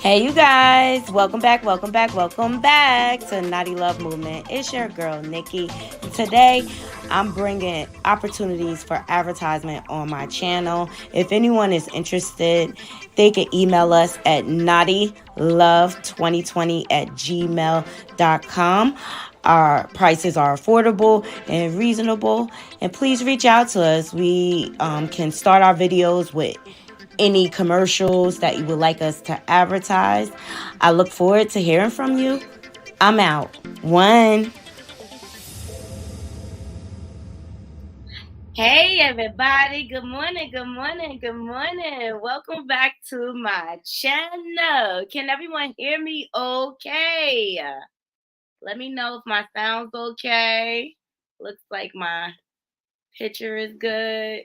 Hey you guys, welcome back to Naughty Love Movement. It's your girl Nicki. Today I'm bringing opportunities for advertisement on my channel. If anyone is interested, they can email us at knottylove2020@gmail.com. Our prices are affordable and reasonable, and please reach out to us. We can start our videos with any commercials that you would like us to advertise. I look forward to hearing from you. I'm out. One. Hey everybody, good morning. Welcome back to my channel. Can everyone hear me okay? Let me know if my sound's okay. Looks like my picture is good.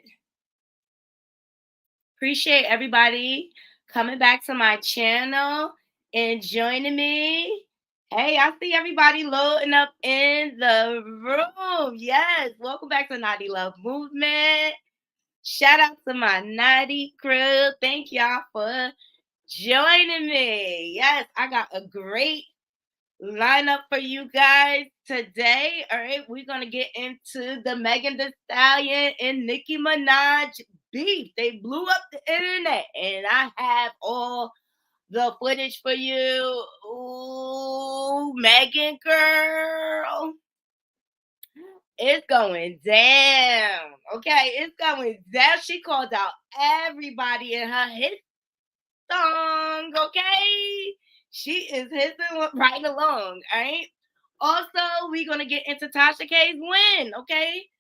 Appreciate everybody coming back to my channel and joining me. Hey, I see everybody loading up in the room. Yes, welcome back to Naughty Love Movement. Shout out to my Naughty crew. Thank y'all for joining me. Yes, I got a great lineup for you guys today. All right, we're going to get into the Megan Thee Stallion and Nicki Minaj beef. They blew up the internet, and I have all the footage for you. Ooh, Megan girl. It's going down. Okay, it's going down. She called out everybody in her hit song. Okay, she is hitting right along. All right. Also, we're gonna get into Tasha K's win. Okay.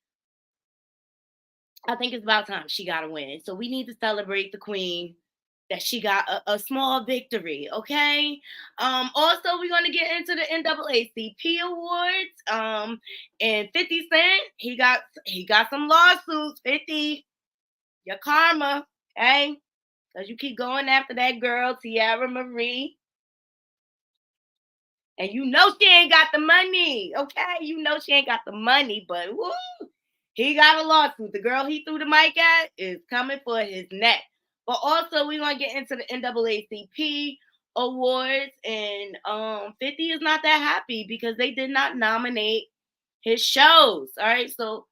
I think it's about time she got a win. So we need to celebrate the queen that she got a small victory. Okay. Also, we're gonna get into the NAACP awards. And 50 Cent, he got some lawsuits. 50, your karma. Okay. Because you keep going after that girl, Tiara Marie. And you know she ain't got the money. Okay. You know she ain't got the money, but woo, he got a lawsuit. The girl he threw the mic at is coming for his neck. But also, we're going to get into the NAACP awards. And 50 is not that happy because they did not nominate his shows. All right. So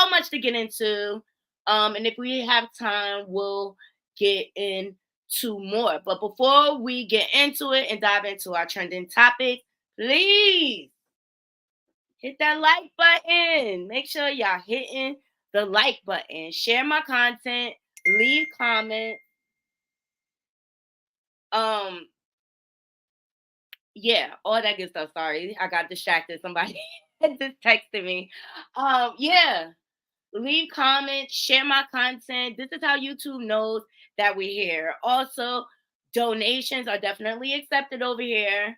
much to get into. And if we have time, we'll get into more. But before we get into it and dive into our trending topic, please hit that like button. Make sure y'all hitting the like button. Share my content. Leave comments. Yeah, all that good stuff. Sorry, I got distracted. Somebody just texted me. Yeah. Leave comments, share my content. This is how YouTube knows that we're here. Also, donations are definitely accepted over here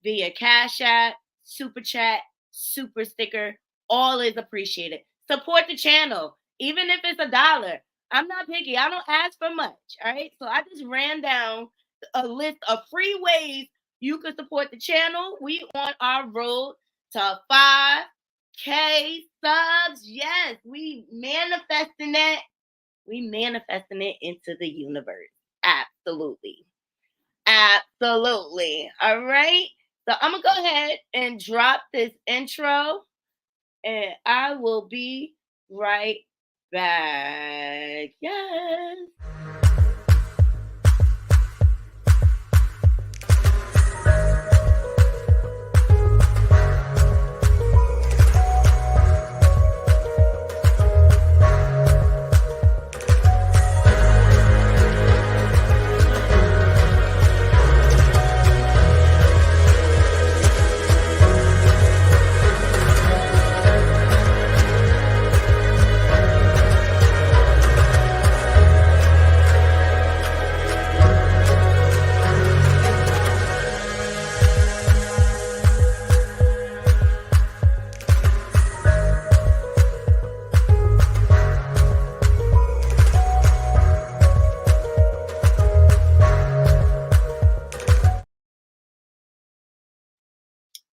via Cash App, Super Chat, Super Sticker. All is appreciated. Support the channel, even if it's $1. I'm not picky. I don't ask for much. All right. So I just ran down a list of free ways you can support the channel. We on our road to 5K subs. Yes, we manifesting that. We manifesting it into the universe. Absolutely. All right. So I'm going to go ahead and drop this intro, and I will be right back. Yes.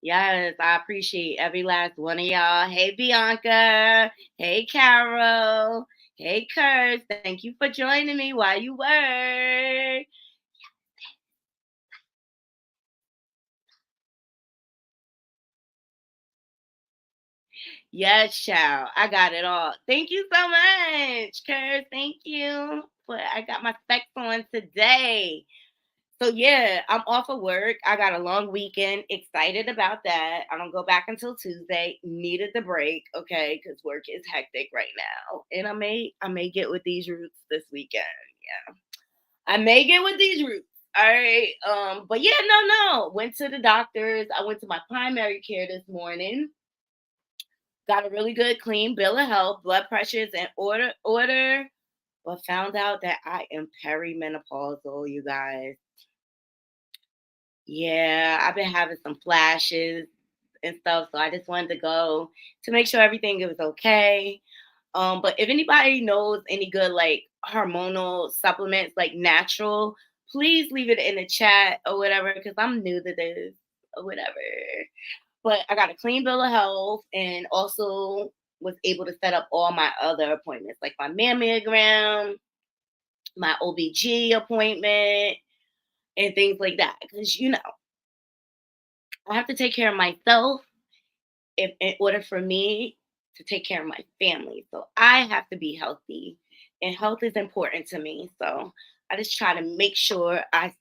Yes, I appreciate every last one of y'all. Hey, Bianca. Hey, Carol. Hey, Kurt. Thank you for joining me while you work. Yes, child. I got it all. Thank you so much, Kurt. Thank you. But I got my specs on today. So yeah, I'm off of work. I got a long weekend. Excited about that. I don't go back until Tuesday. Needed the break, okay, because work is hectic right now. And I may get with these roots this weekend. Yeah. I may get with these roots. All right. But yeah, no. Went to the doctors. I went to my primary care this morning. Got a really good clean bill of health, blood pressures in order, but found out that I am perimenopausal, you guys. Yeah, I've been having some flashes and stuff, so I just wanted to go to make sure everything was okay. But if anybody knows any good like hormonal supplements, like natural, please leave it in the chat or whatever, because I'm new to this or whatever. But I got a clean bill of health and also was able to set up all my other appointments, like my mammogram, my OBG appointment, and things like that. Because, I have to take care of myself if in order for me to take care of my family. So I have to be healthy, and health is important to me. So I just try to make sure I,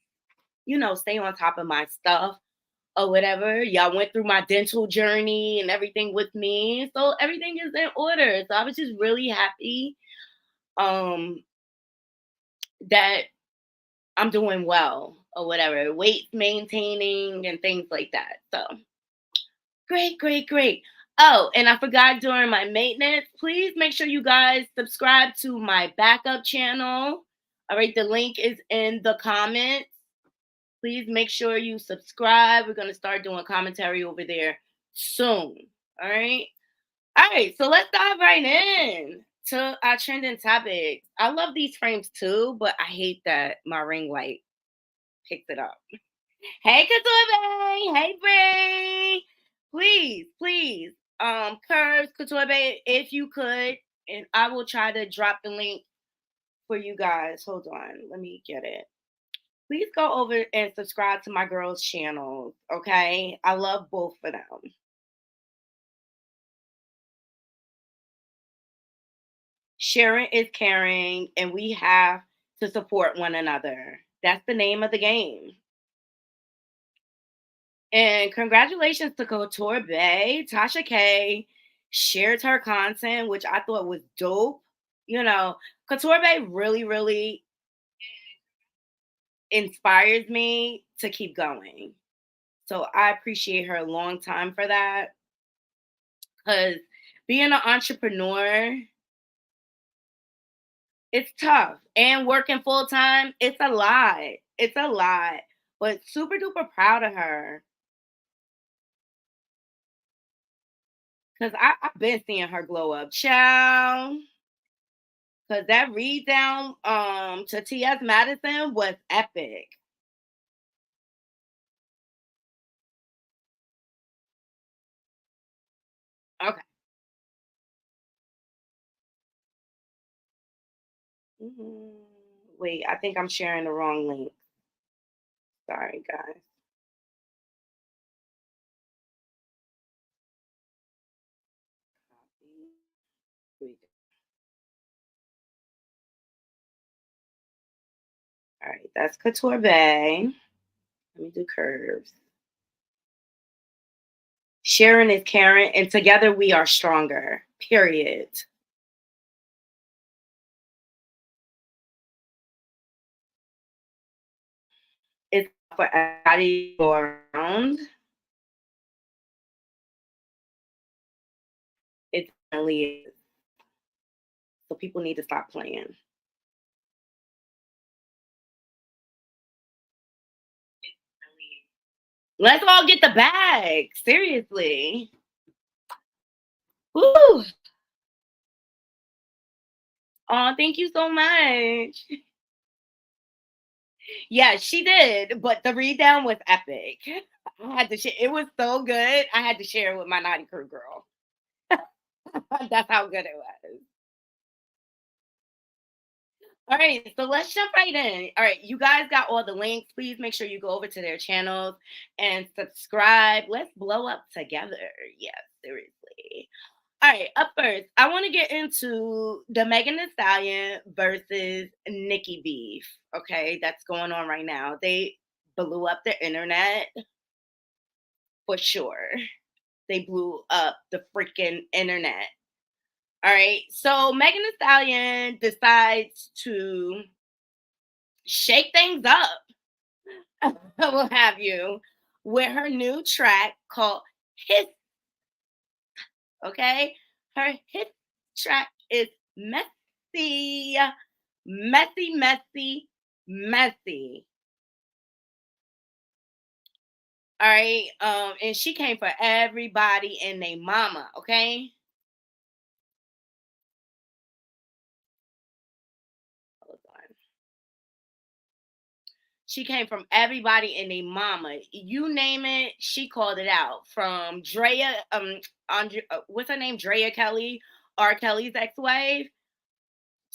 stay on top of my stuff or whatever. Y'all went through my dental journey and everything with me. So everything is in order. So I was just really happy um that I'm doing well or whatever. Weight maintaining and things like that. So great, great, great. Oh, and I forgot during my maintenance, please make sure you guys subscribe to my backup channel. All right, the link is in the comments. Please make sure you subscribe. We're going to start doing commentary over there soon. All right. All right. So let's dive right in to our trending topics. I love these frames too, but I hate that my ring light picked it up. Hey, Couture. Hey, Bray. Please, please, Curves, Couture, if you could, and I will try to drop the link for you guys. Hold on. Let me get it. Please go over and subscribe to my girls' channels. Okay. I love both of them. Sharing is caring, and we have to support one another. That's the name of the game. And congratulations to Couture Bay. Tasha K shared her content, which I thought was dope. Couture Bay really, really inspires me to keep going. So I appreciate her a long time for that. Because being an entrepreneur, it's tough. And working full time, it's a lot. It's a lot. But super duper proud of her. Because I've been seeing her glow up. Ciao. Because that read down to T.S. Madison was epic. Okay. Mhm. Wait, I think I'm sharing the wrong link. Sorry, guys. Wait. All right, that's Couture Bay. Let me do curves. Sharon is Karen, and together we are stronger. Period. It's for everybody to go around. It really is. So people need to stop playing. Let's all get the bag. Seriously. Woo! Oh, thank you so much. Yeah, she did, but the read down was epic. I had to share. It was so good. I had to share it with my naughty crew girl. That's how good it was. All right, so let's jump right in. All right, you guys got all the links. Please make sure you go over to their channels and subscribe. Let's blow up together. Yes, seriously. All right, up first, I want to get into the Megan Thee Stallion versus Nicki beef. Okay, that's going on right now. They blew up the internet for sure. They blew up the freaking internet. All right, so Megan Thee Stallion decides to shake things up, will have you, with her new track called Hit. Okay, her hit track is messy, messy, messy, messy. All right, and she came for everybody and they mama. Okay, hold on. She came from everybody and they mama. You name it, she called it out. From Drea, what's her name? Drea Kelly, R. Kelly's ex-wife,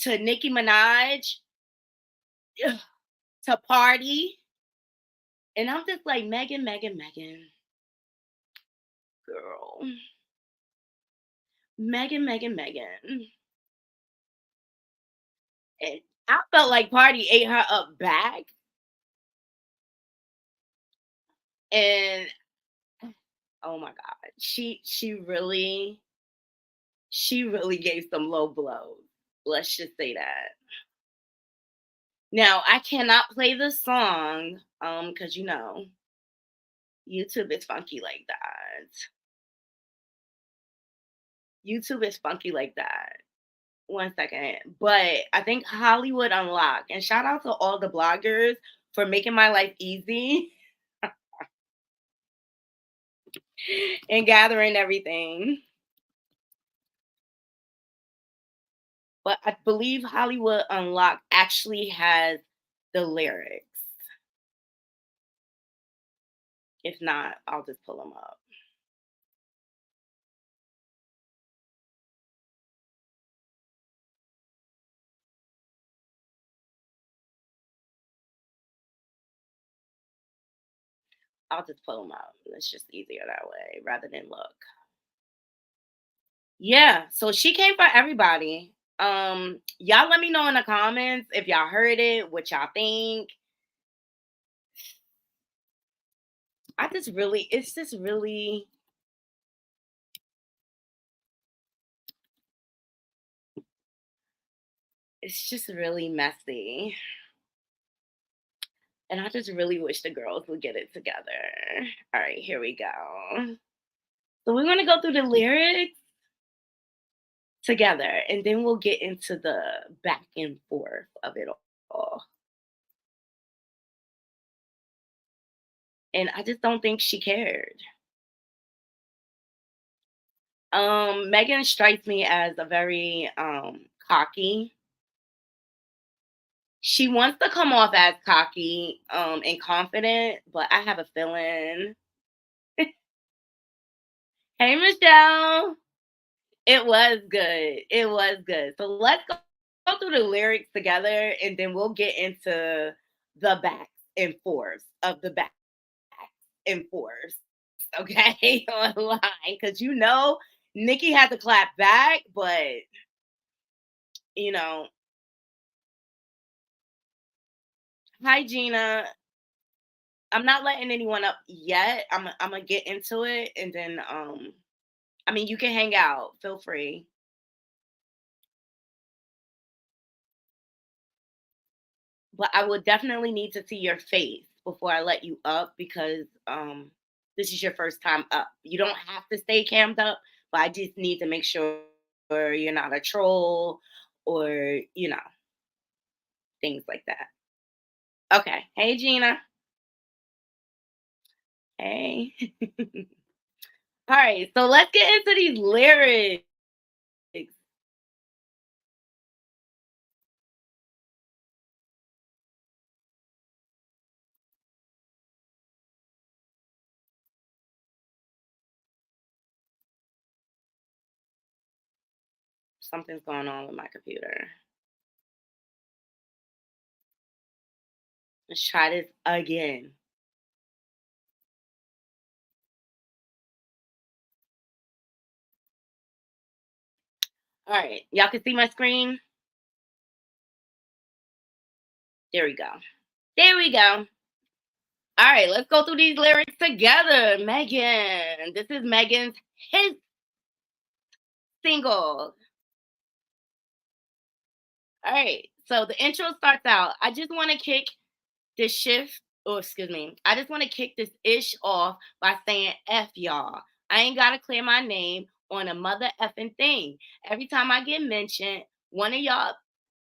to Nicki Minaj, to Party. And I'm just like, Megan, Megan, Megan, girl. Megan, Megan, Megan. And I felt like Party ate her up back. And oh my God, she really gave some low blows. Let's just say that. Now I cannot play the song, because YouTube is funky like that. YouTube is funky like that. One second. But I think Hollywood Unlocked, and shout out to all the bloggers for making my life easy and gathering everything. But I believe Hollywood Unlocked actually has the lyrics. If not, I'll just pull them up. I'll just pull them up. It's just easier that way rather than look. Yeah, so she came for everybody. Y'all let me know in the comments if y'all heard it, what y'all think. It's just really messy. And I just really wish the girls would get it together. All right, here we go. So we're gonna go through the lyrics together, and then we'll get into the back and forth of it all. And I just don't think she cared. Megan strikes me as a very cocky. She wants to come off as cocky and confident, but I have a feeling. Hey Michelle. It was good. It was good. So let's go through the lyrics together and then we'll get into the backs and forths of the backs and forths. Okay, online. Because Nicki had to clap back, but you know, hi Gina. I'm not letting anyone up yet. I'm gonna get into it and then I mean you can hang out. Feel free. But I would definitely need to see your face before I let you up because this is your first time up. You don't have to stay cammed up, but I just need to make sure you're not a troll or things like that. Okay. Hey Gina. Hey. All right, so let's get into these lyrics. Something's going on with my computer. Let's try this again. All right. Y'all can see my screen? There we go. There we go. All right, let's go through these lyrics together. Megan. This is Megan's hit single. All right. So the intro starts out. I just want to kick this shift, or excuse me, I just want to kick this ish off by saying F y'all. I ain't got to clear my name on a mother effing thing. Every time I get mentioned, one of y'all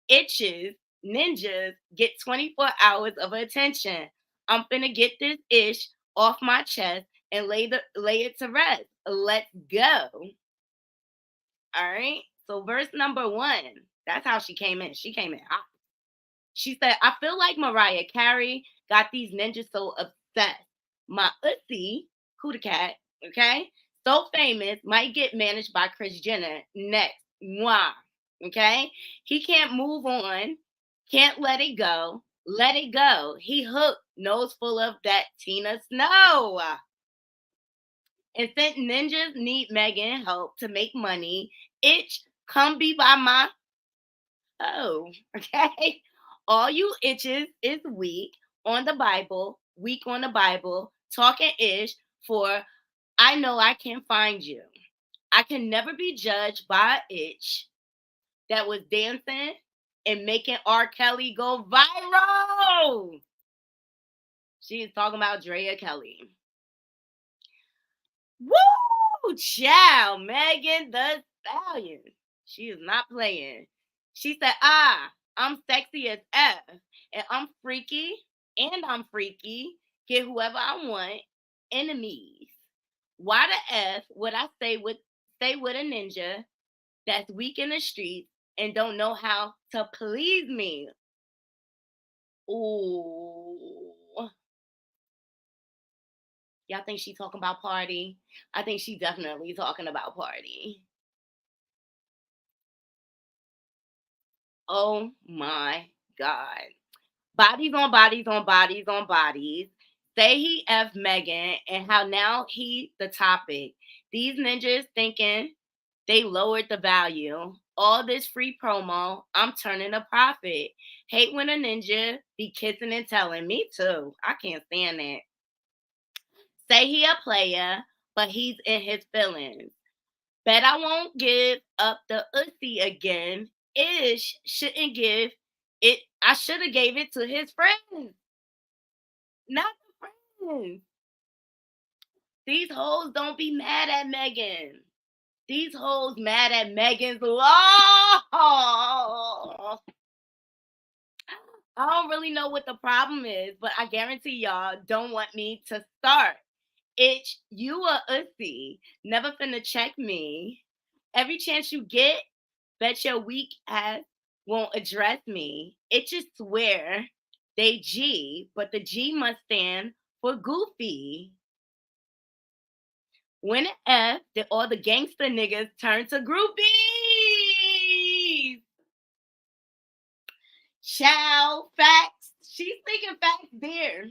itches, ninjas, get 24 hours of attention. I'm finna get this ish off my chest and lay it to rest. Let's go. All right. So verse number 1. That's how she came in. She came in hot. She said, I feel like Mariah Carey got these ninjas so obsessed. My Utsy, Kuda Cat, okay, so famous, might get managed by Kris Jenner next. Mwah. Okay? He can't move on, can't let it go. Let it go. He hooked, nose full of that Tina Snow. And since ninjas need Megan help to make money, itch, come be by my okay? All you itches is weak on the Bible, talking ish for I know I can find you. I can never be judged by an itch that was dancing and making R. Kelly go viral. She is talking about Drea Kelly. Woo! Child, Megan the Stallion. She is not playing. She said, I'm sexy as F, and I'm freaky. Get whoever I want. Enemies. Why the F would I stay with a ninja that's weak in the streets and don't know how to please me? Ooh. Y'all think she talking about party? I think she definitely talking about party. Oh my God. Bodies on bodies on bodies on bodies. Say he F Megan and how now he the topic. These ninjas thinking they lowered the value. All this free promo, I'm turning a profit. Hate when a ninja be kissing and telling. Me too. I can't stand that. Say he a player, but he's in his feelings. Bet I won't give up the Ussy again. Ish shouldn't give it. I should have gave it to his friends, not the friends. These hoes don't be mad at Megan. These hoes mad at Megan's law. I don't really know what the problem is, but I guarantee y'all don't want me to start. Itch, you a Ussy. Never finna check me. Every chance you get, bet your weak ass won't address me. It just swear they G, but the G must stand for goofy. When it F, did all the gangster niggas turn to groupies? Chow facts. She's thinking facts there.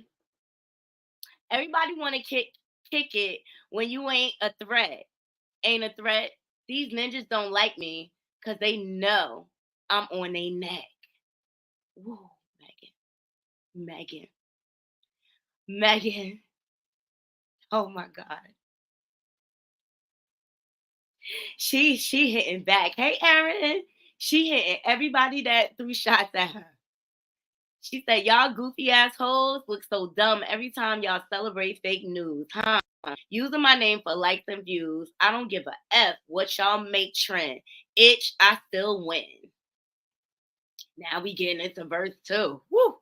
Everybody want to kick it when you ain't a threat. Ain't a threat. These ninjas don't like me because they know I'm on their neck. Woo, Megan. Megan. Oh my God. She hitting back. Hey Erin. She hitting everybody that threw shots at her. She said, y'all goofy assholes look so dumb every time y'all celebrate fake news, huh? Using my name for likes and views. I don't give a F what y'all make trend. Itch, I still win. Now we getting into verse 2. Woo!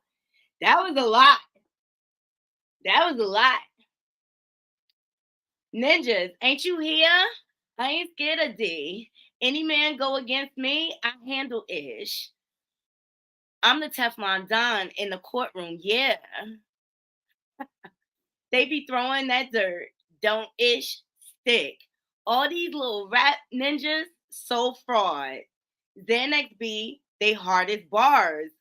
That was a lot. That was a lot. Ninjas, ain't you here? I ain't scared of D. Any man go against me, I handle ish. I'm the Teflon Don in the courtroom, yeah. They be throwing that dirt. Don't ish stick. All these little rap ninjas, so fraud. Xanax be they hardest bars.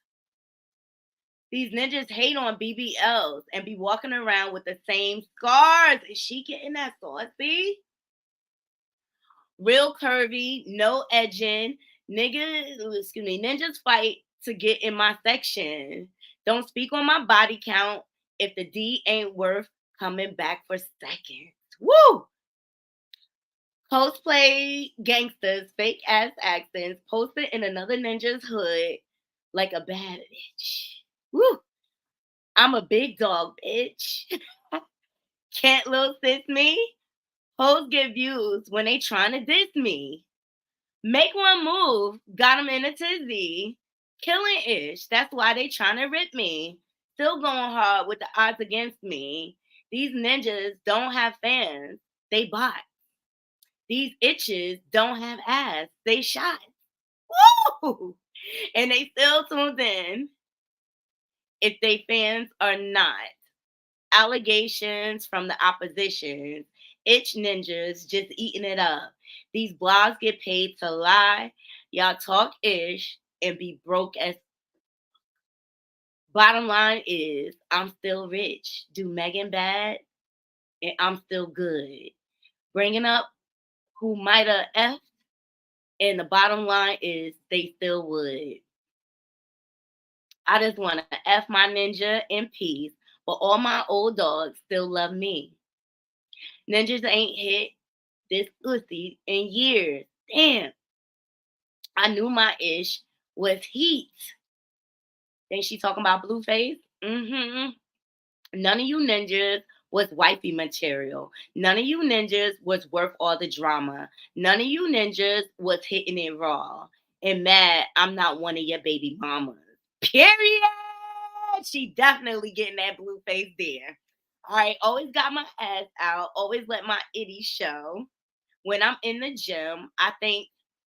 These ninjas hate on BBLs and be walking around with the same scars. Is she getting that saucy? Real curvy, no edging. Ninjas fight to get in my section. Don't speak on my body count if the D ain't worth coming back for seconds. Woo! Cosplay gangsters, fake ass accents, posted in another ninja's hood like a bad bitch. Woo! I'm a big dog, bitch. Can't little sis me? Hoes get views when they trying to diss me. Make one move, got him in a tizzy. Killing ish, that's why they trying to rip me. Still going hard with the odds against me. These ninjas don't have fans, they bot. These itches don't have ass, they shot. Woo! And they still tuned in if they fans are not. Allegations from the opposition. Itch ninjas just eating it up. These blogs get paid to lie. Y'all talk ish and be broke as. Bottom line is, I'm still rich. Do Megan bad, and I'm still good. Bringing up who might have F, and the bottom line is they still would. I just want to F my ninja in peace, but all my old dogs still love me. Ninjas ain't hit this pussy in years. Damn, I knew my ish was heat. Then she talking about Blueface. None of you ninjas was wifey material. None of you ninjas was worth all the drama. None of you ninjas was hitting it raw. And mad, I'm not one of your baby mamas. Period. She definitely getting that blue face there. All right, always got my ass out. Always let my itty show. When I'm in the gym, I think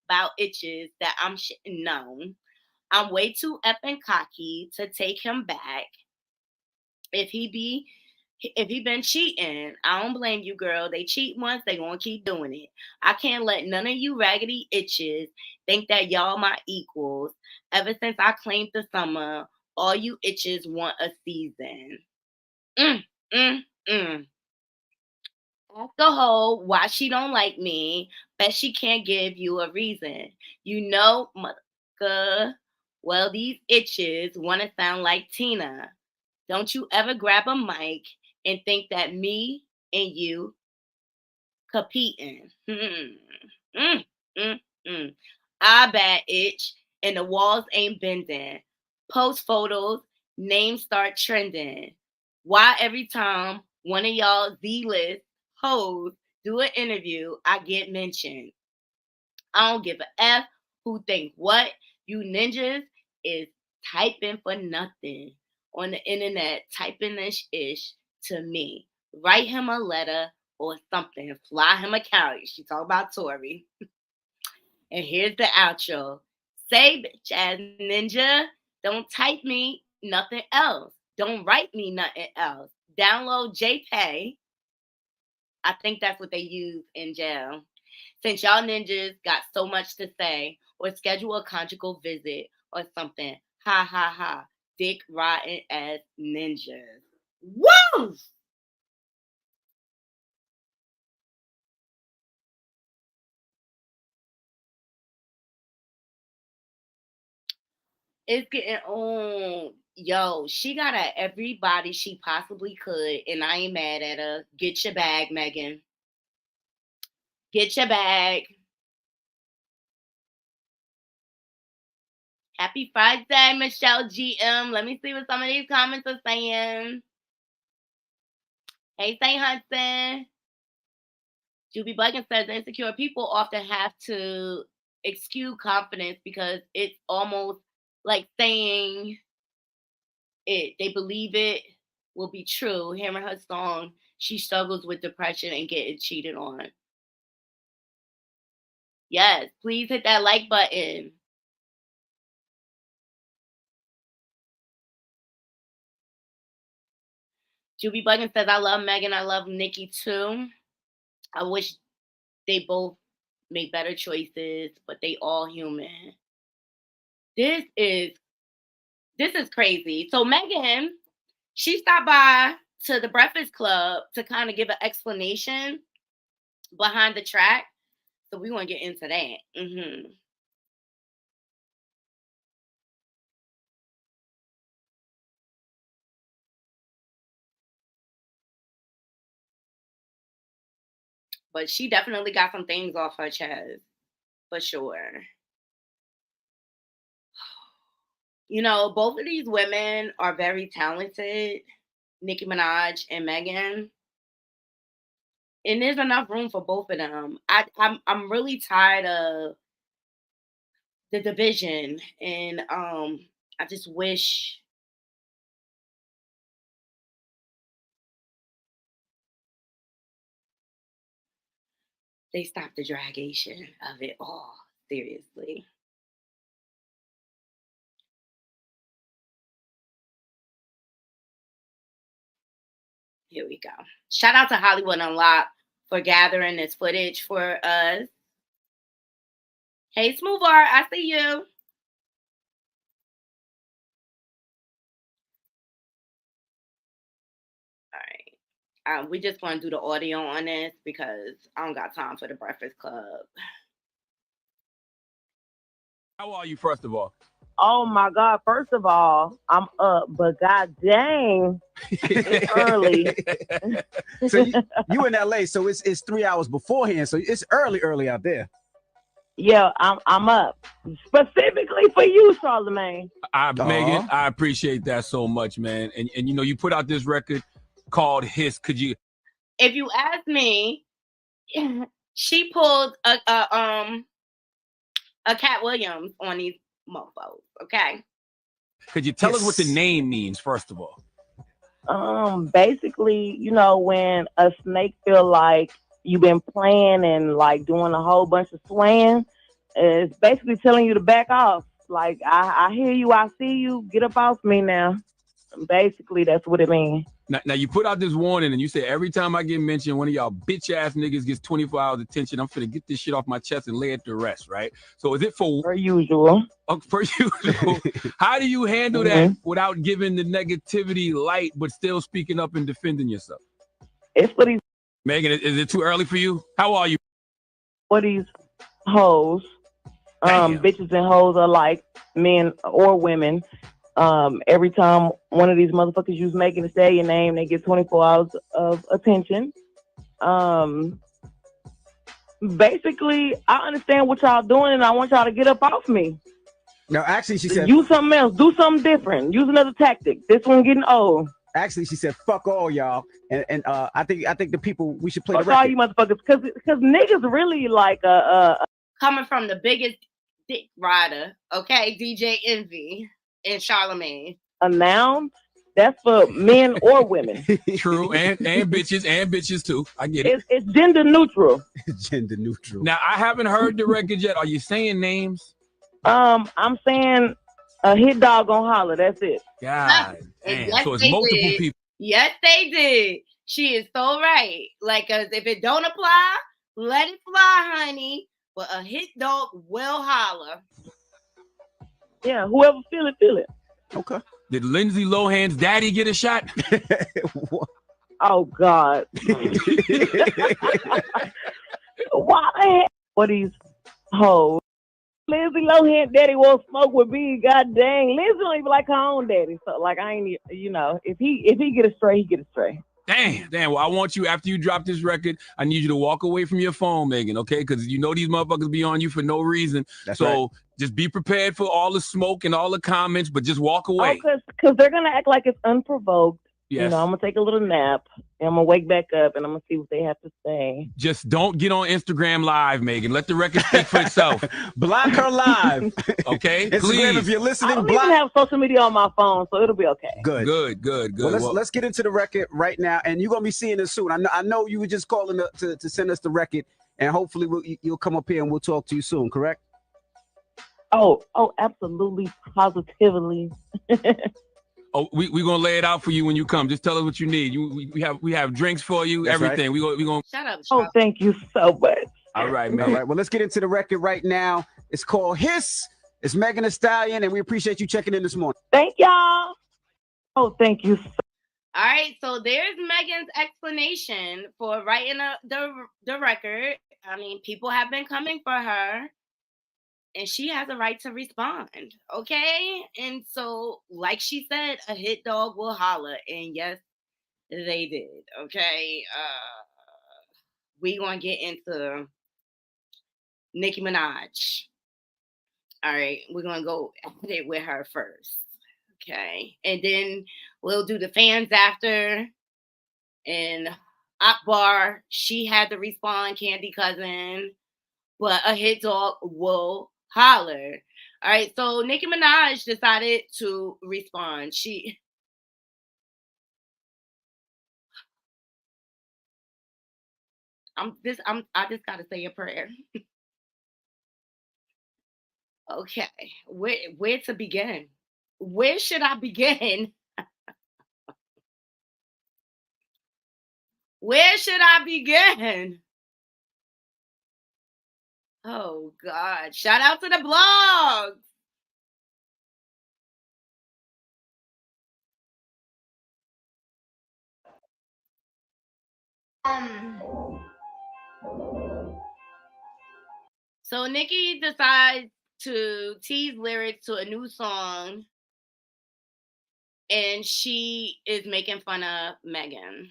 about itches that I'm shitting known. I'm way too effing cocky to take him back. If he be if he been cheating, I don't blame you, girl. They cheat once, they gonna keep doing it. I can't let none of you raggedy itches think that y'all my equals. Ever since I claimed the summer, all you itches want a season. Mm, mm, mm. Ask a hoe why she don't like me. Bet she can't give you a reason. You know, mother. Well, these itches want to sound like Tina. Don't you ever grab a mic and think that me and you competing. Mm, mm, mm. I bad itch and the walls ain't bending. Post photos, names start trending. Why every time one of y'all Z-list hoes do an interview, I get mentioned? I don't give a F who think what. You ninjas is typing for nothing on the internet, typing this ish to me. Write him a letter or something. Fly him a carrot. She talk about Tori. And here's the outro. Say, bitch ass ninja, don't type me nothing else. Don't write me nothing else. Download JPay. I think that's what they use in jail. Since y'all ninjas got so much to say, or schedule a conjugal visit or something. Ha ha ha. Dick rotten as ninjas. Woo! It's getting on. Yo, she got at everybody she possibly could, and I ain't mad at her. Get your bag, Megan. Get your bag. Happy Friday, Michelle GM. Let me see what some of these comments are saying. Hey, St. Hudson. Juby Buggins says insecure people often have to excuse confidence because it's almost like saying it. They believe it will be true. Hearing her song, she struggles with depression and getting cheated on. Yes, please hit that like button. Juby Buggins says, I love Megan. I love Nicki too. I wish they both make better choices, but they all human. This is crazy. So Megan, she stopped by to the Breakfast Club to kind of give an explanation behind the track. So we want to get into that. But she definitely got some things off her chest, for sure. You know, both of these women are very talented, Nicki Minaj and Megan. And there's enough room for both of them. I'm really tired of the division, and I just wish they stopped the dragation of it all. Seriously. Here we go. Shout out to Hollywood Unlocked for gathering this footage for us. Hey, Smooth Art, I see you. All right. We just want to do the audio on this because I don't got time for the Breakfast Club. How are you, first of all? Oh my God! First of all, I'm up, but God dang, it's early. So you in LA, so it's 3 hours beforehand, so it's early out there. Yeah, I'm up specifically for you, Charlamagne. Megan, I appreciate that so much, man. And you know, you put out this record called Hiss. Could you? If you ask me, she pulled a Cat Williams on these mofos. Okay. Could you tell us what the name means, first of all? Basically, you know, when a snake feel like you've been playing and like doing a whole bunch of swaying, it's basically telling you to back off. Like, I hear you, I see you, get up off me now. Basically, that's what it means. Now you put out this warning and you say every time I get mentioned, one of y'all bitch ass niggas gets 24 hours attention. I'm finna get this shit off my chest and lay it to rest, right? So is it for usual? Per usual. How do you handle that without giving the negativity light, but still speaking up and defending yourself? It's for these. Megan, is it too early for you? How are you? For these hoes, bitches and hoes are like men or women. Every time one of these motherfuckers use Megan to say your name, they get 24 hours of attention. Basically, I understand what y'all doing, and I want y'all to get up off me. No, actually, she said, use something else, do something different, use another tactic. This one getting old. Actually, she said, "Fuck all y'all," and I think the people we should play Fuck the record. all you motherfuckers, because niggas really like coming from the biggest dick rider, okay, DJ Envy and Charlamagne. A noun that's for men or women. True, and bitches too. I get it. It's gender neutral. Gender neutral. Now I haven't heard the record yet. Are you saying names? I'm saying a hit dog on holler. That's it. God damn. Yes, so it's multiple people. Yes, they did. She is so right. Like, if it don't apply, let it fly, honey. But a hit dog will holler. Yeah, whoever feel it. Okay. Did Lindsay Lohan's daddy get a shot? Oh God. Why? What these hoes? Lindsay Lohan daddy won't smoke with me. God dang, Lindsay don't even like her own daddy. So like, I ain't, you know, if he get astray, he get astray. Damn. Well, I want you, after you drop this record, I need you to walk away from your phone, Megan, okay? Because you know these motherfuckers be on you for no reason. That's right. Just be prepared for all the smoke and all the comments, but just walk away. Oh, because they're going to act like it's unprovoked. Yes. You know, I'm going to take a little nap, and I'm going to wake back up, and I'm going to see what they have to say. Just don't get on Instagram Live, Megan. Let the record speak for itself. Block her live. Okay? Instagram, please. if you're listening, I don't even have social media on my phone, so it'll be okay. Good. Well, let's get into the record right now, and you're going to be seeing it soon. I know you were just calling to send us the record, and hopefully you'll come up here and we'll talk to you soon, correct? Oh, absolutely, positively. Oh, we're gonna lay it out for you when you come. Just tell us what you need. We have drinks for you, That's everything. Right. We gonna shut up. Oh, thank you so much. All right, man. All right. Well, let's get into the record right now. It's called Hiss. It's Megan Thee Stallion, and we appreciate you checking in this morning. Thank y'all. Oh, thank you. All right, so there's Megan's explanation for writing the record. I mean, people have been coming for her, and she has a right to respond, okay? And so, like she said, a hit dog will holler, and yes, they did, okay? We gonna get into Nicki Minaj. All right, we're gonna go at it with her first, okay? And then we'll do the fans after. And Akbar, she had to respond, Candy Cousin, but a hit dog will holler. All right, so Nicki Minaj decided to respond. I just gotta say a prayer. Okay, where to begin? Where should I begin? Where should I begin? Oh God! Shout out to the blog. So Nicki decides to tease lyrics to a new song, and she is making fun of Megan.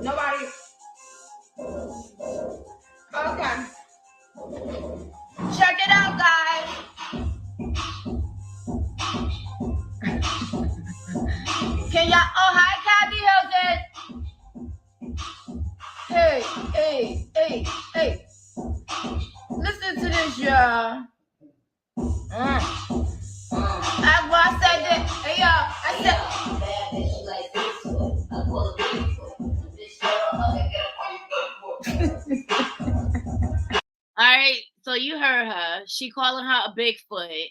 Nobody. Okay. Check it out, guys. Can y'all? Oh, hi, Kathy Hilton. Hey. Listen to this, y'all. I said that. Hey, y'all. I said. All right, so you heard her. She calling her a Bigfoot.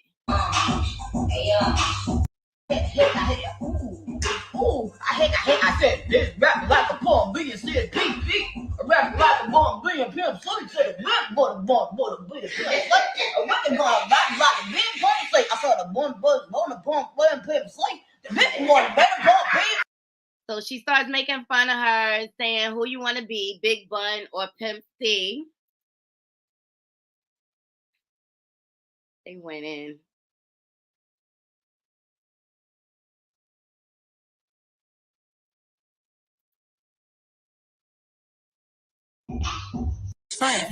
Hey, I said this rap like a bomb being said beat. A rap like a bomb being pimp. So he said rap for the bomb being pimp. What the bomb rap like a big bomb say? I saw the bomb buzz on the bomb pimp say the big one better bomb being. So she starts making fun of her, saying who you want to be, Big Bun or Pimp C. They went in.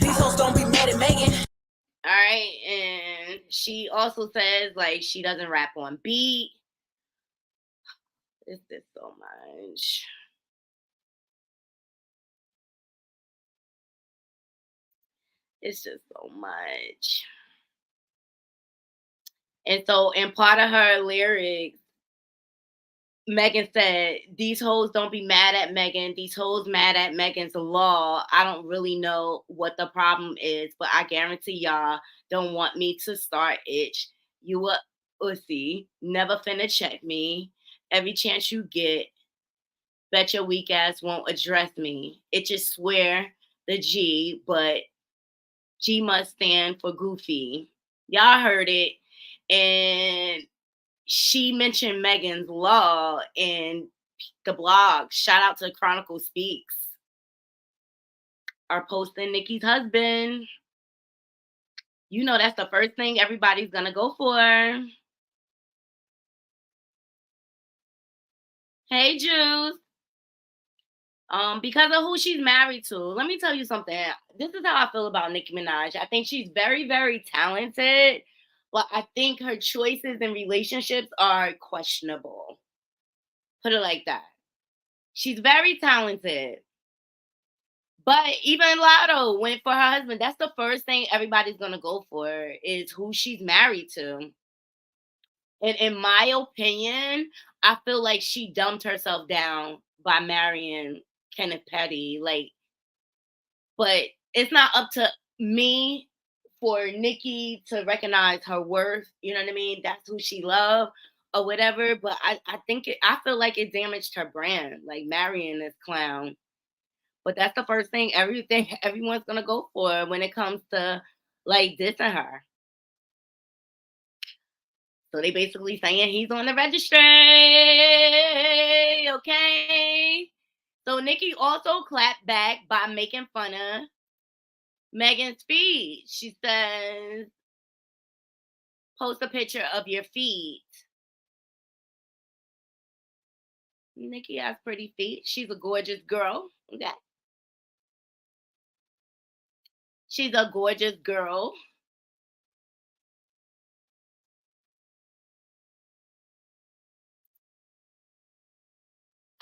These hoes don't be mad at Megan. All right, and she also says like she doesn't rap on beat. It's just so much. It's just so much. And so in part of her lyrics, Megan said, these hoes don't be mad at Megan. These hoes mad at Megan's law. I don't really know what the problem is, but I guarantee y'all don't want me to start itch. You a ussy. Never finna check me. Every chance you get, bet your weak ass won't address me. It just swear the G, but G must stand for goofy. Y'all heard it. And she mentioned Megan's law in the blog. Shout out to Chronicle Speaks. Are posting Nicki's husband. You know that's the first thing everybody's gonna go for. Hey, Juice. Because of who she's married to. Let me tell you something. This is how I feel about Nicki Minaj. I think she's very, very talented, but I think her choices in relationships are questionable. Put it like that. She's very talented. But even Lotto went for her husband. That's the first thing everybody's going to go for is who she's married to. And in my opinion, I feel like she dumbed herself down by marrying Kenneth Petty. But it's not up to me for Nicki to recognize her worth. You know what I mean? That's who she loved or whatever. But I feel like it damaged her brand, like marrying this clown. But that's the first thing everyone's gonna go for when it comes to like dissing her. So they basically saying he's on the registry, okay? So Nicki also clapped back by making fun of Megan's feet. She says, post a picture of your feet. Nicki has pretty feet. She's a gorgeous girl. Okay. She's a gorgeous girl.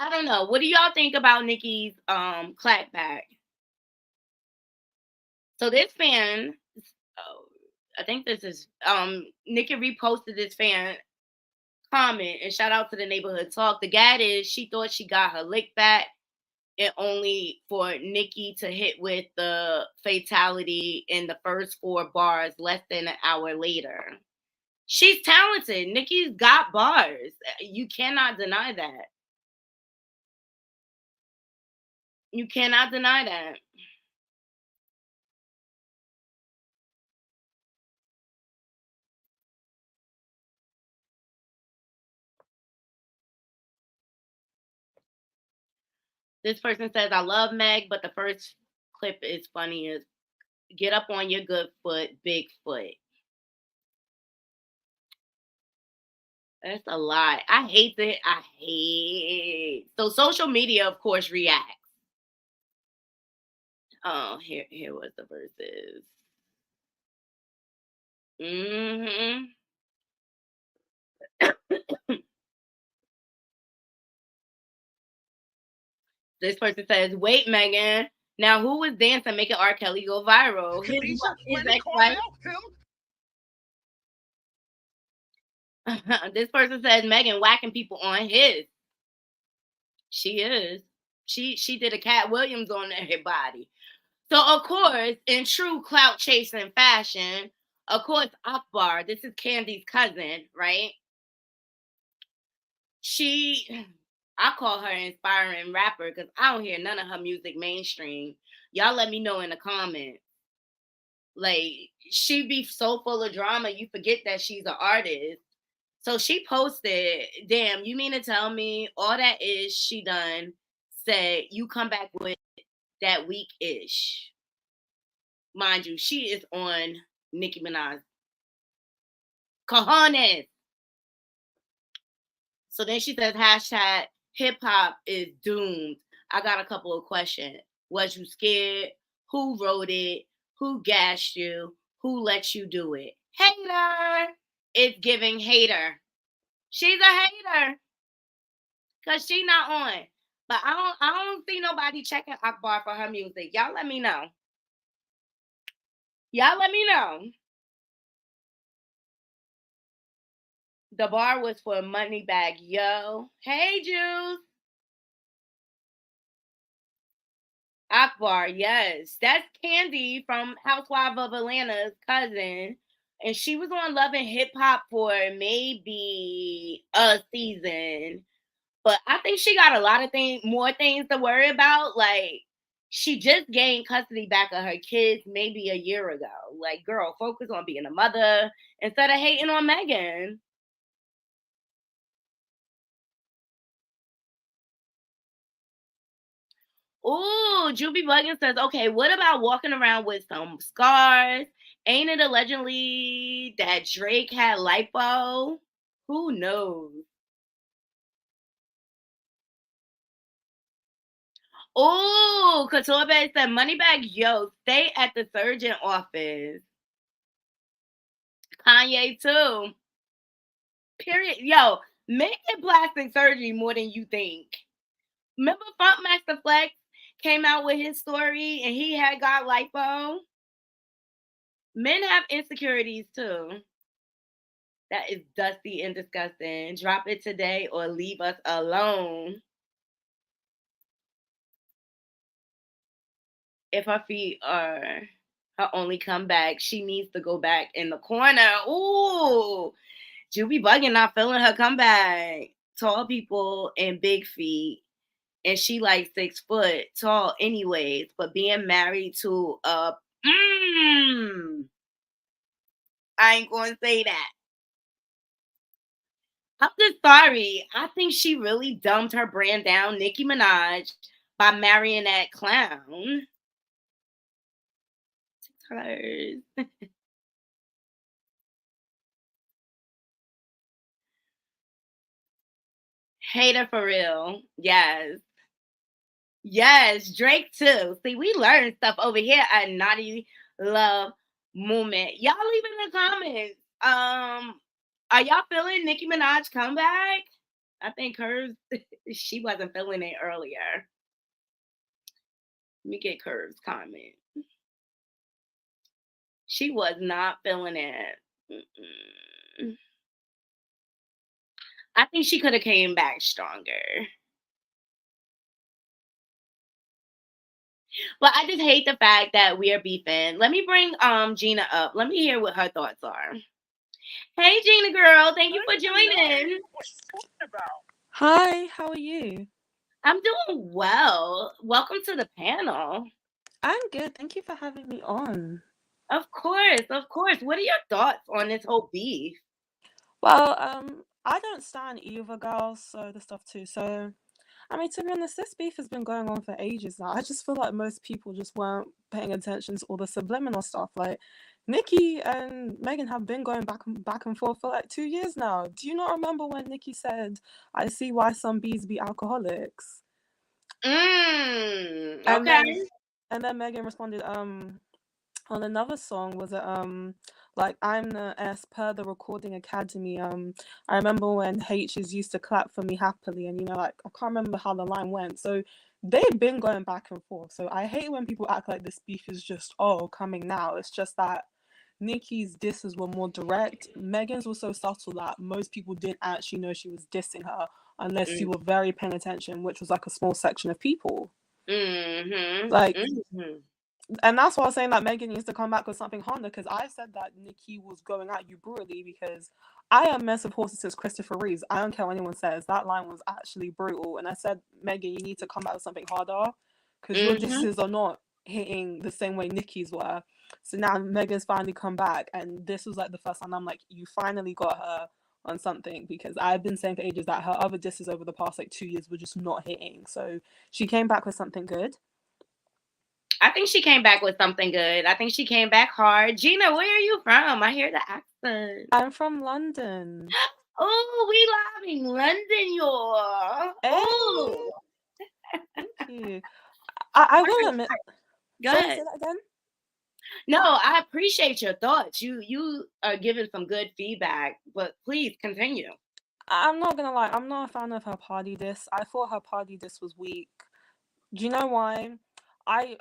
I don't know. What do y'all think about Nicki's clapback? So this fan, I think this is Nicki reposted this fan comment and shout out to the neighborhood talk. The gad is she thought she got her lick back and only for Nicki to hit with the fatality in the first 4 bars less than an hour later. She's talented. Nicki's got bars. You cannot deny that. You cannot deny that. This person says, I love Meg, but the first clip is funny as get up on your good foot, big foot. That's a lot. I hate it. I hate. So social media, of course, reacts. Oh, here was the verses. This person says, wait, Megan. Now, who was dancing making R. Kelly go viral? His ex-wife. This person says, Megan whacking people on his. She is. She did a Cat Williams on everybody. So, of course, in true clout chasing fashion, of course, Akbar, this is Candy's cousin, right? I call her inspiring rapper because I don't hear none of her music mainstream. Y'all let me know in the comments. Like, she be so full of drama, you forget that she's an artist. So she posted, damn, you mean to tell me all that is she done said you come back with that week-ish. Mind you, she is on Nicki Minaj. Cojones. So then she says, hashtag hip hop is doomed. I got a couple of questions. Was you scared? Who wrote it? Who gassed you? Who let you do it? Hater. It's giving hater. She's a hater. Cause she not on. But I don't see nobody checking Akbar for her music. Y'all let me know. Y'all let me know. The bar was for Moneybag Yo. Hey, Juice. Akbar, yes. That's Candy from Housewives of Atlanta's cousin. And she was on Love and Hip Hop for maybe a season. But I think she got a lot of more things to worry about. Like, she just gained custody back of her kids maybe a year ago. Like, girl, focus on being a mother instead of hating on Megan. Ooh, Juby Buggins says, okay, what about walking around with some scars? Ain't it allegedly that Drake had lipo? Who knows? Ooh, Couture said, Moneybag Yo, stay at the surgeon office. Kanye too. Period. Yo, men get plastic surgery more than you think. Remember Funkmaster Flex came out with his story and he had got lipo? Men have insecurities too. That is dusty and disgusting. Drop it today or leave us alone. If her feet are her only comeback, she needs to go back in the corner. Ooh, Juby Buggin not feeling her comeback. Tall people and big feet. And she like 6 foot tall anyways. But being married to a I ain't gonna say that. I'm just sorry. I think she really dumbed her brand down, Nicki Minaj, by marrying that clown. Hater for real. Yes. Yes, Drake too. See, we learn stuff over here at Naughty Love Movement. Y'all leave in the comments. Are y'all feeling Nicki Minaj comeback? I think hers, she wasn't feeling it earlier. Let me get Curve's comment. She was not feeling it. Mm-mm. I think she could have came back stronger. But I just hate the fact that we are beefing. Let me bring Gina up. Let me hear what her thoughts are. Hey Gina girl, thank you for joining. Hi, how are you? I'm doing well. Welcome to the panel. I'm good. Thank you for having me on. Of course, of course. What are your thoughts on this whole beef? Well, I don't stand either, girls, so the stuff too. So, I mean, to be honest, this beef has been going on for ages now. I just feel like most people just weren't paying attention to all the subliminal stuff. Like, Nicki and Megan have been going back and forth for like 2 years now. Do you not remember when Nicki said, "I see why some bees be alcoholics"? Okay. And then Megan responded, on another song, was it like I'm the S per the Recording Academy. I remember when H's used to clap for me happily, and like I can't remember how the line went. So they've been going back and forth. So I hate when people act like this beef is just coming now. It's just that Nicki's disses were more direct. Megan's was so subtle that most people didn't actually know she was dissing her unless you were very paying attention, which was like a small section of people. Like, and that's why I was saying that Megan needs to come back with something harder, because I said that Nicki was going at you brutally, because I am mess of horses since Christopher Reeves. I don't care what anyone says. That line was actually brutal. And I said, Megan, you need to come back with something harder, because your disses are not hitting the same way Nicki's were. So now Megan's finally come back, and this was like the first time I'm like, you finally got her on something, because I've been saying for ages that her other disses over the past like 2 years were just not hitting. So she came back with something good. I think she came back with something good. I think she came back hard. Gina, where are you from? I hear the accent. I'm from London. Oh, we live in London, y'all. Oh. Thank you. I will admit. Go Sorry, ahead. say that again. No, I appreciate your thoughts. You are giving some good feedback, but please continue. I'm not gonna lie, I'm not a fan of her party diss. I thought her party diss was weak. Do you know why? I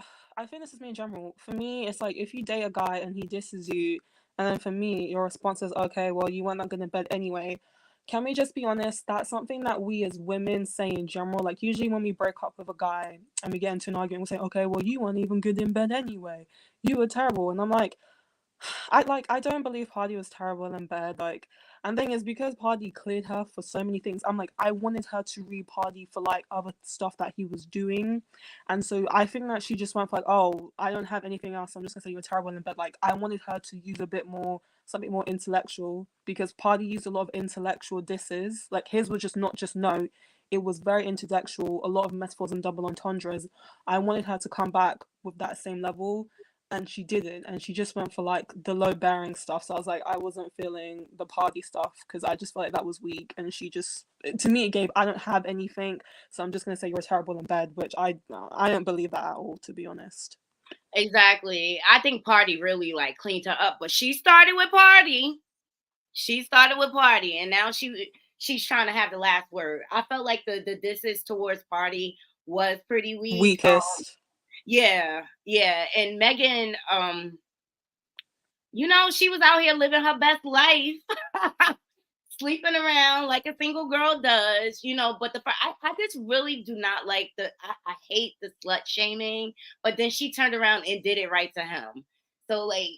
think this is me in general. For me, it's like if you date a guy and he disses you, and then for me, your response is, okay, well, you weren't that good in bed anyway. Can we just be honest? That's something that we as women say in general. Like, usually when we break up with a guy and we get into an argument, we say, okay, well, you weren't even good in bed anyway. You were terrible. And I'm like, I don't believe Party was terrible in bed. Like, and thing is, because Party cleared her for so many things, I'm like, I wanted her to re-Party for like other stuff that he was doing. And so I think that she just went for like, oh, I don't have anything else, I'm just gonna say you're terrible in bed. Like, I wanted her to use a bit more, something more intellectual, because Party used a lot of intellectual disses. Like, his was just not just no, it was very intellectual, a lot of metaphors and double entendres. I wanted her to come back with that same level, and she didn't, and she just went for like the low bearing stuff. So I was like, I wasn't feeling the party stuff, because I just felt like that was weak. And she just, to me, it gave, I don't have anything, so I'm just gonna say you're terrible in bed, which I don't believe that at all, to be honest. Exactly. I think Party really like cleaned her up, but she started with Party. And now she's trying to have the last word. I felt like the disses towards Party was pretty weak. Weakest. Yeah. And Megan, she was out here living her best life, sleeping around like a single girl does, but I just really do not like I hate the slut shaming, but then she turned around and did it right to him. So like,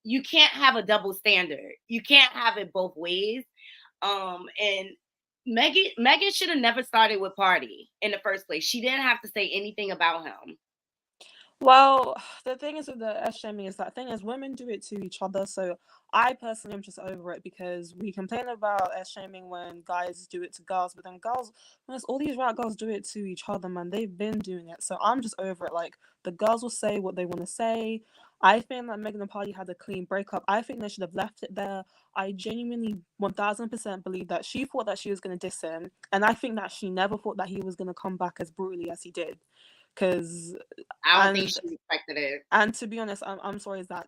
you can't have a double standard. You can't have it both ways. And Megan should have never started with Party in the first place. She didn't have to say anything about him. Well, the thing is with the S-shaming is that thing is women do it to each other. So I personally am just over it because we complain about S-shaming when guys do it to girls, but then girls, when it's all these rap girls do it to each other, man. They've been doing it. So I'm just over it. Like the girls will say what they want to say. I think that Megan and Party had a clean breakup. I think they should have left it there. I genuinely 1000% believe that she thought that she was going to diss him. And I think that she never thought that he was going to come back as brutally as he did. Because I don't think she expected it. and to be honest, I'm sorry, is that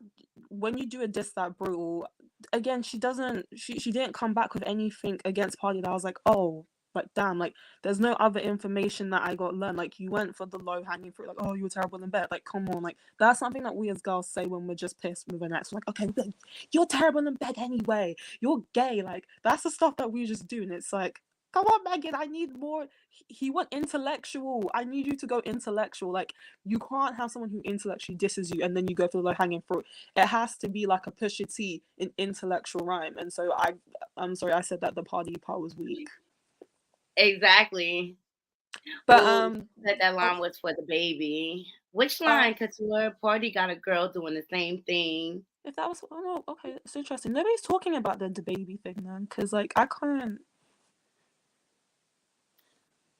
when you do a diss that brutal, again, she didn't come back with anything against Party that I was like, oh, like damn, like there's no other information that I got learned. Like you went for the low hanging fruit, like, oh, you were terrible in bed. Like, come on, like that's something that we as girls say when we're just pissed with an ex. We're like, okay, you're terrible in bed anyway. You're gay. Like that's the stuff that we just do, and it's like, come on, Megan, I need more. He went intellectual. I need you to go intellectual. Like, you can't have someone who intellectually disses you and then you go for the low hanging fruit. It has to be like a Pusha T in intellectual rhyme. And so I'm sorry, I said that the Party part was weak. Exactly. But that line was for the baby. Which line? Because your Party got a girl doing the same thing. If that was, oh no, okay, it's interesting. Nobody's talking about the baby thing then, because like I can't.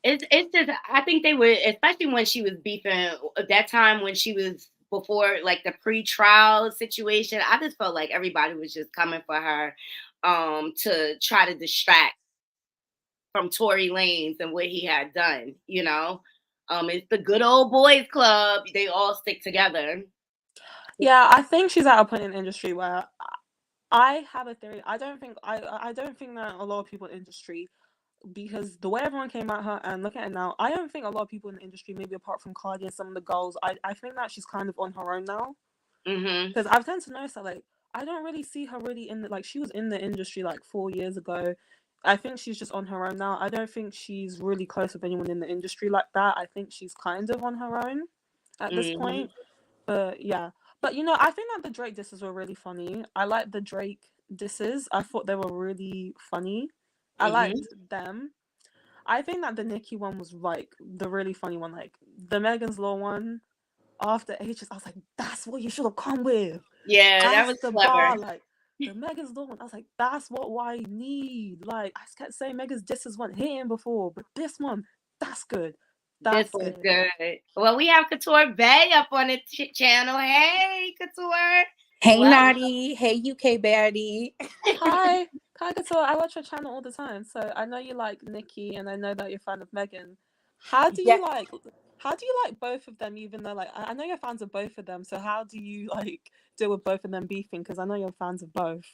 It's just, I think they were, especially when she was beefing at that time when she was before like the pre-trial situation. I just felt like everybody was just coming for her to try to distract from Tory Lanez and what he had done. You know, it's the good old boys club. They all stick together. Yeah, I think she's at a point in the industry where I have a theory. I don't think that a lot of people in the industry, because the way everyone came at her and look at it now, I don't think a lot of people in the industry, maybe apart from Cardi and some of the girls, I think that she's kind of on her own now. Because I've tended to notice that like I don't really see her really in the, like she was in the industry like 4 years ago. I think she's just on her own now. I don't think she's really close with anyone in the industry like that. I think she's kind of on her own at this point. But yeah. But you know, I think that the Drake disses were really funny. I like the Drake disses. I thought they were really funny. I liked them. I think that the Nicki one was like the really funny one, like the Megan's Law one. After ages, I was like, "That's what you should have come with." Yeah, that's that was the clever. bar. Like the Megan's Law one, I was like, "That's what I need." Like I kept saying, Megan's disses weren't hitting before, but this one, that's good. This was good. Well, we have Couture Bay up on the channel. Hey, Couture. Hey, Naughty. Hey, UK baddie. Hi, Couture. I watch your channel all the time, so I know you like Nicki, and I know that you're a fan of Megan. How do you like both of them? Even though, like, I know you're fans of both of them. So how do you like deal with both of them beefing? Because I know you're fans of both.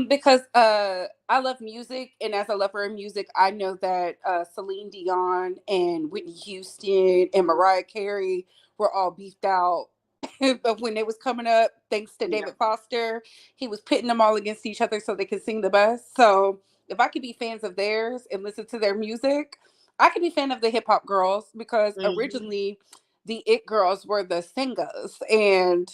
Because I love music, and as a lover of music, I know that Celine Dion and Whitney Houston and Mariah Carey were all beefed out. But when it was coming up, thanks to David Foster, he was pitting them all against each other so they could sing the best. So if I could be fans of theirs and listen to their music, I could be fan of the hip hop girls, because originally the it girls were the singers and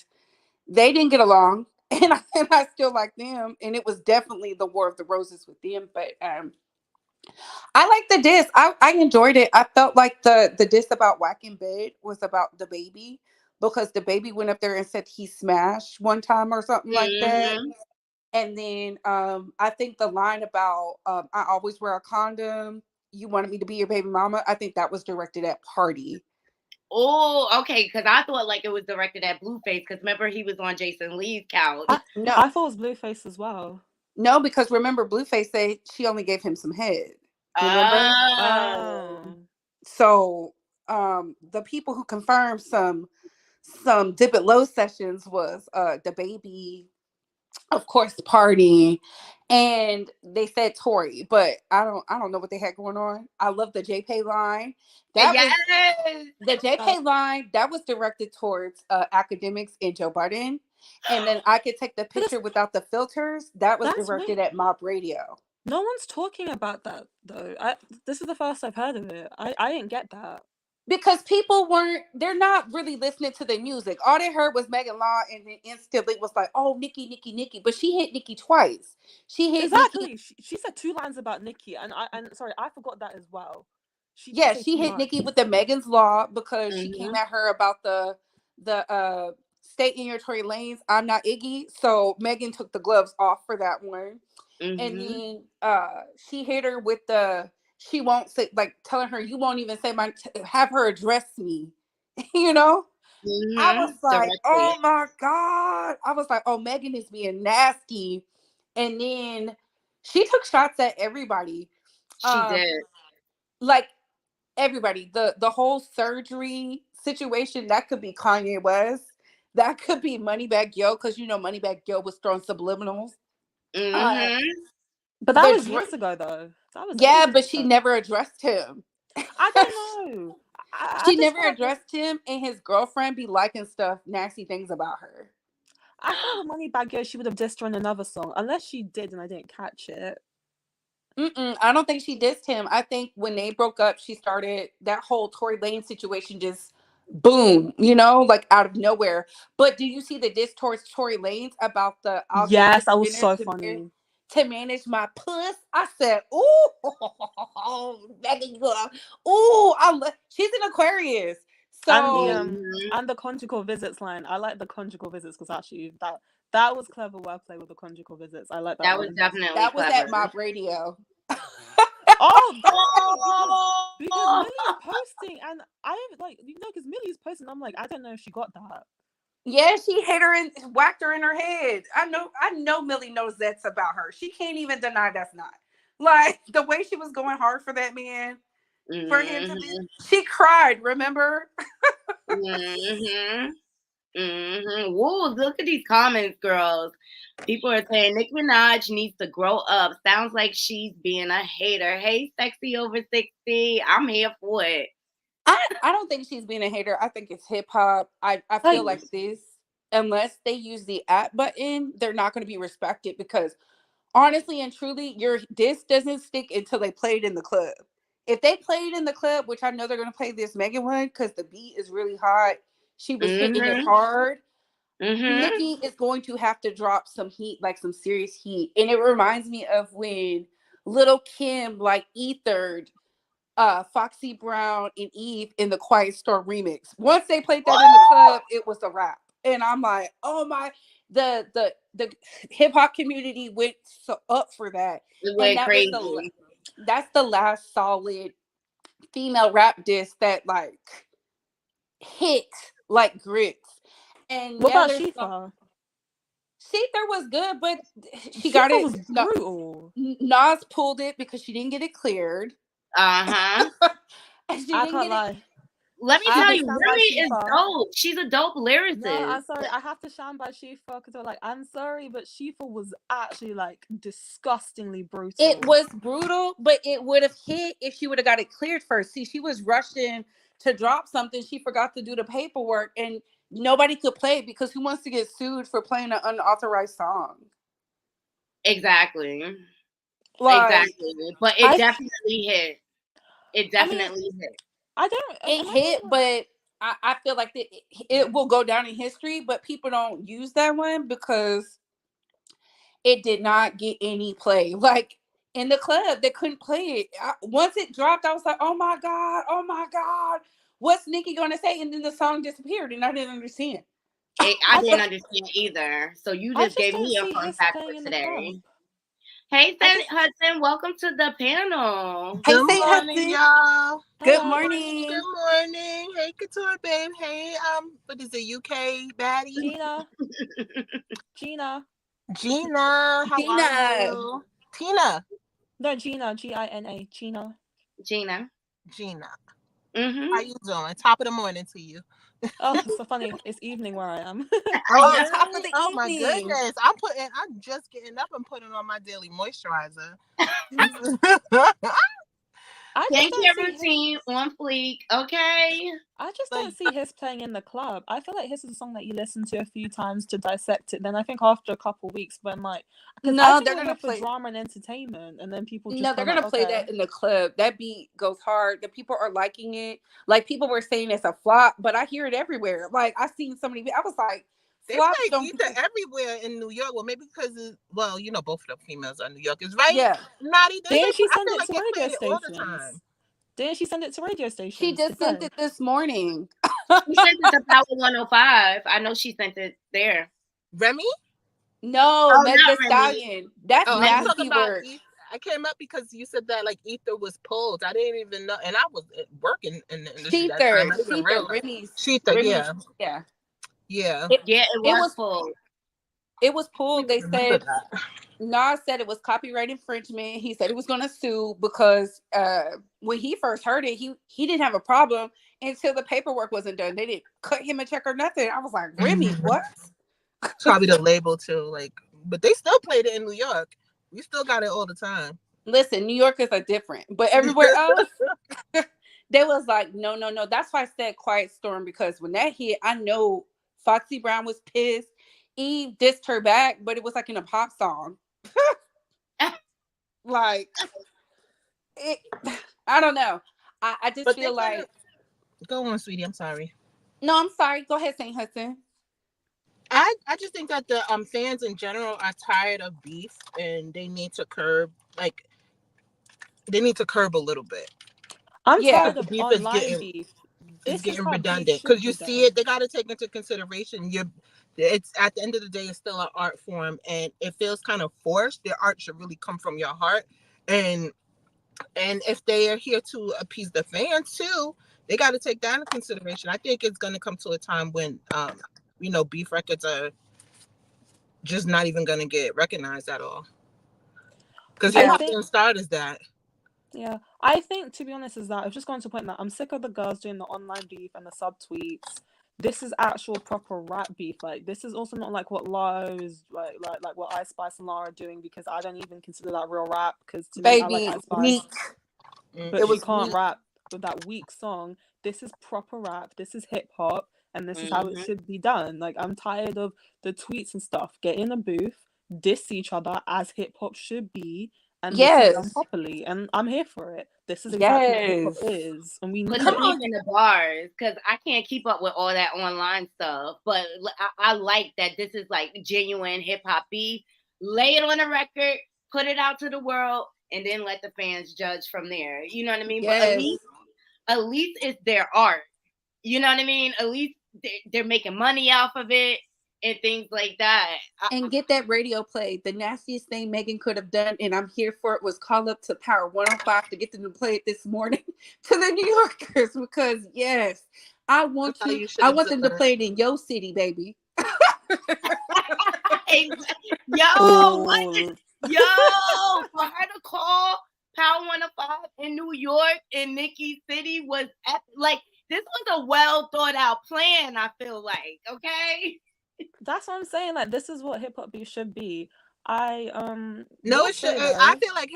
they didn't get along. And I still like them, and it was definitely the War of the Roses with them. But I like the diss. I enjoyed it. I felt like the diss about Whack in Bed was about the baby, because the baby went up there and said he smashed one time or something like that. And then I think the line about I always wear a condom, you wanted me to be your baby mama, I think that was directed at Party. Oh, okay. Because I thought like it was directed at Blueface. Because remember he was on Jason Lee's couch. No, I thought it was Blueface as well. No, because remember Blueface said she only gave him some head. Remember? So the people who confirmed some Dip It Low sessions was the baby, of course, Party, and they said Tory, but I don't know what they had going on. I love the JP line. That was the JP line that was directed towards academics and Joe Budden. And then I could take the picture without the filters. That was directed at Mob Radio. No one's talking about that though. This is the first I've heard of it. I didn't get that. Because they're not really listening to the music. All they heard was Megan Law, and then instantly was like, oh, Nicki. But she hit Nicki twice. She hit Nicki. She said 2 lines about Nicki, and sorry, I forgot that as well. She hit Nicki with the Megan's Law, because she came at her about the stay in your Tory lanes, I'm not Iggy. So Megan took the gloves off for that one. And then she hit her with she won't say, like, telling her, you won't even say have her address me. You know? I was like, oh my God. I was like, oh, Megan is being nasty. And then she took shots at everybody. She did. Like, everybody. The whole surgery situation, that could be Kanye West. That could be Moneybagg Yo, because you know Moneybagg Yo was throwing subliminals. But that was years ago, though. That was but she never addressed him. I don't know. She never addressed him, and his girlfriend be liking stuff, nasty things about her. I thought with Moneybagg Yo, she would have dissed her in another song, unless she did and I didn't catch it. I don't think she dissed him. I think when they broke up, she started that whole Tory Lanez situation just boom, you know, like out of nowhere. But do you see the diss towards Tory Lanez about the yes, that was so funny. To manage my puss? I said, ooh, Megan, ooh, she's an Aquarius. So and the conjugal visits line. I like the conjugal visits because actually that was clever wordplay with the conjugal visits. I like that. That was definitely that clever. was at my radio. Because Millie's posting, and I don't like, you know, because Millie's posting. I'm like, I don't know if she got that. Yeah, she hit her and whacked her in her head. I know Millie knows that's about her. She can't even deny that's not. Like, the way she was going hard for that man, for him to be, she cried, remember? Whoa, look at these comments, girls. People are saying Nicki Minaj needs to grow up. Sounds like she's being a hater. Hey, sexy over 60. I'm here for it. I don't think she's being a hater. I think it's hip hop. I feel like this, unless they use the at button, they're not going to be respected, because honestly and truly, your diss doesn't stick until they play it in the club. If they play it in the club, which I know they're going to play this Megan one because the beat is really hot, she was hitting it hard. Nicki is going to have to drop some heat, like some serious heat. And it reminds me of when Lil' Kim like ethered Foxy Brown and Eve in the Quiet Storm remix. Once they played that in the club, it was a wrap. And I'm like, oh my, the hip hop community went so up for that. It went crazy. That's the last solid female rap diss that like hit like grits. And what about Shifa? Seether was good, but she Shifa got it. Was brutal. Nas pulled it because she didn't get it cleared. I can't lie. Let me tell you, Remy is dope. She's a dope lyricist. No, I'm sorry. I have to stand by Shifa because they're like, I'm sorry, but Shifa was actually like disgustingly brutal. It was brutal, but it would have hit if she would have got it cleared first. See, she was rushing to drop something. She forgot to do the paperwork, and nobody could play it because who wants to get sued for playing an unauthorized song? Exactly. Exactly. But it definitely hit. It definitely hit. It hit, but I feel like it will go down in history, but people don't use that one because it did not get any play. Like in the club, they couldn't play it. Once it dropped, I was like, oh my God, what's Nicki gonna say? And then the song disappeared, and I didn't understand. I didn't understand either. So you just gave me a fun fact for today. Hey, Hudson, welcome to the panel. Good morning, y'all. Good morning. Good morning. Hey, Couture, babe. Hey, what is it, UK baddie? Gina. How are you? Tina. No, Gina. Gina. Gina. How you doing? Top of the morning to you. Oh, it's so funny. It's evening where I am. Top of the evening. My goodness. I'm just getting up and putting on my daily moisturizer. Skincare routine on fleek, okay? I just don't see his playing in the club. I feel like his is a song that you listen to a few times to dissect it. Then I think after a couple of weeks, when like, no, they're gonna play drama and entertainment, and then people just they're gonna play that in the club. That beat goes hard. The people are liking it. Like people were saying it's a flop, but I hear it everywhere. Like I seen so many. I was like, they play Ether everywhere in New York. Well, maybe because both of the females are New Yorkers, right? Yeah. Naughty. Didn't she send it to radio stations? Didn't she send it to radio stations? She just sent it this morning. She sent it to Power 105. I know she sent it there. Remy? No, Oh, Meg not the Remy. Stallion. That's Oh, I'm Meg- nasty talking about work. I came up because you said that like ether was pulled. I didn't even know, and I was working in the industry that time. I didn't even realize. Remy's, Sheether, yeah, yeah. yeah. Yeah, it was full. It was I pulled. don't They remember said that. Nas said it was copyright infringement. He said he was going to sue because when he first heard it, he didn't have a problem until the paperwork wasn't done. They didn't cut him a check or nothing. I was like, Remy, what? It's probably the label too, like, but they still played it in New York. We still got it all the time. Listen, New Yorkers are different, but everywhere else, they was like, no, no, no. That's why I said Quiet Storm, because when that hit, I know Foxy Brown was pissed. Eve dissed her back, but it was like in a pop song. Like, I don't know. I just But feel like. Go on, sweetie. I'm sorry. No, I'm sorry. Go ahead, Saint Hudson. I just think that the fans in general are tired of beef, and they need to curb a little bit. I'm Yeah. tired of Beef is online beef. it's This is getting how beef redundant should because be you see done. it. They got to take into consideration it's at the end of the day, it's still an art form, and it feels kind of forced. Their art should really come from your heart, and if they are here to appease the fans too, they got to take that into consideration. I think it's going to come to a time when beef records are just not even going to get recognized at all, because hip hop didn't start as that. Yeah, I think, to be honest, is that I've just gone to a point that I'm sick of the girls doing the online beef and the subtweets. This is actual proper rap beef. Like, this is also not like what Lara is like what Ice Spice and Lara are doing, because I don't even consider that real rap. Because to me, I like Ice Spice, weak. but she can't rap with that weak song. This is proper rap. This is hip hop, and this is how it should be done. Like, I'm tired of the tweets and stuff. Get in a booth, diss each other as hip hop should be. And this is done properly, and I'm here for it. This is exactly what hip hop is, and we put the beef in the bars, because I can't keep up with all that online stuff. But I like that this is like genuine hip hop beef. Lay it on a record, put it out to the world, and then let the fans judge from there. You know what I mean? Yes. But at least it's their art. You know what I mean? At least they're making money off of it and things like that. And get that radio play. The nastiest thing Megan could have done, and I'm here for it, was call up to Power 105 to get them to play it this morning to the New Yorkers, because yes, I want them to play it in your city, baby. Yo, for her to call Power 105 in New York, in Nicki City, was like, this was a well thought out plan, I feel like. Okay. That's what I'm saying. Like, this is what hip hop beef should be. No, it should. I feel like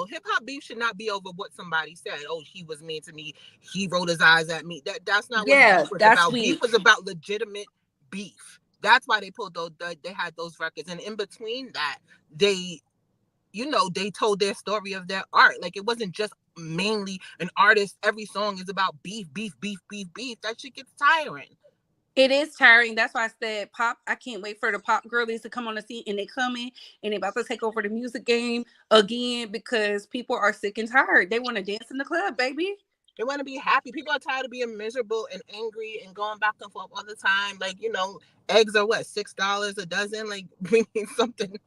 hip hop beef should not be over what somebody said. Oh, he was mean to me. He rolled his eyes at me. That's not what beef was about. Beef was about legitimate beef. That's why they pulled those. They had those records, and in between that, they told their story of their art. Like, it wasn't just mainly an artist. Every song is about beef, beef, beef, beef, beef. That shit gets tiring. It is tiring. That's why I said pop. I can't wait for the pop girlies to come on the scene, and they coming and they about to take over the music game again, because people are sick and tired. They want to dance in the club, baby. They want to be happy. People are tired of being miserable and angry and going back and forth all the time. Like, eggs are what, $6 a dozen? Like, we need something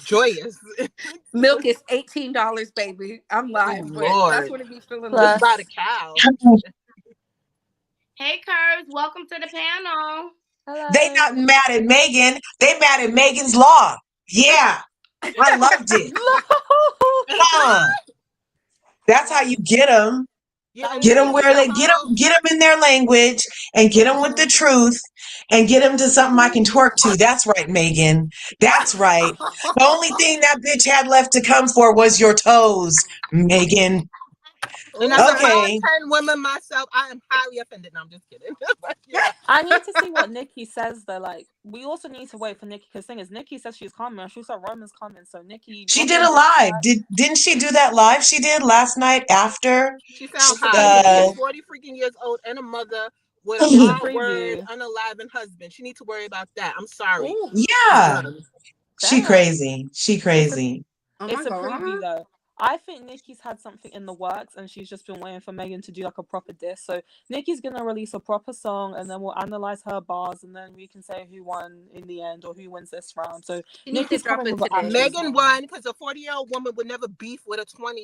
joyous. Milk is $18, baby. I'm lying, but that's what it be feeling like. Just buy the cow. Hey, Curves, welcome to the panel. Hello. They not mad at Megan. They mad at Megan's Law. Yeah, I loved it. That's how you get them. Yeah, get them where they get them in their language, and get them with the truth, and get them to something I can twerk to. That's right, Megan. That's right. The only thing that bitch had left to come for was your toes, Megan. And as a 10 women myself, I am highly offended. No, I'm just kidding. I need to see what Nicki says though. Like, we also need to wait for Nicki, because the thing is, Nicki says she's coming. She said Roman's coming, so Nicki. She did a live. Didn't she do that live she did last night after? She sounds high. She's 40 freaking years old and a mother with an awkward, unaliving husband. She needs to worry about that. I'm sorry. Yeah. She crazy. She crazy. It's a preview though. I think Nicki's had something in the works, and she's just been waiting for Megan to do like a proper diss. So Nicki's gonna release a proper song, and then we'll analyze her bars, and then we can say who won in the end or who wins this round. So Nicki's coming with an Megan won because a 40-year-old woman would never beef with someone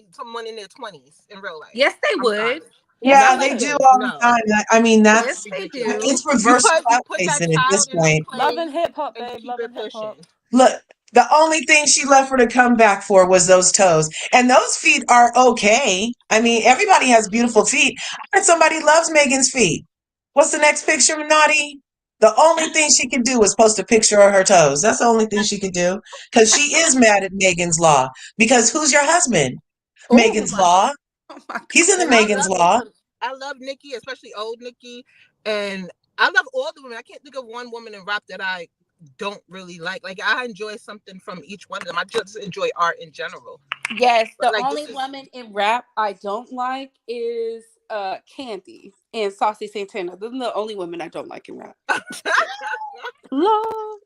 in their 20s in real life. Yes, they would. Yeah, they do all the time. I mean, that's it's reverse clout chasing at this point. Love and hip hop, babe. Love and hip hop. Look, the only thing she left for to come back for was those toes. And those feet are okay. I mean, everybody has beautiful feet. I heard somebody loves Megan's feet. What's the next picture, Knotty? The only thing she can do is post a picture of her toes. That's the only thing she can do. Because she is mad at Megan's Law. Because who's your husband? Megan's Law. He's in the Megan's Law. I love Nicki, especially old Nicki. And I love all the women. I can't think of one woman in rap that I don't really like. Like, I enjoy something from each one of them. I just enjoy art in general. Yes, the only woman in rap I don't like is Candy and Saucy Santana. Those are the only women I don't like in rap. Love.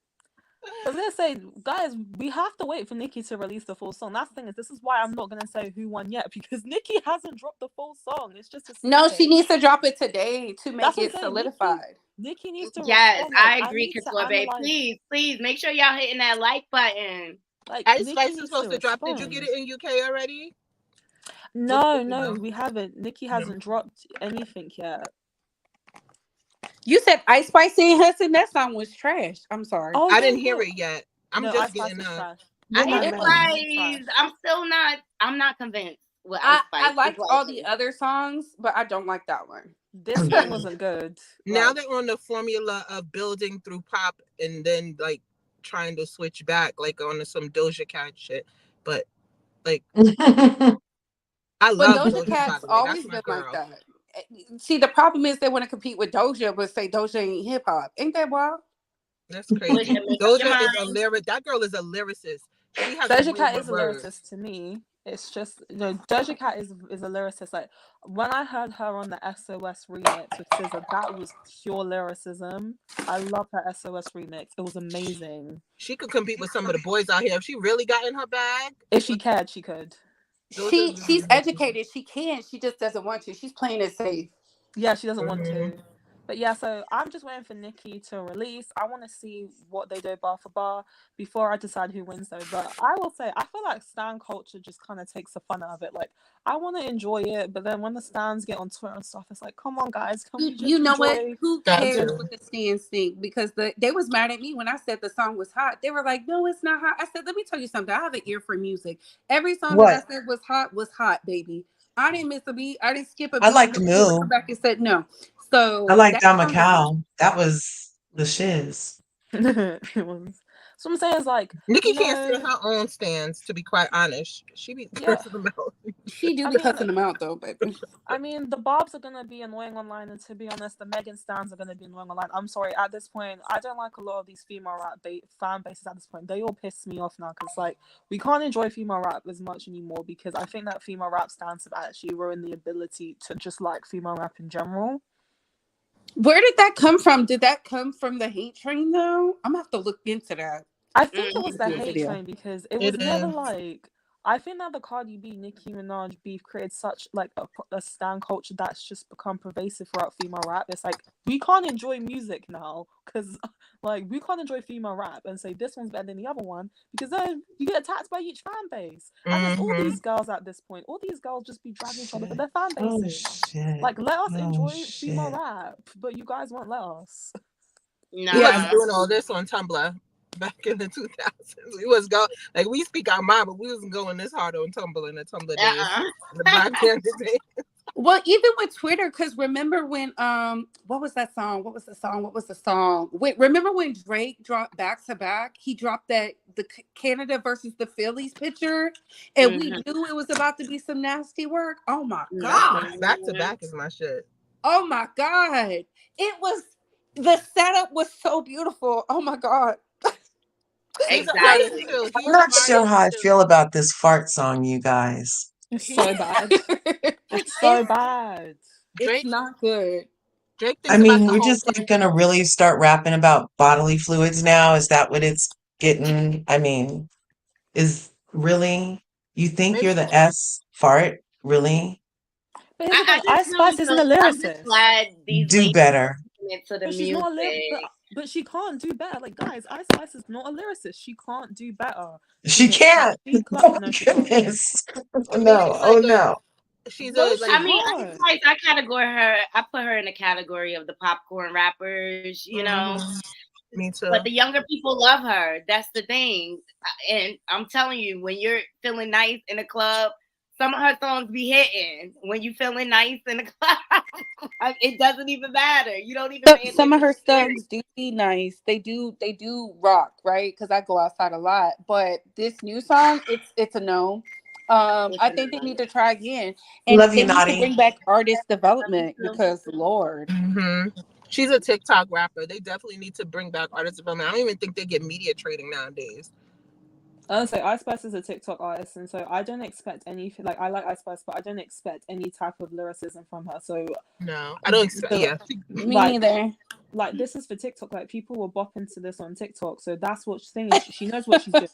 I was gonna say, guys, we have to wait for Nicki to release the full song. That's the thing, is this is why I'm not gonna say who won yet, because Nicki hasn't dropped the full song. It's just no, she needs to drop it today to make it solidified. Nicki needs to. Yes, I agree, Couture, babe. Please make sure y'all hitting that like button. Like, Ice Spice is supposed to drop. Did you get it in UK already? No, we haven't. Nicki hasn't dropped anything yet. You said Ice Spice and Hudson. That song was trash. I'm sorry. I didn't hear it yet. I'm just getting up. I'm still not. I'm not convinced. I liked all the other songs, but I don't like that one. This one wasn't good. Now they're on the formula of building through pop and then like trying to switch back, like on some Doja Cat shit. But like, I love Doja Cat's always been like that. See, the problem is they want to compete with Doja, but say Doja ain't hip hop. Ain't that wild? That's crazy. Doja is a lyric. That girl is a lyricist. Doja Cat is a lyricist to me. It's just, Doja Cat is a lyricist. Like, when I heard her on the SOS remix with SZA, that was pure lyricism. I love her SOS remix. It was amazing. She could compete with some of the boys out here if she really got in her bag. If she cared, she could. She's educated. She can. She just doesn't want to. She's playing it safe. Yeah, she doesn't want to. But yeah, so I'm just waiting for Nicki to release. I want to see what they do bar for bar before I decide who wins though. But I will say, I feel like stan culture just kind of takes the fun out of it. Like, I want to enjoy it, but then when the stans get on Twitter and stuff, it's like, come on guys, can we just you know enjoy? What? Who cares what the stans think? Because they was mad at me when I said the song was hot. They were like, no, it's not hot. I said, let me tell you something. I have an ear for music. Every song that I said was hot, baby. I didn't miss a beat. I didn't skip a beat. I like Moo. Come back and said no. So I like Don McCall. That was the shiz. It was. So I'm saying is like, Nicki can't stand her own stands, to be quite honest. She be cussing them out. She do be cussing them out though, baby. I mean, the Bobs are gonna be annoying online, and to be honest, the Megan stands are gonna be annoying online. I'm sorry, at this point, I don't like a lot of these female rap fan bases at this point. They all piss me off now because like we can't enjoy female rap as much anymore because I think that female rap stands have actually ruined the ability to just like female rap in general. Where did that come from? Did that come from the hate train though? I'm gonna have to look into that. I think it was the hate train because it was never like. I think that the Cardi B, Nicki Minaj beef created such like a stan culture that's just become pervasive throughout female rap. It's like we can't enjoy music now because like we can't enjoy female rap and say this one's better than the other one because then you get attacked by each fan base. And there's all these girls at this point. All these girls just be dragging each other for their fan bases. Like let us enjoy female rap, but you guys won't let us. No, I was doing all this on Tumblr. Back in the 2000s, we was like we speak our mind, but we wasn't going this hard on Tumblr in the Tumblr days. Well, even with Twitter, because remember when what was that song? What was the song? Wait, remember when Drake dropped Back to Back? He dropped the Canada versus the Phillies picture, and we knew it was about to be some nasty work. Oh my god, Back to Back is my shit. Oh my god, the setup was so beautiful. Oh my god. Exactly. I'm not sure how I feel about this fart song, you guys. It's so bad. It's so bad. It's not good. I mean, we're just like gonna really start rapping about bodily fluids now. Is that what it's getting? I mean, is really? You think you're the S fart? Really? But here's the thing, Ice Spice isn't a I'm just lyricist. glad these Do ladies better. into the But she's not a music. but she can't do better. Like, guys, Ice Spice is not a lyricist. She can't do better. She hit can't. catchy Oh no, my she can't. goodness. To me, No. she's Oh like no. she's No, a she like. I mean, can't. I category her. I put her in the category of the popcorn rappers, you know. Me too. But the younger people love her. That's the thing. And I'm telling you, when you're feeling nice in a club, some of her songs be hitting. When you feeling nice in a club, it doesn't even matter. You don't even. Some of her songs do be nice. They do rock, right? Because I go outside a lot. But this new song, it's a no. I think they need to try again, and Love you, they need to Naughty. bring back artist development because Lord. She's a TikTok rapper. They definitely need to bring back artist development. I don't even think they get media trading nowadays. I say Ice Spice is a TikTok artist, and so I don't expect anything. Like, I like Ice Spice, but I don't expect any type of lyricism from her. So no, I don't expect. Yeah, me neither. Like, this is for TikTok. Like, people will bop into this on TikTok, so that's what she's saying. She knows what she's doing.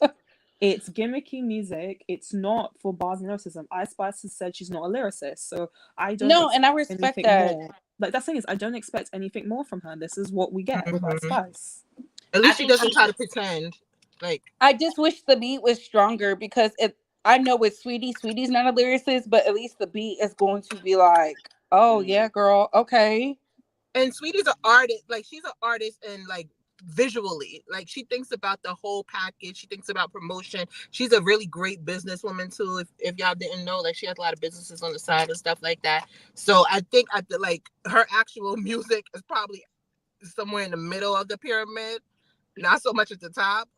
It's gimmicky music. It's not for bars and lyricism. Ice Spice has said she's not a lyricist, so I don't. No, and I respect that. More. Like, that's the thing is, I don't expect anything more from her. This is what we get with Ice Spice. At least she doesn't try to pretend. Like, I just wish the beat was stronger because I know it's Sweetie's not a lyricist, but at least the beat is going to be like, oh yeah, girl, okay. And Sweetie's an artist. Like, she's an artist and like visually, like she thinks about the whole package. She thinks about promotion. She's a really great businesswoman too. If y'all didn't know, like, she has a lot of businesses on the side and stuff like that. So I think like her actual music is probably somewhere in the middle of the pyramid, not so much at the top.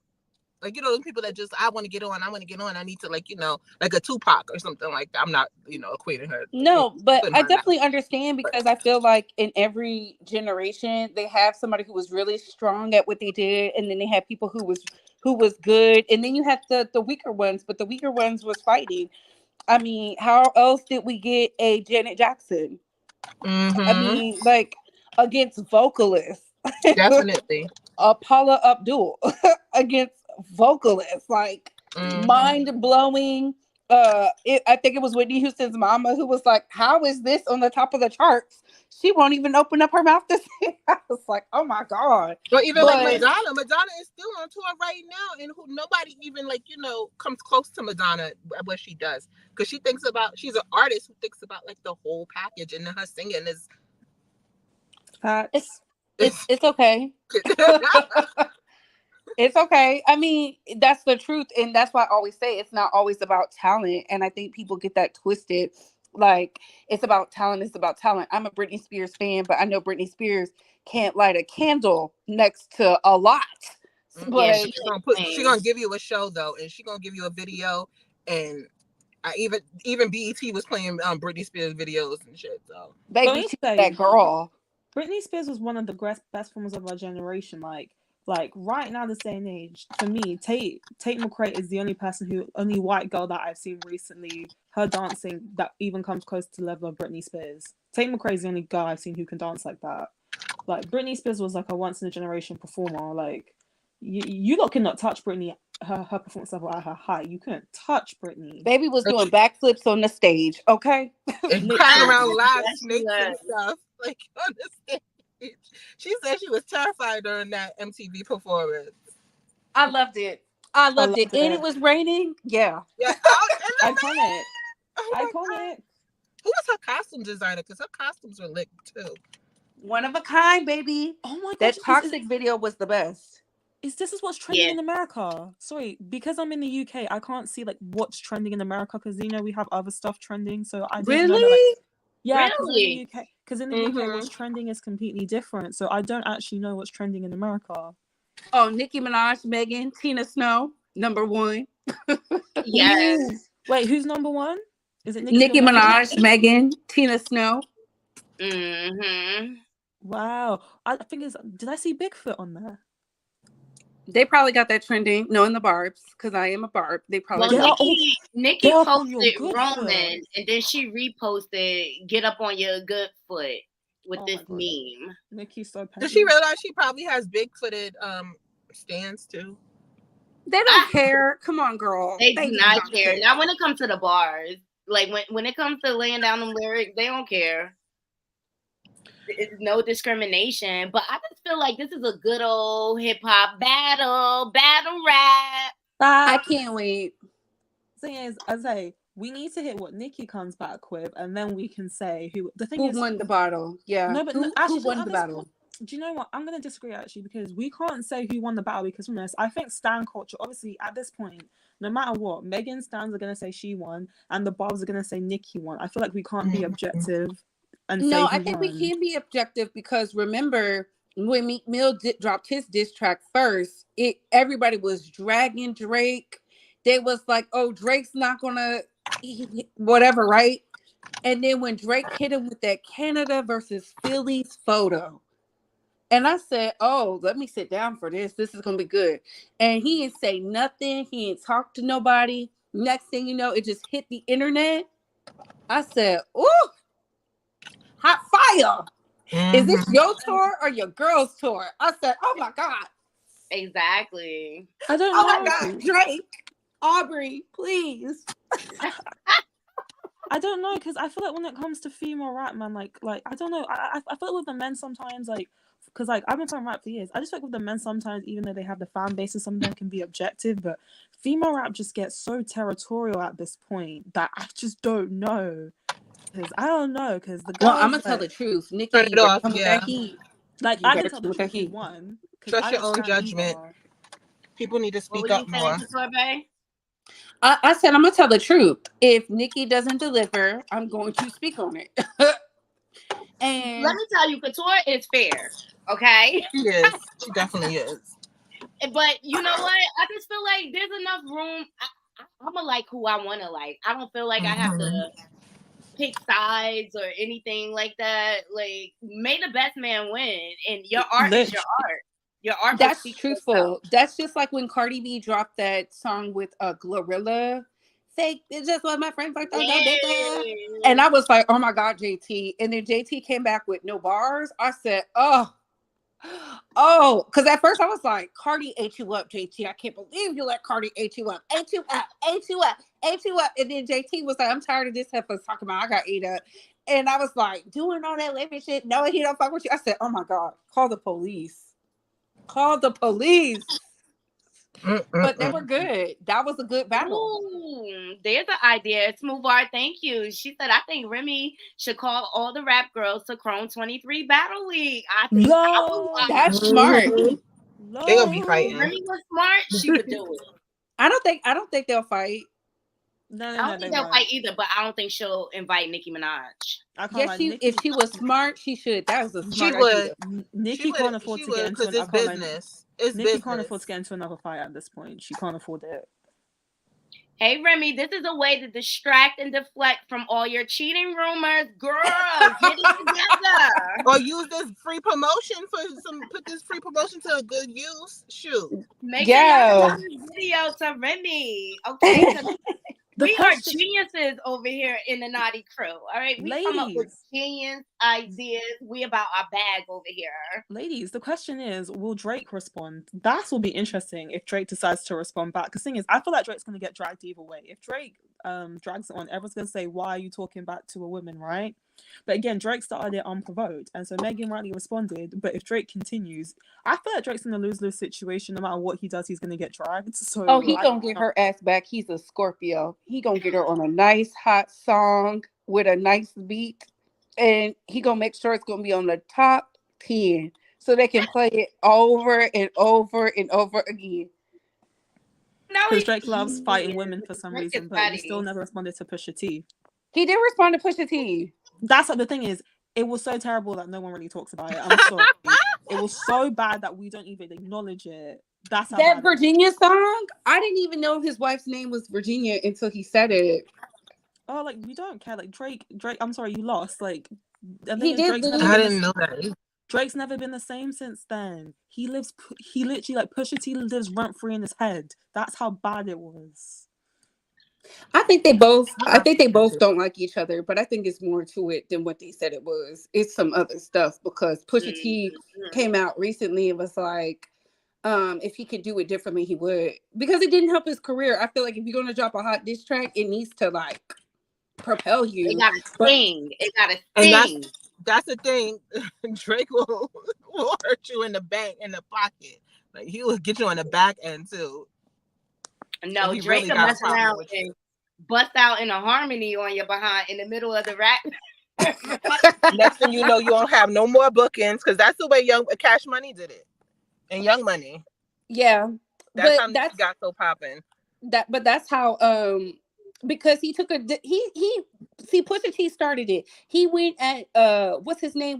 Like, you know, those people that just, I want to get on, I need to, like, you know, like a Tupac or something like that. I'm not, you know, equating her. No, but I definitely understand because I feel like in every generation, they have somebody who was really strong at what they did. And then they have people who was good. And then you have the weaker ones, but the weaker ones was fighting. I mean, how else did we get a Janet Jackson? I mean, like, against vocalists. Definitely. Paula Abdul against vocalists, like, mind-blowing. I think it was Whitney Houston's mama who was like, how is this on the top of the charts? She won't even open up her mouth to say. I was like, oh my God. But even like Madonna is still on tour right now, and nobody even, like, you know, comes close to Madonna what she does, because she's an artist who thinks about like the whole package, and then her singing is it's okay. It's okay. I mean, that's the truth. And that's why I always say it's not always about talent. And I think people get that twisted. Like, it's about talent. It's about talent. I'm a Britney Spears fan, but I know Britney Spears can't light a candle next to a lot. But yeah, she's gonna give you a show though, and she's gonna give you a video. And even BET was playing Britney Spears videos and shit. So baby, she's that girl. Britney Spears was one of the best performers of our generation. Like right now, this day and age, for me, Tate McRae is the only white girl that I've seen recently. Her dancing that even comes close to the level of Britney Spears. Tate McRae is the only girl I've seen who can dance like that. Like, Britney Spears was like a once in a generation performer. Like, you lot cannot touch Britney, her performance level at her height. You couldn't touch Britney. Baby was doing backflips on the stage, okay? And crying around live snakes and stuff, like, on the stage. She said she was terrified during that MTV performance. I loved it. And it was raining. Yeah. Iconic. Iconic. Who was her costume designer? Because her costumes were lit too. One of a kind, baby. Oh my gosh. That Toxic video was the best. This is what's trending in America. Sorry, because I'm in the UK, I can't see like what's trending in America, because, you know, we have other stuff trending. So I don't know. Like, yeah, because in the UK, what's trending is completely different. So I don't actually know what's trending in America. Oh, Nicki Minaj, Megan, Tina Snow, number one. Yes. Wait, who's number one? Is it Nicki Minaj, Megan, Tina Snow? Wow. I think did I see Bigfoot on there? They probably got that trending. No, in the Barbs, because I am a Barb. They probably Nicki posted Roman, and then she reposted "Get Up on Your Good Foot" with this meme. Nicki's so petty. Does she realize she probably has big-footed stands too? They don't care. Come on, girl. They do not care. Now, when it comes to the bars, like when it comes to laying down them lyrics, they don't care. It's no discrimination. But I just feel like this is a good old hip hop battle rap. I can't wait. Thing is, I say we need to hit what Nicki comes back with, and then we can say who. The thing who is, won the battle? Yeah. No, but who won the battle? Do you know what? I'm going to disagree actually, because we can't say who won the battle, because from this, I think stan culture, obviously at this point, no matter what, Megan's stans are going to say she won, and the barbs are going to say Nicki won. I feel like we can't be objective and say I think we can be objective, because remember when Meek Mill dropped his diss track first, everybody was dragging Drake. They was like, oh, Drake's not gonna whatever, right? And then when Drake hit him with that Canada versus Philly's photo, and I said, oh, let me sit down for this. This is going to be good. And he didn't say nothing. He didn't talk to nobody. Next thing you know, it just hit the internet. I said, ooh, hot fire. Mm-hmm. Is this your tour or your girl's tour? I said, oh, my God. Exactly. I don't know. Oh, my God. Drake, Aubrey, please. I don't know, because I feel like when it comes to female rap, man, like I don't know. I feel like with the men sometimes, like, because like I've been playing rap for years, I just feel like with the men sometimes, even though they have the fan bases, some of them can be objective, but female rap just gets so territorial at this point that I just don't know. Because I don't know, because the girls, I'm gonna tell the truth. Nicki, you better come with that heat. Like, I can tell the truth he won. Trust your own judgment. People need to speak up more. I said I'm gonna tell the truth. If Nicki doesn't deliver, I'm going to speak on it. And let me tell you, Couture is fair. Okay, she is. She definitely is. But you know what? I just feel like there's enough room. I'm gonna like who I want to like. I don't feel like I have to pick sides or anything like that. Like, may the best man win, and your art is your art. Your art. That's truthful. That's just like when Cardi B dropped that song with Glorilla. Fake. It's just what my friends like. And I was like, oh my God, JT. And then JT came back with no bars. I said, oh, because at first I was like, Cardi ate you up, JT. I can't believe you let Cardi ate you up. Ate you up. And then JT was like, I'm tired of this heifer talking about I got ate up. And I was like, doing all that living shit. No, he don't fuck with you. I said, oh my God, call the police. But they were good. That was a good battle. Ooh, there's an idea. Smooth Art, thank you. She said, I think Remy should call all the rap girls to Chrome 23 Battle League. I think that's smart. They're gonna be fighting. Remy was smart. She would do it. I don't think they'll fight. No, I don't think they'll fight either, but I don't think she'll invite Nicki Minaj. Yes, if she was smart, she should. That was a smart idea. Nicki can't afford to get into because it's business. Nicki can't afford to get into another fight at this point. She can't afford it. Hey, Remy, this is a way to distract and deflect from all your cheating rumors. Girl, get it together. Or use this free promotion put this free promotion to a good use. Shoot. Make a video to Remy. Okay. We are geniuses over here in the Naughty Crew. All right. We come up with genius ideas. We about our bag over here. Ladies, the question is, will Drake respond? That will be interesting if Drake decides to respond back. Because the thing is, I feel like Drake's going to get dragged either way. If Drake drags it on, everyone's going to say, why are you talking back to a woman, right? But again, Drake started it unprovoked. And so Megan rightly responded. But if Drake continues, I feel like Drake's in a lose-lose situation. No matter what he does, he's going to get dragged. So he going to get her ass back. He's a Scorpio. He going to get her on a nice, hot song with a nice beat. And he going to make sure it's going to be on the top 10. So they can play it over and over and over again. Because Drake loves fighting women for some reason. But he still never responded to Pusha T. He did respond to Pusha T. That's what the thing is. It was so terrible that no one really talks about it. I'm sorry. It was so bad that we don't even acknowledge it. That's that Virginia song. I didn't even know his wife's name was Virginia until he said it. Oh, like we don't care. Like Drake. I'm sorry, you lost. Like he did. I didn't know that. Drake's never been the same since then. He literally like Pusha T lives rent free in his head. That's how bad it was. I think they both don't like each other, but I think it's more to it than what they said it was. It's some other stuff because Pusha T came out recently and was like, If he could do it differently, he would, because it didn't help his career. I feel like if you're gonna drop a hot diss track, it needs to like propel you. It got to sting. It got to sting. And that's the thing. Drake will hurt you in the pocket. Like he will get you on the back end too. No, Drake will mess around and bust out in a harmony on your behind in the middle of the rap. Next thing you know, you don't have no more bookings, because that's the way Cash Money did it. And Young Money. Yeah. That's how he got so popping. But that's how because he took see Pusha T started it. He went at what's his name?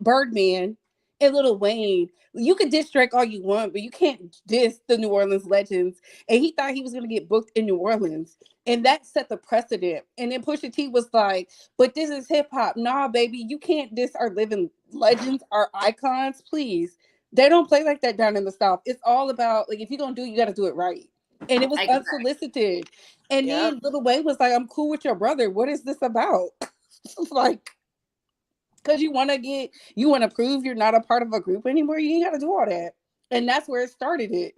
Birdman and Lil Wayne. You can diss Drake all you want, but you can't diss the New Orleans legends. And he thought he was gonna get booked in New Orleans. And that set the precedent. And then Pusha T was like, but this is hip hop. Nah, baby, you can't diss our living legends, our icons, please. They don't play like that down in the South. It's all about, like, if you're gonna do it, you gotta do it right. And it was unsolicited. And then Lil Wayne was like, I'm cool with your brother. What is this about? Like, because you want to prove you're not a part of a group anymore. You ain't got to do all that. And that's where it started it.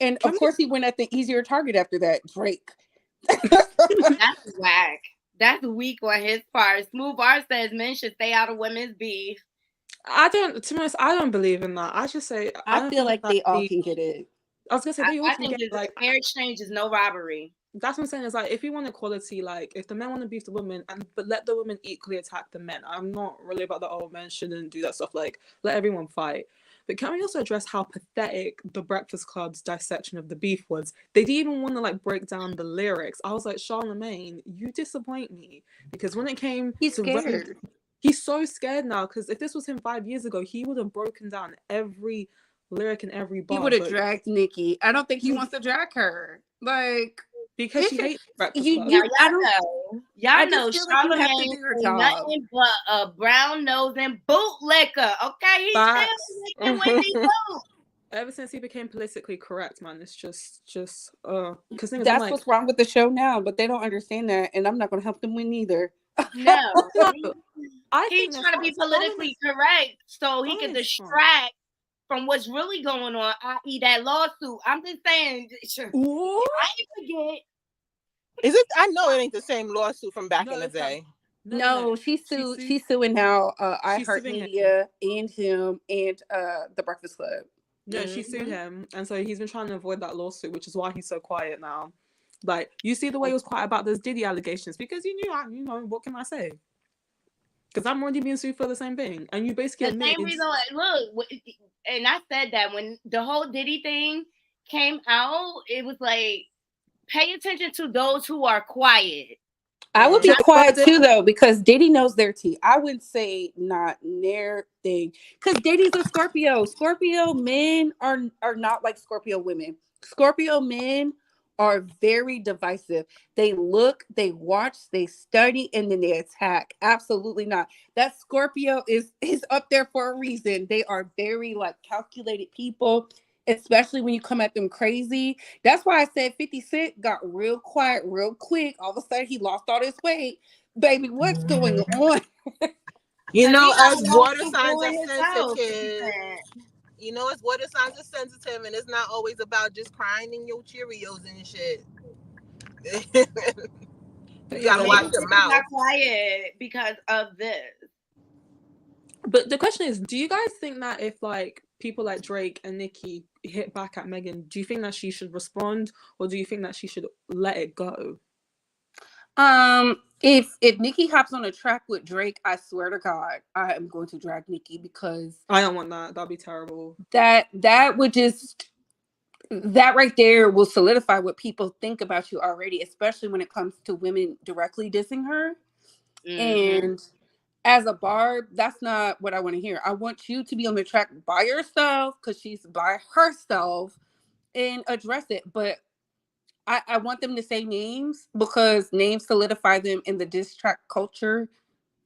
And of course, he went at the easier target after that, Drake. That's whack. That's weak on his part. Smooth Bar says men should stay out of women's beef. To be honest, I don't believe in that. I just say I feel like they all can get it. I was gonna say they all can get it. Like fair exchange is no robbery. That's what I'm saying. Is like if you want equality, like if the men want to beef the women, but let the women equally attack the men. I'm not really about the men shouldn't do that stuff. Like let everyone fight. But can we also address how pathetic the Breakfast Club's dissection of the beef was? They didn't even want to like break down the lyrics. I was like, Charlemagne, you disappoint me, because when it came he's scared. He's so scared now, because if this was him 5 years ago, he would have broken down every lyric and every bar. He would have dragged Nicki. I don't think he wants to drag her. Like, because she hates Breakfast Club. Y'all know Charlemagne is nothing but a brown nose and bootlicker. Okay, he's still licking when he boot. Ever since he became politically correct, man, it's just because that's like, what's wrong with the show now. But they don't understand that, and I'm not going to help them win either. No, he's trying to be politically correct so he can distract from what's really going on, i.e. that lawsuit. I'm just saying, I forget. Is it? I know it ain't the same lawsuit from back in the day. No, she's suing now iHeartMedia and him and the Breakfast Club. Yeah, she sued him, and so he's been trying to avoid that lawsuit, which is why he's so quiet now. Like, you see the way he was quiet about those Diddy allegations, because you know, what can I say? Because I'm already being sued for the same thing, and you basically the same reason. Look, and I said that when the whole Diddy thing came out, it was like, pay attention to those who are quiet. I would be quiet too, though, because Diddy knows their tea. I would say not their thing, because Diddy's a Scorpio. Scorpio men are not like Scorpio women. Scorpio men are very divisive. They look, they watch, they study, and then they attack. Absolutely not. That Scorpio is up there for a reason. They are very like calculated people, especially when you come at them crazy. That's why I said 50 Cent got real quiet real quick. All of a sudden he lost all his weight. Baby, what's going on? You know, as water signs are sensitive. You know, as water signs are sensitive, and it's not always about just crying in your Cheerios and shit. You gotta watch your mouth. Not quiet because of this. But the question is, do you guys think that if like people like Drake and Nicki hit back at Megan, do you think that she should respond, or do you think that she should let it go? If Nicki hops on a track with Drake, I swear to God, I am going to drag Nicki, because I don't want that. That'd be terrible. That would just, that right there will solidify what people think about you already, especially when it comes to women directly dissing her. Mm-hmm. And as a barb, that's not what I want to hear. I want you to be on the track by yourself, because she's by herself, and address it. But I want them to say names, because names solidify them in the diss track culture.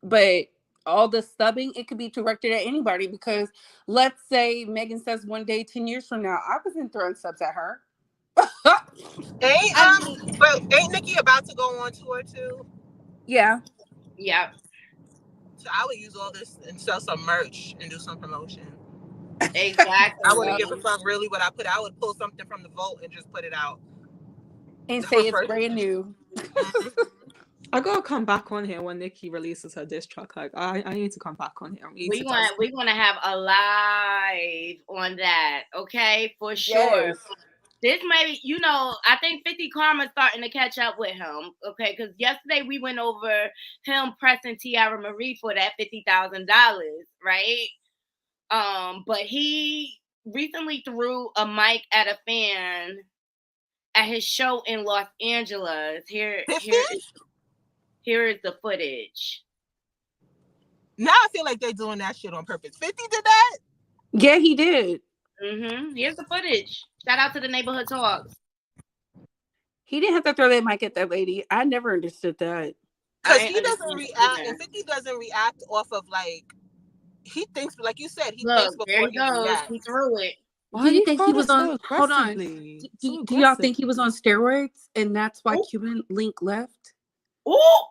But all the stubbing, it could be directed at anybody, because let's say Megan says one day, 10 years from now, I wasn't throwing subs at her. Ain't Nicki about to go on tour too? Yeah. Yeah. So I would use all this and sell some merch and do some promotion. Exactly. I wouldn't give a fuck really what I put out. I would pull something from the vault and just put it out. And say it's brand new. I gotta come back on here when Nicki releases her diss track. Like, I need to come back on here. We're gonna have a live on that, okay? For sure. Yes. This may, I think 50 Karma's starting to catch up with him, okay? Because yesterday we went over him pressing Tiara Marie for that $50,000, right? But he recently threw a mic at a fan at his show in Los Angeles. Here is the footage. Now I feel like they're doing that shit on purpose. 50 did that? Yeah, he did. Here's the footage. Shout out to the Neighborhood Talks. He didn't have to throw that mic at that lady. I never understood that. Because he doesn't react, and 50 doesn't react off of he thinks, like you said, thinks before there he goes. reacts. He threw it. Do you think he was on? Hold on. Do y'all think he was on steroids, and that's why Cuban Link left? Oh,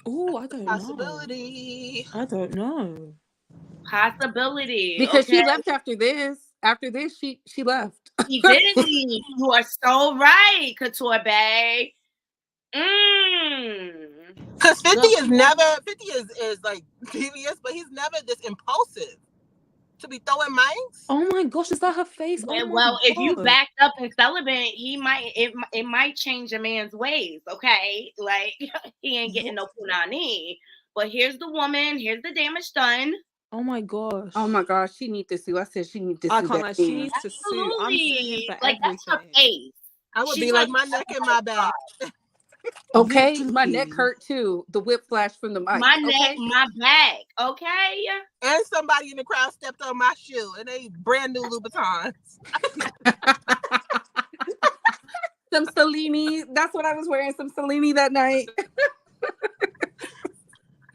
I don't know. Possibility. I don't know. Possibility. Because she left after this. After this, she left. He didn't leave. You are so right, Couture Bay. Because 50 is like devious, but he's never this impulsive to be throwing mics. Oh my gosh, is that her face? Yeah, well, if you backed up and celibate, it might change a man's ways, okay? Like, he ain't getting no punani. But here's the woman, here's the damage done. Oh my gosh. Oh my gosh, she needs to sue. I said she needs to sue. I can't lie, she needs to sue. I'm suing him for everything. That's her face. I would be like, my neck and my back. Okay, my neck hurt too. The whiplash from the mic. My neck, my back. Okay. And somebody in the crowd stepped on my shoe, and they brand new Louboutins. Some Cellini. That's what I was wearing. Some Cellini that night.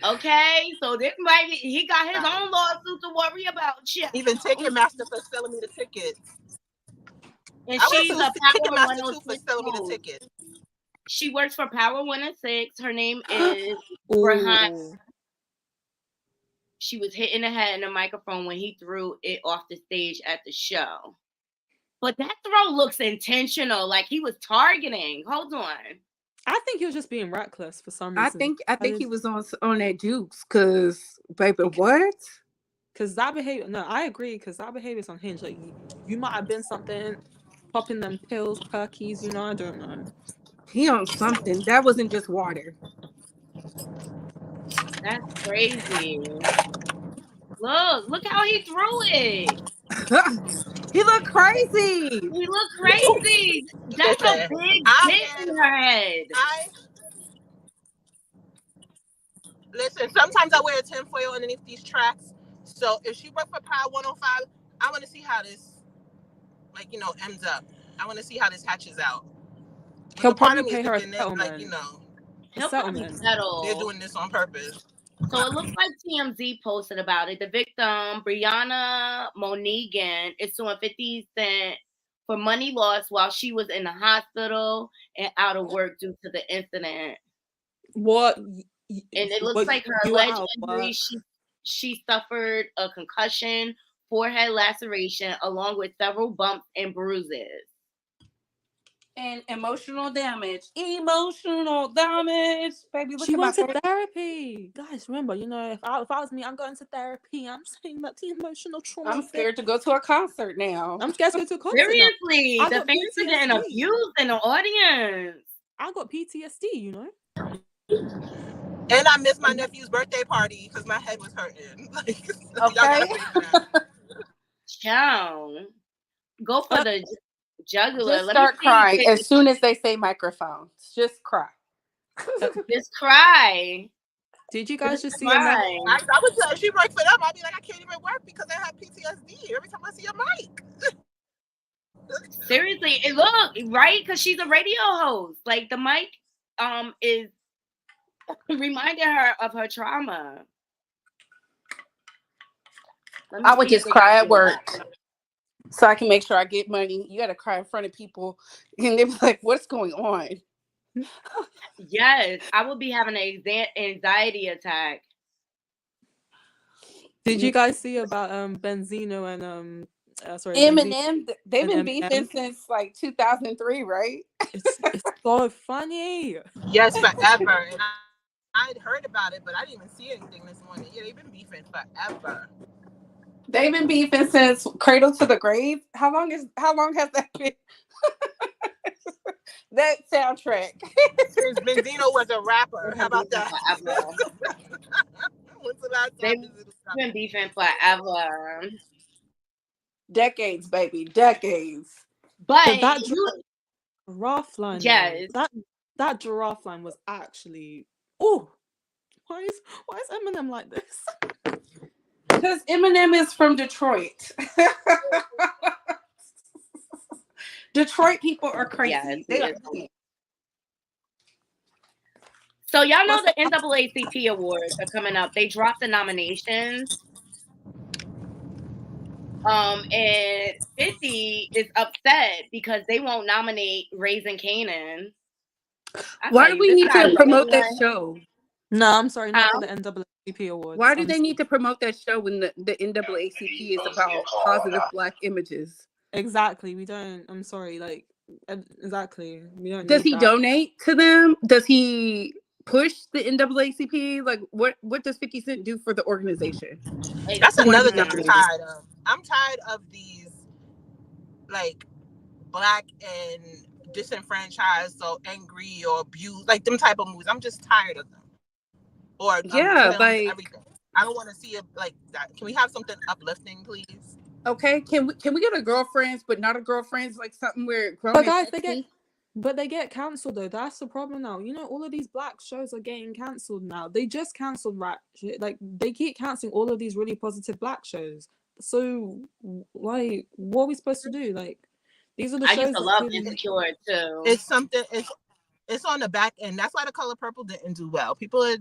Okay, so this might be, he got his own lawsuit to worry about. Yeah. Even Ticketmaster for selling me the tickets. And she's a Power Ticketmaster too for selling me the tickets. She works for Power 106. Her name is Rahan. She was hitting the head in the microphone when he threw it off the stage at the show. But that throw looks intentional, like he was targeting. Hold on. I think he was just being reckless for some reason. I think he was on that juice, cause baby, what? Cause that behavior. No, I agree. Cause that behavior is unhinged. Like you might have been something, popping them pills, perkies. I don't know. He on something. That wasn't just water. That's crazy. Look how he threw it. He looked crazy. That's a big hit in her head. Listen, sometimes I wear a tinfoil underneath these tracks. So if she worked for Power 105, I want to see how this, ends up. I want to see how this hatches out. He'll probably pay her a settlement. He'll probably settle. They're doing this on purpose. So it looks like TMZ posted about it. The victim, Brianna Monigan, is suing 50 Cent for money lost while she was in the hospital and out of work due to the incident. What? And it looks like her alleged injury, she suffered a concussion, forehead laceration, along with several bumps and bruises. And emotional damage. Baby, look she at went to therapy. Guys, remember, if I was me, I'm going to therapy. I'm saying that the emotional trauma. I'm scared to go to a concert now. I'm scared to go to a concert. Seriously, the fans are getting abused in the audience. I got PTSD, And I missed my nephew's birthday party because my head was hurting. Okay. Ciao. Go for the jugular. Just start crying as soon as they say microphones. Just cry. Just cry. Did you guys just see I would tell if she worked for them, I'd be like, I can't even work because I have PTSD every time I see a mic. Seriously, look, right? Because she's a radio host. Like the mic is reminding her of her trauma. I would just cry at work so I can make sure I get money. You got to cry in front of people and they'll be like, what's going on? Yes, I would be having an anxiety attack. Did you guys see about Benzino and Eminem? They've been and beefing Eminem? since like 2003, right? It's so funny. Yes, forever. And I'd heard about it, but I didn't even see anything this morning. Yeah, they've been beefing forever. They've been beefing since Cradle to the Grave. How long has that been? That soundtrack. Since Benzino was a rapper. How about that? When's the last time they've been beefing forever? Decades, baby, decades. But that giraffe line, yes, that giraffe line was actually. Oh, why is Eminem like this? Because Eminem is from Detroit. Detroit people are crazy. Yes, they like so y'all know the NAACP awards are coming up. They dropped the nominations. And 50 is upset because they won't nominate Raising Kanan. Why do we need to promote that show? No, I'm sorry, not for the NAACP awards. Why do they need to promote that show when the NAACP is about positive Black images? Exactly. We don't. I'm sorry. Like, exactly. We don't. Does he donate to them? Does he push the NAACP? Like, what does 50 Cent do for the organization? That's another thing I'm tired of. I'm tired of these, like, Black and disenfranchised, so angry or abused, like them type of movies. I'm just tired of them. Or like everything. I don't want to see it like that. Can we have something uplifting, please? Okay, can we get a Girlfriends, but not a Girlfriends, like something where grown? But guys, they get cancelled though. That's the problem now. You know, all of these Black shows are getting cancelled now. They just cancelled Ratchet. Like, they keep cancelling all of these really positive Black shows. So, like, what are we supposed to do? Like, these are the shows. I used to love Insecure too. It's something. It's on the back end. That's why The Color Purple didn't do well. People are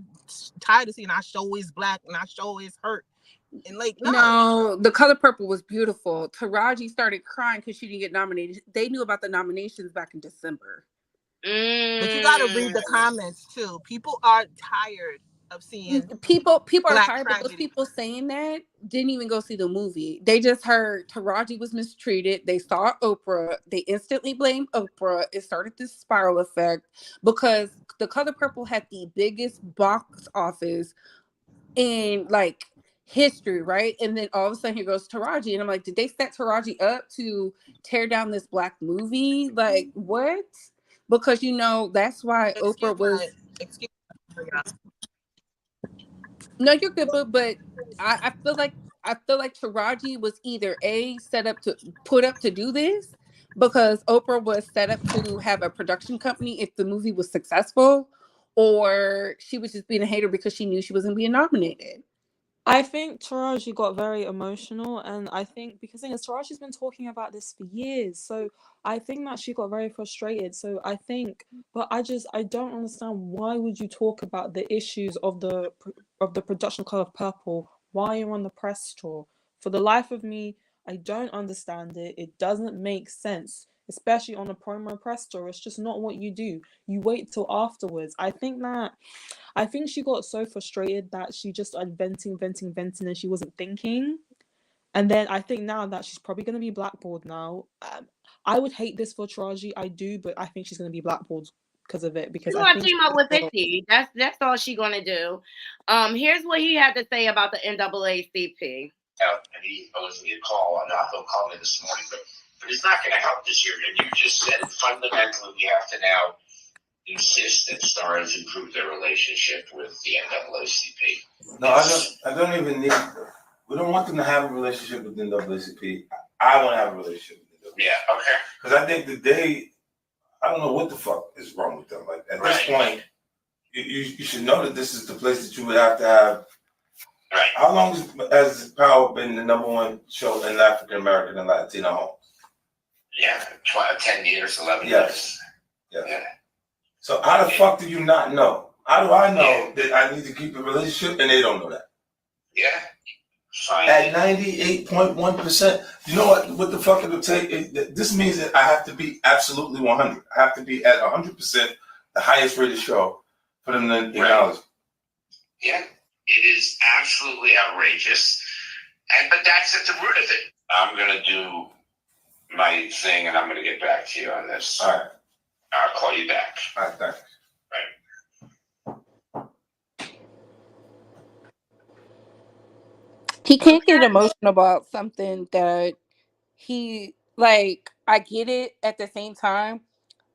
tired of seeing our show is Black and our show is hurt. And like, no, The Color Purple was beautiful. Taraji started crying because she didn't get nominated. They knew about the nominations back in December. But you gotta read the comments too. People are tired of seeing people are Black tired, tragedy. But those people saying that didn't even go see the movie. They just heard Taraji was mistreated. They saw Oprah. They instantly blamed Oprah. It started this spiral effect because The Color Purple had the biggest box office in like history, right? And then all of a sudden here goes Taraji, and I'm like, did they set Taraji up to tear down this Black movie? Like, what? Because that's why Oprah was. No, you're good, but I feel like Taraji was either set up to put up to do this because Oprah was set up to have a production company if the movie was successful, or she was just being a hater because she knew she wasn't being nominated. I think Taraji got very emotional, and I think because Taraji's been talking about this for years, so I think that she got very frustrated. So I think, but I don't understand, why would you talk about the issues of the production Color Purple while you're on the press tour? For the life of me, I don't understand it. It doesn't make sense, especially on a promo press tour. It's just not what you do. You wait till afterwards. I think she got so frustrated that she just started venting, and she wasn't thinking. And then I think now that she's probably going to be blackballed now. I would hate this for Taraji. I do, but I think she's going to be blackballed because of it. Because I think about with 50. That's all she's going to do. Here's what he had to say about the NAACP. And he owes me a call. He'll call me this morning, but it's not going to help this year. And you just said fundamentally we have to now insist that stars improve their relationship with the NAACP. No, I don't even need. We don't want them to have a relationship with the NAACP. I want to have a relationship with the NAACP. Yeah, okay. Because I think that I don't know what the fuck is wrong with them. Like at this point, you should know that this is the place that you would have to have. Right. How long has Power been the #1 show in African American and Latino homes? Yeah, 10 years, 11 years. Yeah. So how the fuck do you not know? How do I know that I need to keep a relationship and they don't know that? Yeah. Fine. At 98.1%. You know what the fuck it'll take? This means that I have to be absolutely 100. I have to be at 100%, the highest rated show for them to acknowledge. Yeah. It is absolutely outrageous. But that's at the root of it. I'm gonna do my thing, and I'm gonna get back to you on this. All right. I'll call you back. All right, thanks. He can't get emotional about something that he like. I get it. At the same time,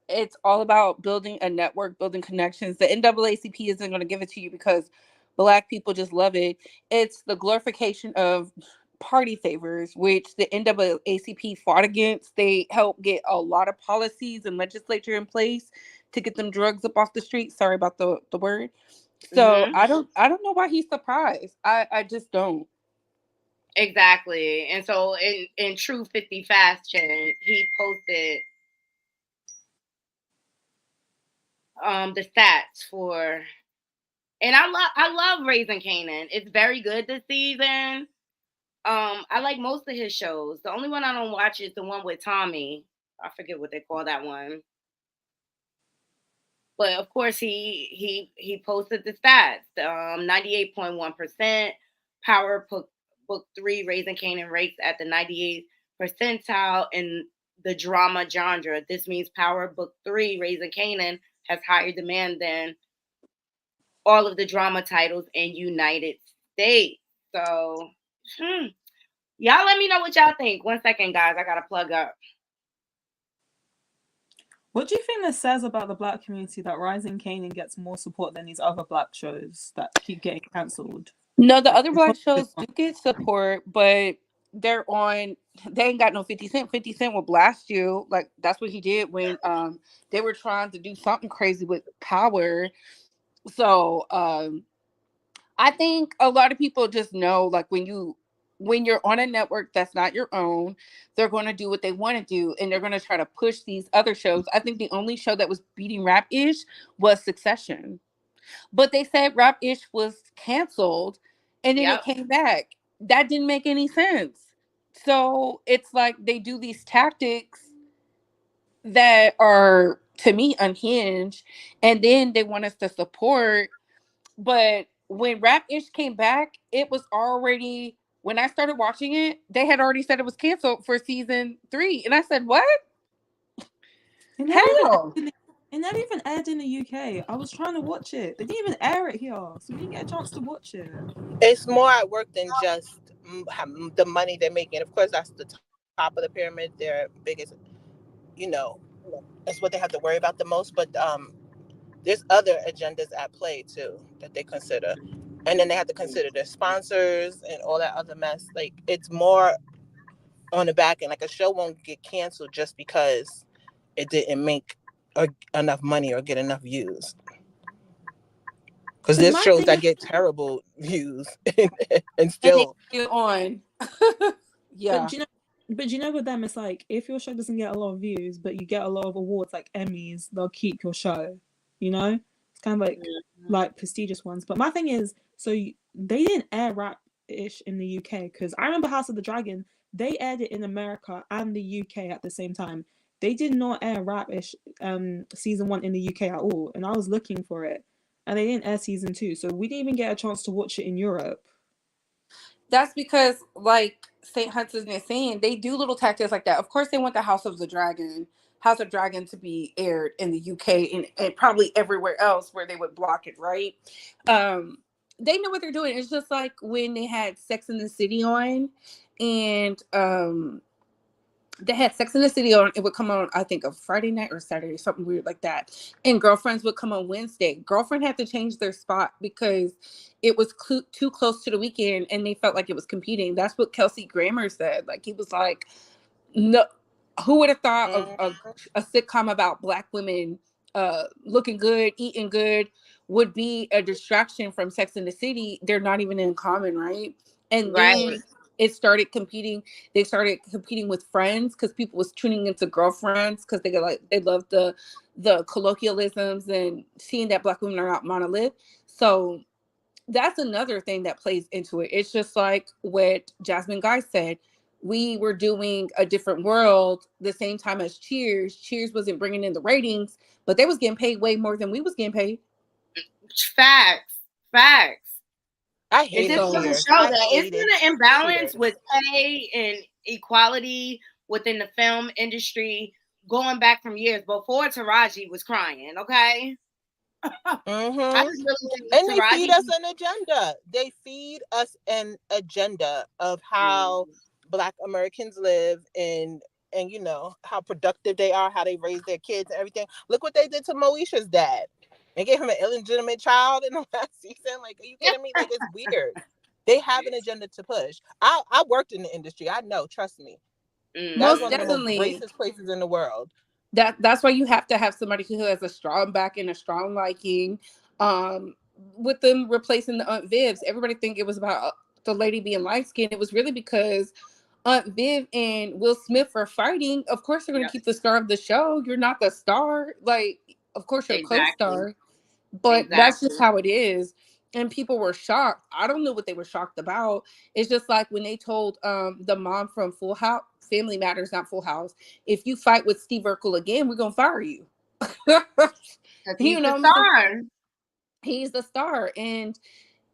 it's all about building a network, building connections. The NAACP isn't going to give it to you because Black people just love it. It's the glorification of party favors, which the NAACP fought against. They helped get a lot of policies and legislature in place to get them drugs up off the street. Sorry about the word. So I don't know why he's surprised. I just don't. Exactly. And so in true 50 fashion, he posted the stats for, and I love Raising Kanan. It's very good this season. I like most of his shows. The only one I don't watch is the one with Tommy. I forget what they call that one. But of course he posted the stats. 98.1%. Power Book 3, Raising Kanan rates at the 98th percentile in the drama genre. This means Power Book 3, Raising Kanan, has higher demand than all of the drama titles in United States. So, y'all let me know what y'all think. 1 second, guys. I got to plug up. What do you think this says about the Black community that Rising Kanan gets more support than these other Black shows that keep getting cancelled? No, the other Black shows do get support, but they ain't got no 50 Cent. 50 Cent will blast you. Like, that's what he did when they were trying to do something crazy with Power. So I think a lot of people just know, like, when you're on a network that's not your own, they're going to do what they want to do, and they're going to try to push these other shows. I think the only show that was beating Rap-ish was Succession. But they said Rap-ish was canceled, and then it came back. That didn't make any sense. So it's like they do these tactics that are, to me, unhinged, and then they want us to support. But when Rap-ish came back, it was already, when I started watching it, they had already said it was canceled for season 3. And I said, what? Hell! It never even aired in the UK. I was trying to watch it. They didn't even air it here, so we didn't get a chance to watch it. It's more at work than just the money they're making. Of course, that's the top of the pyramid. Their biggest, that's what they have to worry about the most. But there's other agendas at play too that they consider, and then they have to consider their sponsors and all that other mess. Like, it's more on the back end. Like, a show won't get canceled just because it didn't make enough money or get enough views. Because there's shows that get terrible views and still on. Yeah. But you know with them, it's like, if your show doesn't get a lot of views, but you get a lot of awards like Emmys, they'll keep your show. It's kind of like prestigious ones. But my thing is, so they didn't air Rap-ish in the UK, because I remember House of the Dragon, they aired it in America and the UK at the same time. They did not air Rap-ish season 1 in the UK at all, and I was looking for it, and they didn't air season 2, so we didn't even get a chance to watch it in Europe. That's because, like St. Hudson's is saying, they do little tactics like that. Of course, they want the House of Dragon to be aired in the UK and probably everywhere else where they would block it, right? They know what they're doing. It's just like when they had Sex in the City on, and they had Sex in the City on. It would come on, I think, a Friday night or Saturday, something weird like that. And Girlfriends would come on Wednesday. Girlfriend had to change their spot because it was too close to the weekend, and they felt like it was competing. That's what Kelsey Grammer said. Like, he was like, no, who would have thought of a sitcom about Black women looking good, eating good, would be a distraction from Sex in the City? They're not even in common, right? And then it started competing. They started competing with Friends because people was tuning into Girlfriends because they love the colloquialisms and seeing that Black women are not monolith. So that's another thing that plays into it. It's just like what Jasmine Guy said. We were doing A Different World the same time as Cheers. Cheers wasn't bringing in the ratings, but they was getting paid way more than we was getting paid. Facts. I hate it. Just doesn't show that. It's an imbalance with pay and equality within the film industry going back from years before Taraji was crying. Okay. And they feed us an agenda. They feed us an agenda of how Black Americans live and you know how productive they are, how they raise their kids and everything. Look what they did to Moesha's dad. They gave him an illegitimate child in the last season. Like, are you kidding me? Like, it's weird. They have an agenda to push. I worked in the industry. I know. Trust me. That's one of the most racist places in the world. That's why you have to have somebody who has a strong back and a strong liking. With them replacing the Aunt Vivs, everybody think it was about the lady being light skinned. It was really because Aunt Viv and Will Smith are fighting. Of course, they're going to keep the star of the show. You're not the star. Like, of course, you're a co-star. But that's just how it is. And people were shocked. I don't know what they were shocked about. It's just like when they told the mom from Full House, Family Matters, not Full House, if you fight with Steve Urkel again, we're going to fire you. He's the star. He's the star. And,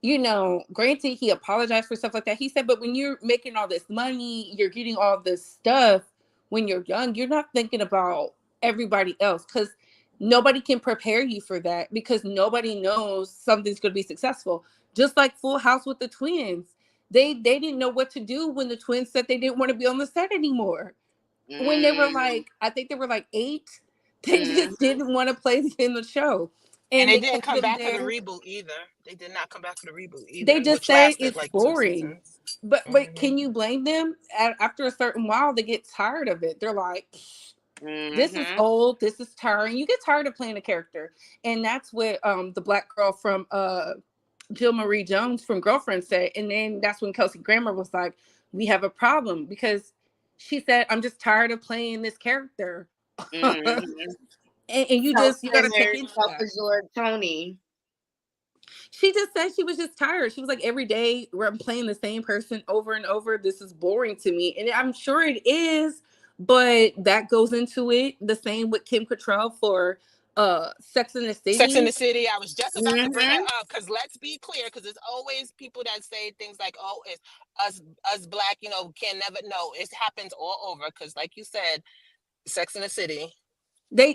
you know, granted, he apologized for stuff like that. He said, but when you're making all this money, you're getting all this stuff when you're young, you're not thinking about everybody else. Because nobody can prepare you for that because nobody knows something's going to be successful. Just like Full House with the twins. They didn't know what to do when the twins said they didn't want to be on the set anymore. When they were like, I think they were like 8, they just didn't want to play in the show. And they didn't come back for the reboot either. They did not come back for the reboot either. They just say it's like boring. But can you blame them? After a certain while, they get tired of it. They're like, this is old. This is tiring. You get tired of playing a character. And that's what the Black girl from Jill Marie Jones from Girlfriend said. And then that's when Kelsey Grammer was like, we have a problem because she said, I'm just tired of playing this character. And you gotta take into that. Tony. She just said she was just tired. She was like, every day I'm playing the same person over and over. This is boring to me. And I'm sure it is, but that goes into it. The same with Kim Cattrall for Sex and the City. Sex and the City. I was just about to bring it up because let's be clear, because there's always people that say things like, "Oh, it's us Black, you know, can never know." It happens all over because, like you said, Sex and the City.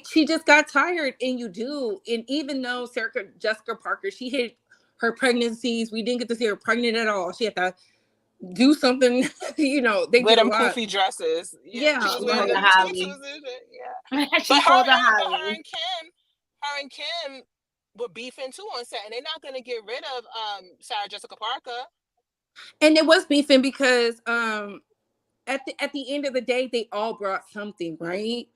She just got tired, and you do. And even though Jessica Parker, she hid her pregnancies, we didn't get to see her pregnant at all. She had to do something, you know. They wear them poofy dresses. Yeah, she was wearing the tutus and her and Kim were beefing too on set, and they're not going to get rid of Sarah Jessica Parker. And it was beefing because at the end of the day, they all brought something, right?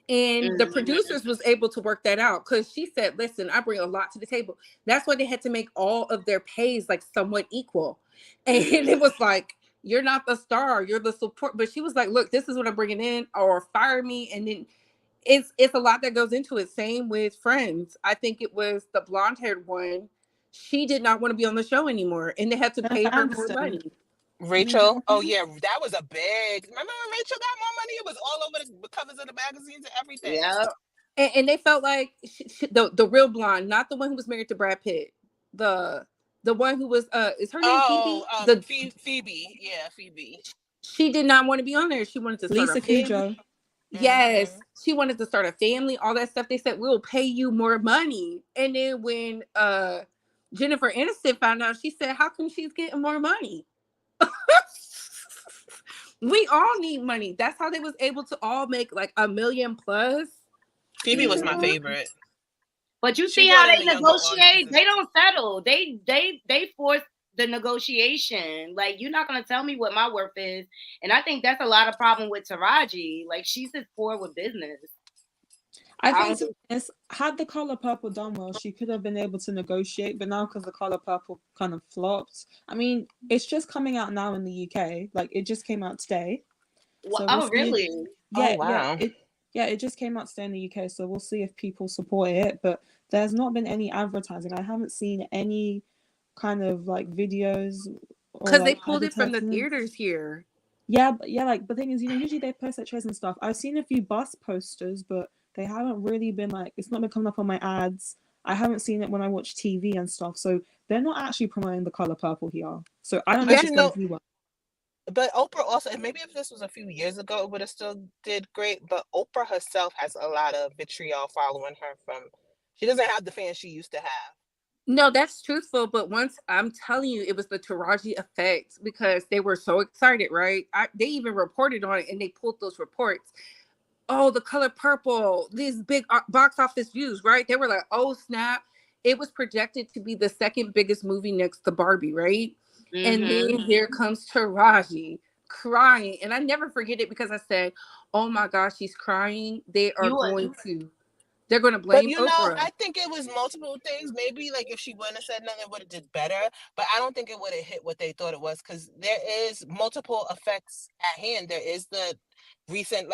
And the producers was able to work that out because she said, listen, I bring a lot to the table. That's why they had to make all of their pays like somewhat equal. And it was like, you're not the star, you're the support. But she was like, look, this is what I'm bringing in, or fire me. And then it's a lot that goes into it. Same with Friends. I think it was the blonde-haired one. She did not want to be on the show anymore. And they had to pay her more money. Rachel, oh yeah, that was a big. Remember when Rachel got more money? It was all over the covers of the magazines and everything. Yeah, and they felt like the real blonde, not the one who was married to Brad Pitt. The one who was is her name Phoebe? Phoebe, yeah, Phoebe. She did not want to be on there. She wanted to start Lisa Kudrow. Yes, she wanted to start a family, all that stuff. They said we'll pay you more money, and then when Jennifer Aniston found out, she said, "How come she's getting more money?" We all need money. That's how they was able to all make like $1 million plus. Phoebe was my favorite. But you see how they negotiate? They don't settle. They force the negotiation. Like, you're not gonna tell me what my worth is. And I think that's a lot of problem with Taraji. Like, she's just poor with business. I think had The Color Purple done well, she could have been able to negotiate, but now because The Color Purple kind of flopped, I mean, it's just coming out now in the UK. Like, it just came out today. So really? Yeah, wow. It just came out today in the UK, so we'll see if people support it. But there's not been any advertising. I haven't seen any kind of like videos because they pulled it from the theaters here. Yeah, but like the thing is, you know, usually they post at shows and stuff. I've seen a few bus posters, but they haven't really been like, it's not been coming up on my ads. I haven't seen it when I watch TV and stuff. So they're not actually promoting the color purple here. So I don't know if it's going to do well. But Oprah also, and maybe if this was a few years ago, it would have still did great. But Oprah herself has a lot of vitriol following her she doesn't have the fans she used to have. No, that's truthful. But once I'm telling you, it was the Taraji effect because they were so excited, right? They even reported on it and they pulled those reports. Oh, the color purple, these big box office views, right? They were like, oh, snap. It was projected to be the second biggest movie next to Barbie, right? Mm-hmm. And then here comes Taraji crying. And I never forget it because I said, oh my gosh, she's crying. They're going to blame Oprah. I think it was multiple things. Maybe like if she wouldn't have said nothing, it would have did better. But I don't think it would have hit what they thought it was because there is multiple effects at hand. There is the recent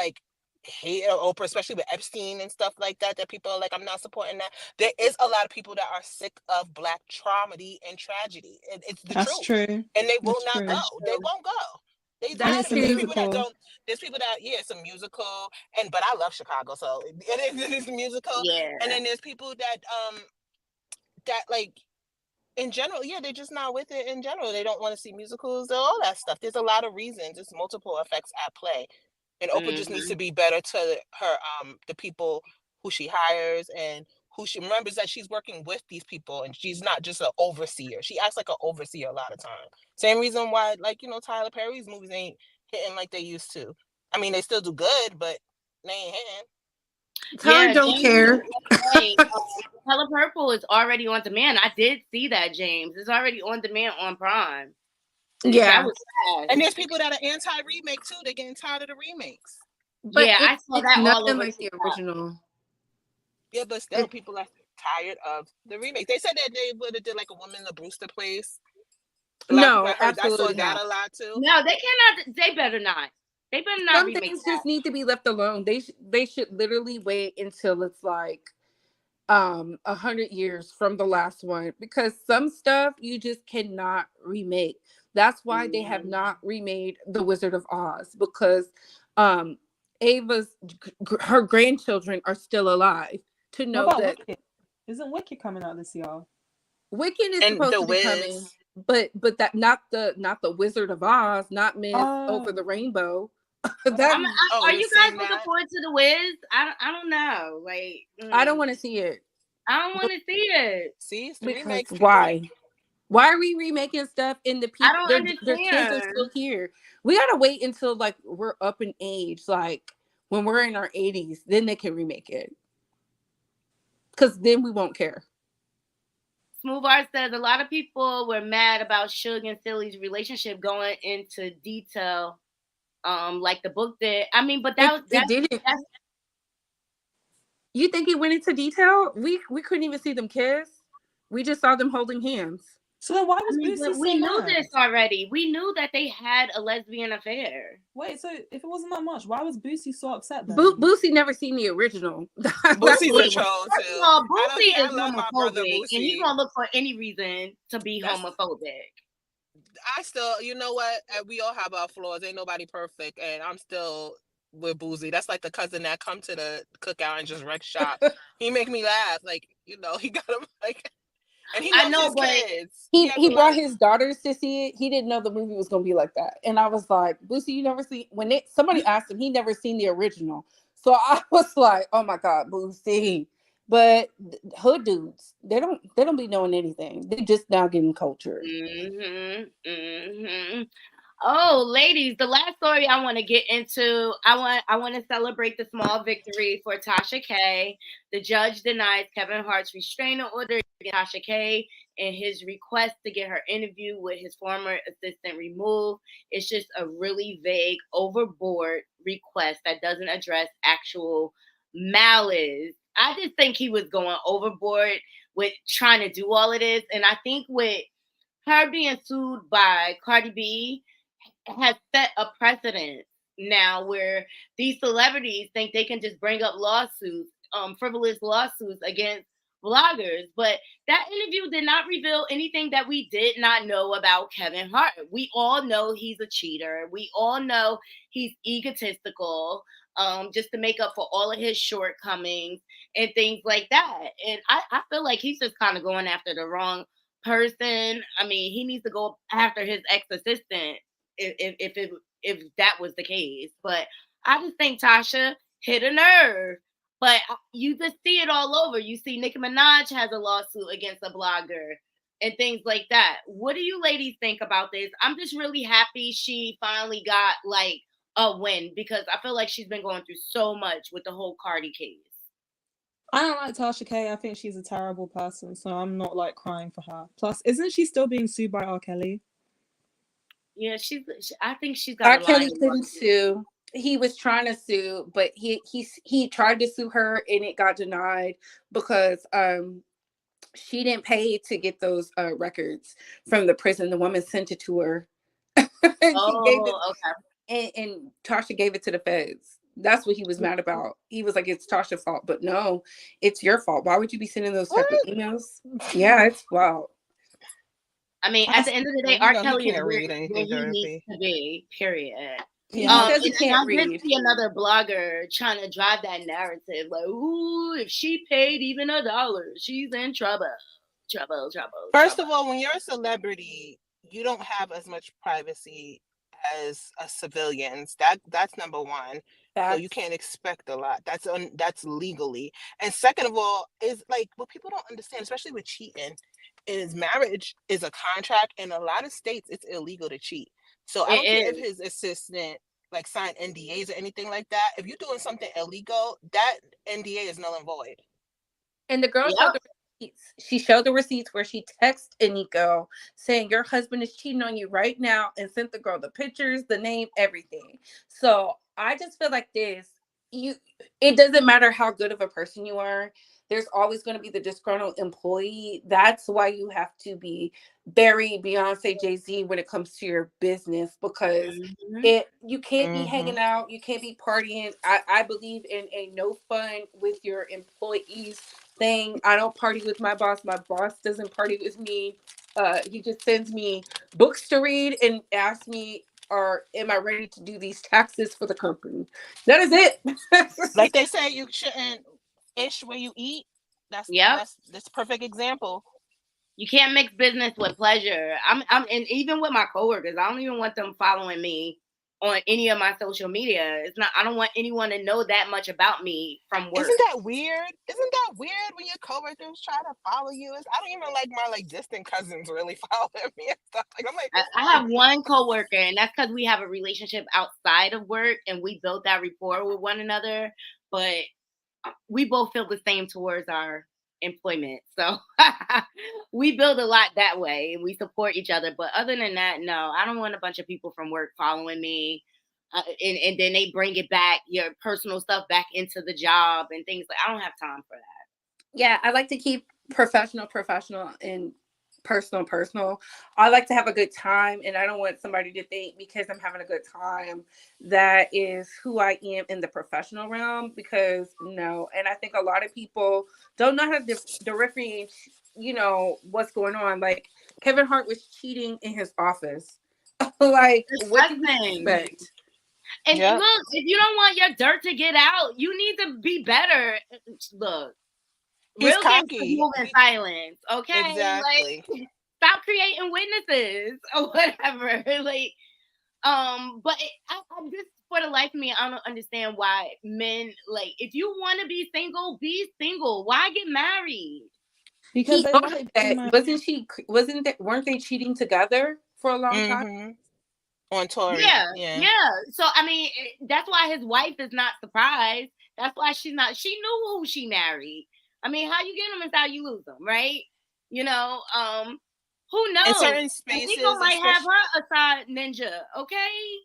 hate of Oprah, especially with Epstein and stuff like that people are like, I'm not supporting that. There is a lot of people that are sick of Black traumedy and tragedy. It's the That's truth. True. And they will not go. They won't go. There's people that it's a musical, but I love Chicago, so it is a musical. Yeah. And then there's people that like in general, they're just not with it in general. They don't want to see musicals or all that stuff. There's a lot of reasons. There's multiple effects at play. And Oprah just needs to be better to her the people who she hires and who she remembers that she's working with these people and she's not just an overseer. She acts like an overseer a lot of time. Same reason why, Tyler Perry's movies ain't hitting like they used to. I mean, they still do good, but they ain't hitting. Tyler don't care. Color Purple is already on demand. I did see that, James. It's already on demand on Prime. Yeah. That was fast. And there's people that are anti-remake too. They're getting tired of the remakes. But I saw that all over like the original. Yeah, but still, people are tired of the remake. They said that they would have did like a Woman in the Brewster Place. No, absolutely I saw that a lot too. No, they cannot. They better not. They better not. Some things just need to be left alone. They should literally wait until it's like 100 years from the last one because some stuff you just cannot remake. That's why they have not remade The Wizard of Oz because her grandchildren are still alive to know that. Wicked? Isn't Wicked coming out this year? Wicked is supposed to be coming, but that not the Wizard of Oz, not Miss Over the Rainbow. Are you guys looking forward to The Wiz? I don't know. I don't want to see it. I don't want to see it. See, it's the remake. Why? Why are we remaking stuff in the people? I don't understand. Their kids are still here. We gotta wait until we're up in age, when we're in our 80s, then they can remake it. Because then we won't care. Smooth Art says a lot of people were mad about Suge and Silly's relationship going into detail, like the book did. I mean, but that didn't. You think it went into detail? We couldn't even see them kiss. We just saw them holding hands. So then why was Boosie we knew this already. We knew that they had a lesbian affair. Wait, so if it wasn't that much, why was Boosie so upset then? Boosie never seen the original. Boosie's a troll too. Boosie is homophobic, and he's gonna look for any reason to be homophobic. I still, you know what? We all have our flaws. Ain't nobody perfect, and I'm still with Boosie. That's like the cousin that come to the cookout and just wreck shop. He make me laugh. He got him and he loves his kids. He brought his daughters to see it. He didn't know the movie was gonna be like that. And I was like, Boosie, you never see somebody asked him, he never seen the original. So I was like, oh my God, Boosie. But hood dudes, they don't be knowing anything. They just now getting cultured. Oh, ladies, the last story I want to get into, I want to celebrate the small victory for Tasha K. The judge denies Kevin Hart's restraining order against Tasha K and his request to get her interview with his former assistant removed. It's just a really vague, overboard request that doesn't address actual malice. I just think he was going overboard with trying to do all of this. And I think with her being sued by Cardi B has set a precedent now where these celebrities think they can just bring up lawsuits, frivolous lawsuits against bloggers. But that interview did not reveal anything that we did not know about Kevin Hart. We all know he's a cheater. We all know he's egotistical. just to make up for all of his shortcomings and things like that. And I feel like he's just kind of going after the wrong person. I mean, he needs to go after his ex-assistant if that was the case. But I just think Tasha hit a nerve. But you just see it all over. You see Nicki Minaj has a lawsuit against a blogger and things like that. What do you ladies think about this? I'm just really happy she finally got like a win, because I feel like she's been going through so much with the whole Cardi case. I don't like Tasha K. I think she's a terrible person, so I'm not like crying for her. Plus, isn't she still being sued by R. Kelly? Yeah, I think she's got R. Kelly couldn't sue. He was trying to sue, but he tried to sue her and it got denied because she didn't pay to get those records from the prison. The woman sent it to her. And and Tasha gave it to the feds. That's what he was mad about. He was like, it's Tasha's fault, but no, it's your fault. Why would you be sending those type of emails? Yeah, it's wild. I mean, at the end of the day, R. Kelly is where he needs to be, period. Yeah. I did see another blogger trying to drive that narrative, like, ooh, if she paid even $1, she's in trouble. First of all, when you're a celebrity, you don't have as much privacy as civilians. That's number one. So you can't expect a lot. That's legally. And second of all, is like what people don't understand, especially with cheating, is marriage is a contract. In a lot of states, it's illegal to cheat. So I don't care if his assistant like signed NDAs or anything like that. If you're doing something illegal, that NDA is null and void. And the girl showed the receipts. She showed the receipts where she texted Nico saying your husband is cheating on you right now, and sent the girl the pictures, the name, everything. So I just feel like this. It doesn't matter how good of a person you are. There's always going to be the disgruntled employee. That's why you have to be very Beyonce, Jay-Z when it comes to your business, because you can't be hanging out, you can't be partying. I believe in a no fun with your employees thing. I don't party with my boss doesn't party with me. He just sends me books to read and asks me, or am I ready to do these taxes for the company? That is it. Like they say, you shouldn't ish where you eat. That's a perfect example. You can't mix business with pleasure. And even with my coworkers, I don't even want them following me on any of my social media. I don't want anyone to know that much about me from work. Isn't that weird when your coworkers try to follow you? I don't even like my distant cousins really following me and stuff. Like I'm like, I have one coworker, and that's because we have a relationship outside of work and we built that rapport with one another. But we both feel the same towards our employment. So we build a lot that way and we support each other. But other than that, no, I don't want a bunch of people from work following me. And then they bring it back, your personal stuff back into the job and things like I don't have time for that. Yeah, I like to keep professional and personal. I like to have a good time, and I don't want somebody to think because I'm having a good time that is who I am in the professional realm, because no. And I think a lot of people don't know how to differentiate, what's going on. Like Kevin Hart was cheating in his office. Like what do you expect? And look, if you don't want your dirt to get out, you need to be better. Look, he's real cocky. Move in silence, okay? Exactly. Like, stop creating witnesses or whatever. Like, but I just for the life of me, I don't understand why men like. If you want to be single, be single. Why get married? Because weren't they cheating together for a long time? On Tory. Yeah. So I mean, that's why his wife is not surprised. That's why she's not. She knew who she married. I mean, how you get them is how you lose them, right? Who knows? In certain spaces, Nico might have her a side ninja. Okay.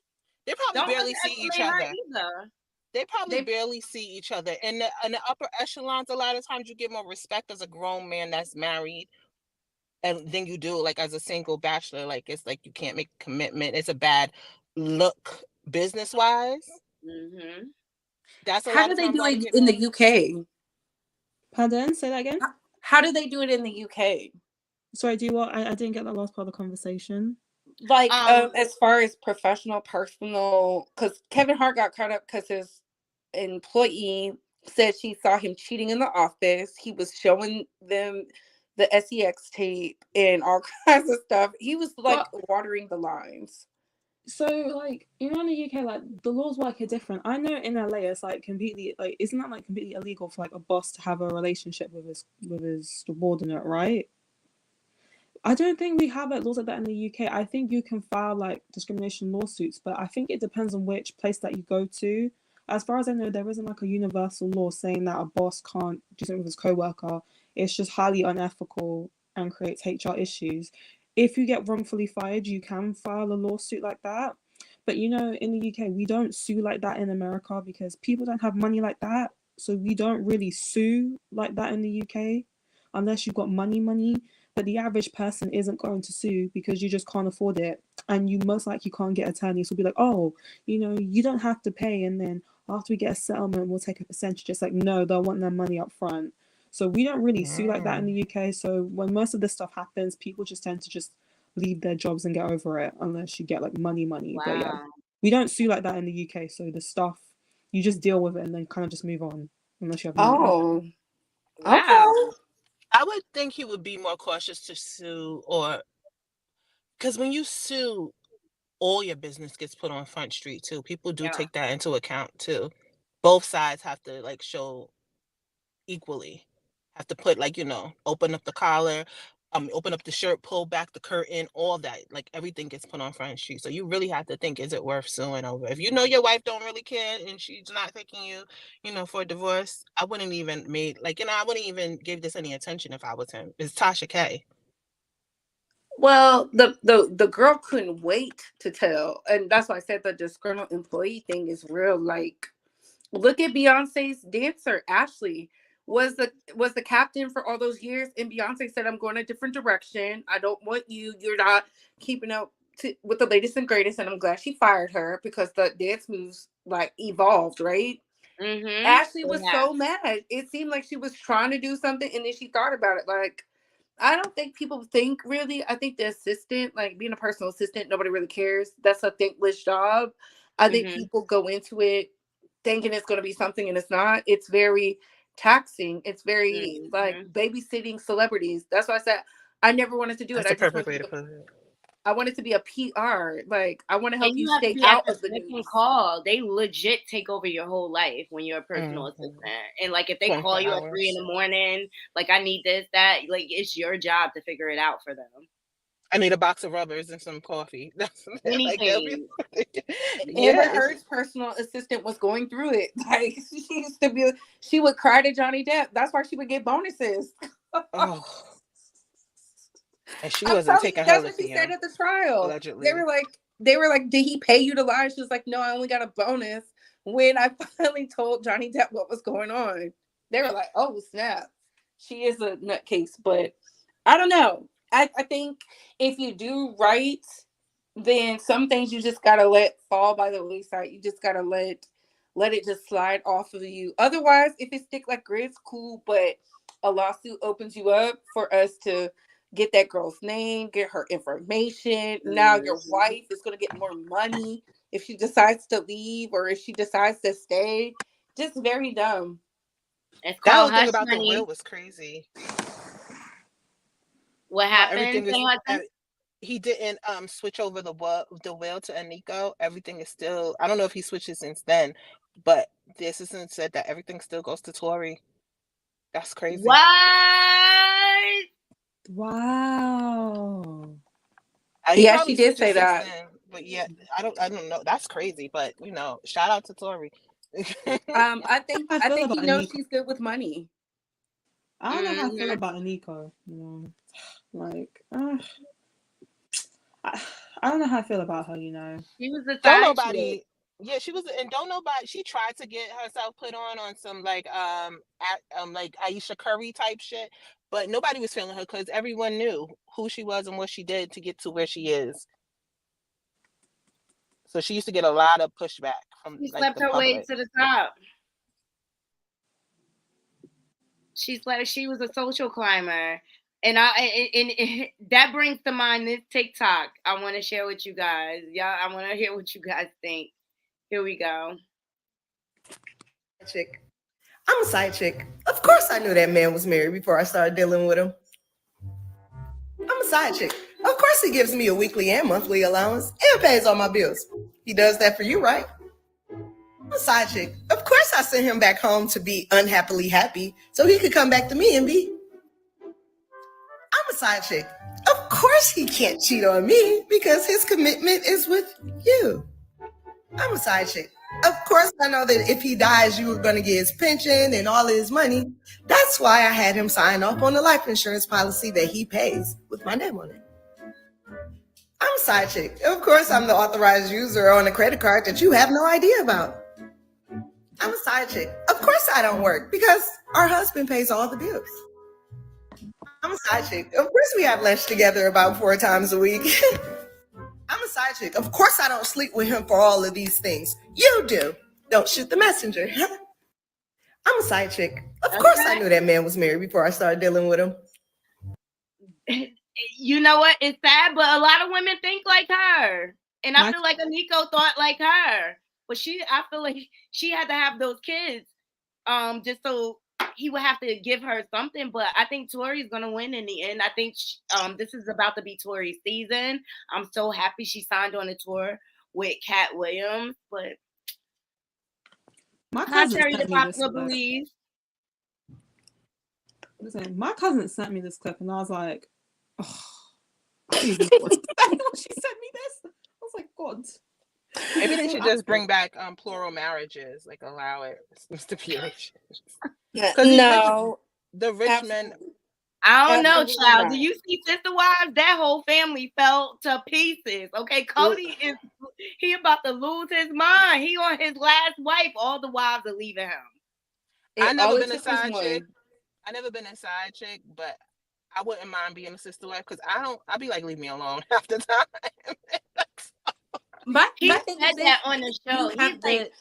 They probably barely see each other. They probably barely see each other. In the upper echelons, a lot of times you get more respect as a grown man that's married, and then you do like as a single bachelor. Like it's like you can't make a commitment. It's a bad look business wise. That's how do they do it in the UK? Pardon? Say that again. How do they do it in the UK? Sorry, do you what? I didn't get that last part of the conversation. Like as far as professional, personal, because Kevin Hart got caught up because his employee said she saw him cheating in the office. He was showing them the sex tape and all kinds of stuff. He was like watering the lines. So, like, in the UK, like, the laws work are different. I know in LA, it's like completely, like, isn't that like completely illegal for like a boss to have a relationship with his subordinate, right? I don't think we have laws like that in the UK. I think you can file like discrimination lawsuits, but I think it depends on which place that you go to. As far as I know, there isn't like a universal law saying that a boss can't do something with his coworker. It's just highly unethical and creates HR issues. If you get wrongfully fired, you can file a lawsuit like that. But in the UK, we don't sue like that in America because people don't have money like that. So we don't really sue like that in the UK unless you've got money. But the average person isn't going to sue because you just can't afford it. And you most likely can't get attorneys who'll be like, oh, you don't have to pay. And then after we get a settlement, we'll take a percentage. It's like, no, they'll want their money up front. So we don't really sue like that in the UK. So when most of this stuff happens, people just tend to just leave their jobs and get over it unless you get like money. Wow. But yeah, we don't sue like that in the UK. So the stuff, you just deal with it and then kind of just move on unless you have money. Oh, wow. Okay. I would think he would be more cautious to sue, or because when you sue, all your business gets put on Front Street too. People do take that into account too. Both sides have to like show equally. Have to put like, open up the collar, open up the shirt, pull back the curtain, all that. Like everything gets put on Front Street. So you really have to think, is it worth suing over? If you know your wife don't really care and she's not taking you, for a divorce, I wouldn't even I wouldn't even give this any attention if I was him. It's Tasha K. Well, the girl couldn't wait to tell, and that's why I said the disgruntled employee thing is real. Like, look at Beyonce's dancer Ashley was the captain for all those years, and Beyonce said, "I'm going a different direction. I don't want you. You're not keeping up with the latest and greatest." And I'm glad she fired her because the dance moves like evolved, right? Mm-hmm. Ashley was so mad. It seemed like she was trying to do something, and then she thought about it. Like, I don't think people think really. I think the assistant, like being a personal assistant, nobody really cares. That's a thankless job. I think people go into it thinking it's going to be something and it's not. It's very taxing. It's very like babysitting celebrities. That's why I said I never wanted to do That's it. the perfect way to put it. I wanted to be a PR. Like, I want to help you have stay to be out at of the news. call. They legit take over your whole life when you're a personal assistant. And like if they call you at 3 a.m, like I need this, that, like it's your job to figure it out for them. I need a box of rubbers and some coffee. That's anything. Amber Heard's personal assistant was going through it. Like she would cry to Johnny Depp. That's why she would get bonuses. Oh. And she wasn't taking her. That's what she said at the trial. Allegedly. They were like, did he pay you to lie? She was like, no, I only got a bonus when I finally told Johnny Depp what was going on. They were like, oh snap. She is a nutcase, but I don't know. I think if you do right, then some things you just gotta let fall by the wayside. You just gotta let it just slide off of you. Otherwise, if it stick like grits, cool. But a lawsuit opens you up for us to get that girl's name, get her information. Now your wife is gonna get more money if she decides to leave or if she decides to stay. Just very dumb. It's that called whole thing about money. the will was crazy. What happened? He didn't switch over the will to Nico. Everything is still. I don't know if he switches since then, but the assistant said that everything still goes to Tori. That's crazy. What? Wow. Yeah, she did say that. Then, but yeah, I don't know. That's crazy. But shout out to Tori. I think he knows she's good with money. I don't know how I feel about Nico. Like, I don't know how I feel about her. She was the don't nobody. Yeah, she was, and don't nobody. She tried to get herself put on some like Aisha Curry type shit, but nobody was feeling her because everyone knew who she was and what she did to get to where she is. So she used to get a lot of pushback from. She slept her way to the top. She was a social climber. And that brings to mind this TikTok I want to share with you guys. Y'all, I want to hear what you guys think. Here we go. chick. I'm a side chick. Of course I knew that man was married before I started dealing with him. I'm a side chick. Of course he gives me a weekly and monthly allowance and pays all my bills. He does that for you, right? I'm a side chick. Of course I sent him back home to be unhappily happy so he could come back to me and be. I'm a side chick. Of course he can't cheat on me because his commitment is with you. I'm a side chick. Of course I know that if he dies, you are going to get his pension and all of his money. That's why I had him sign off on the life insurance policy that he pays with my name on it. I'm a side chick. Of course I'm the authorized user on a credit card that you have no idea about. I'm a side chick. Of course I don't work because our husband pays all the bills. I'm a side chick. Of course we have lunch together about 4 times a week. I'm a side chick. Of course I don't sleep with him for all of these things. You do. Don't shoot the messenger. I'm a side chick. Of course I knew that man was married before I started dealing with him. You know what? It's sad, but a lot of women think like her. And I feel like Aniko thought like her. But I feel like she had to have those kids just so he would have to give her something. But I think Tori's going to win in the end. I think this is about to be Tori's season. I'm so happy she signed on the tour with Cat Williams. But my cousin contrary to sent me popular belief. Listen, my cousin sent me this clip and I was like, oh, please, when she sent me this, I was like, God. Maybe they should just bring back plural marriages, like allow it stipulations. No, the rich men. I don't know, child. Do you see Sister Wives? That whole family fell to pieces. Okay, Cody he about to lose his mind. He on his last wife. All the wives are leaving him. I never been a side chick. I never been a side chick, but I wouldn't mind being a sister wife because I'd be like, leave me alone half the time. He said that on the show. He's like,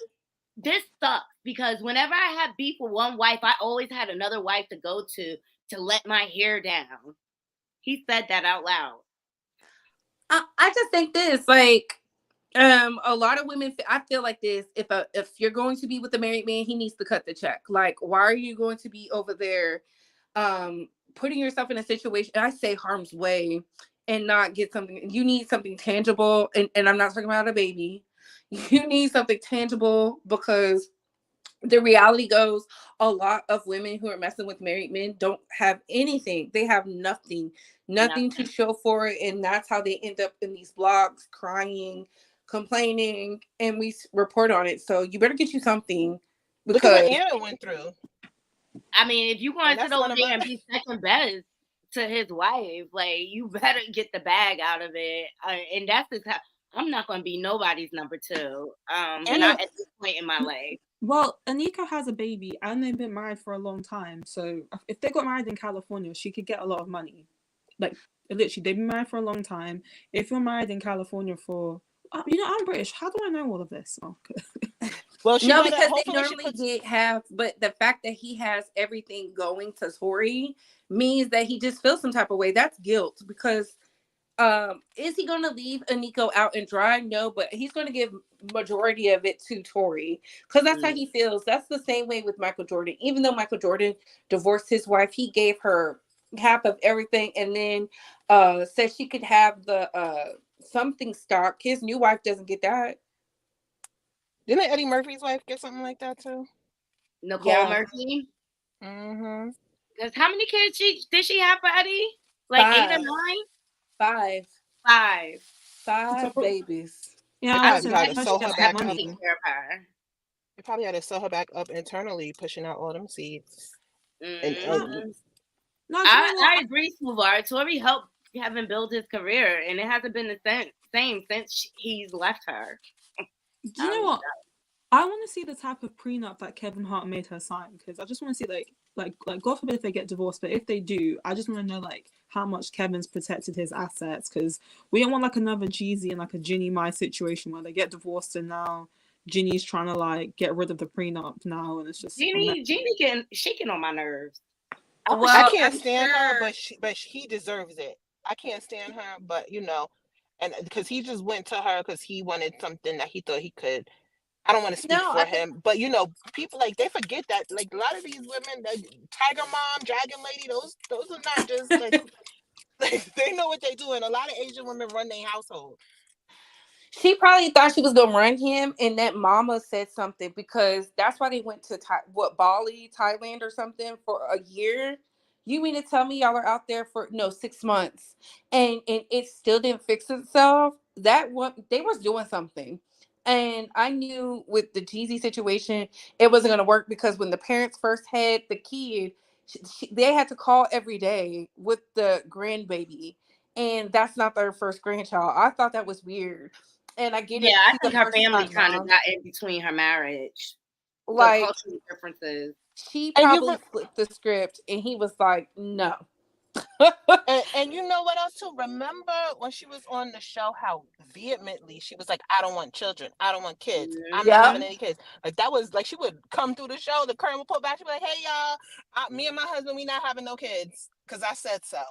this sucks because whenever I have beef with one wife, I always had another wife to go to let my hair down. He said that out loud. I just think this, like, a lot of women, I feel like this, if you're going to be with a married man, he needs to cut the check. Like, why are you going to be over there putting yourself in a situation, I say harm's way, and not get something? You need something tangible, and I'm not talking about a baby. You need something tangible because the reality goes, a lot of women who are messing with married men don't have anything. They have nothing to show for it, and that's how they end up in these blogs crying, complaining, and we report on it. So you better get you something. Because look at what Anna went through. I mean, if you going to those there and be second best to his wife, like, you better get the bag out of it. And that's just how I'm not going to be nobody's number 2. Not at this point in my life. Well, Anika has a baby and they've been married for a long time. So if they got married in California, she could get a lot of money. Like, literally, they've been married for a long time. If you're married in California for, I'm British. How do I know all of this? Oh, well, no, because they normally get half, but the fact that he has everything going to Tori means that he just feels some type of way. That's guilt because is he going to leave Aniko out and dry? No, but he's going to give majority of it to Tori because that's how he feels. That's the same way with Michael Jordan. Even though Michael Jordan divorced his wife, he gave her half of everything and then said she could have the something stock. His new wife doesn't get that. Didn't Eddie Murphy's wife get something like that too? Nicole Murphy? Mm-hmm. Because how many kids did she have for Eddie? Like 8 or 9? 5. 5 babies. Yeah, I had to sew her back up. They probably had to sew her back up internally, pushing out all them seeds. Mm-hmm. I agree, Suvar. Tori helped Kevin build his career, and it hasn't been the same since he's left her. Do you know what? I want to see the type of prenup that Kevin Hart made her sign because I just want to see like God forbid if they get divorced, but if they do, I just want to know like how much Kevin's protected his assets because we don't want like another Jeezy and like a Ginny Mai situation where they get divorced and now Ginny's trying to like get rid of the prenup now and it's just Ginny can on my nerves. Well, I can't stand her, but he deserves it. I can't stand her, but and because he just went to her because he wanted something that he thought he could I don't want to speak for him, but you know, people like they forget that like a lot of these women, like Tiger Mom, Dragon Lady, those are not just like they know what they do, and a lot of Asian women run their household. She probably thought she was gonna run him, and that mama said something because that's why they went to Bali, Thailand, or something for a year. You mean to tell me y'all are out there for 6 months, and it still didn't fix itself? That one, they was doing something, and I knew with the Jeezy situation, it wasn't gonna work because when the parents first had the kid, they had to call every day with the grandbaby, and that's not their first grandchild. I thought that was weird. And I get it. Yeah, I think her family kind of got in between her marriage. Like, the cultural differences. She probably flipped the script, and he was like, no. and you know what else too? Remember when she was on the show, how vehemently she was like, I don't want children. I don't want kids. I'm not having any kids. Like, that was like, she would come through the show, the curtain would pull back. She'd be like, hey, y'all, me and my husband, we not having no kids because I said so.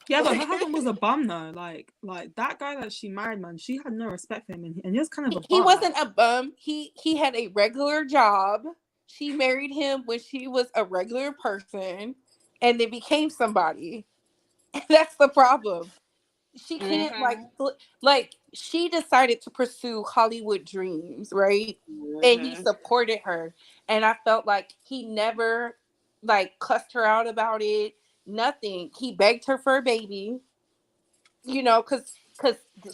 Yeah, but her husband was a bum though. Like that guy that she married, man, she had no respect for him, and he was kind of a bum. He wasn't a bum. He had a regular job. She married him when she was a regular person, and then became somebody. That's the problem. She can't like she decided to pursue Hollywood dreams, right? And he supported her, and I felt like he never like cussed her out about it. Nothing. He begged her for a baby, because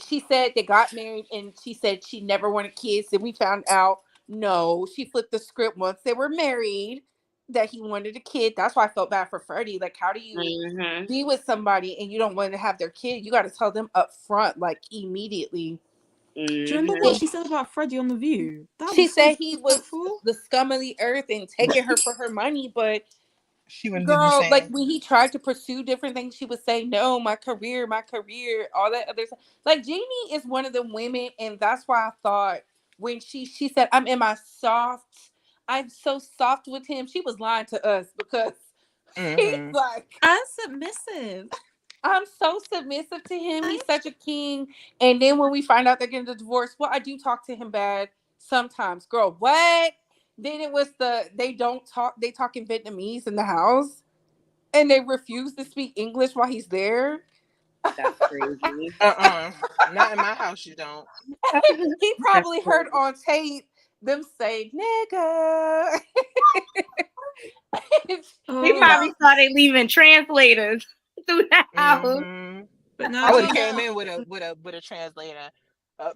she said they got married and she said she never wanted kids, and we found out no, she flipped the script once they were married that he wanted a kid. That's why I felt bad for Freddie. Like, how do you be with somebody and you don't want to have their kid? You got to tell them up front, like immediately. Do you remember what she said about Freddie on The View? She said he was the scum of the earth and taking her for her money, but she would girl, like when he tried to pursue different things, she would say, no, my career, all that other stuff. Like, Jeannie is one of the women, and that's why I thought when she said, I'm so soft with him, she was lying to us because he's like, I'm submissive. I'm so submissive to him. He's such a king. And then when we find out they're getting a divorce, well, I do talk to him bad sometimes. Girl, what? Then it was they talk in Vietnamese in the house, and they refuse to speak English while he's there. That's crazy. Not in my house, you don't. He probably heard on tape them say nigga. He probably started leaving translators through the house. But no, I would have came in with a translator.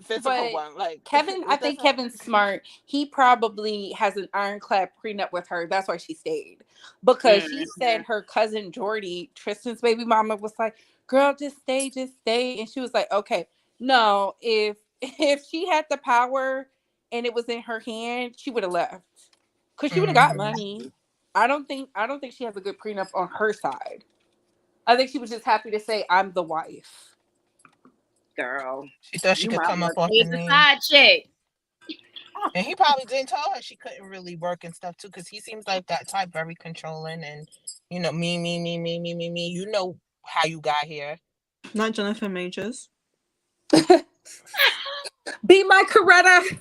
Physical one, like Kevin. I think Kevin's smart. He probably has an ironclad prenup with her. That's why she stayed, because she said her cousin Jordy, Tristan's baby mama, was like, "Girl, just stay," and she was like, "Okay, no. If she had the power and it was in her hand, she would have left, because she would have got money. I don't think she has a good prenup on her side. I think she was just happy to say, I'm the wife." Girl, she thought she could come up off the name. Side chick. And he probably didn't tell her she couldn't really work and stuff too, because he seems like that type, very controlling, and me. You know how you got here. Not Jonathan Majors. Be my Coretta.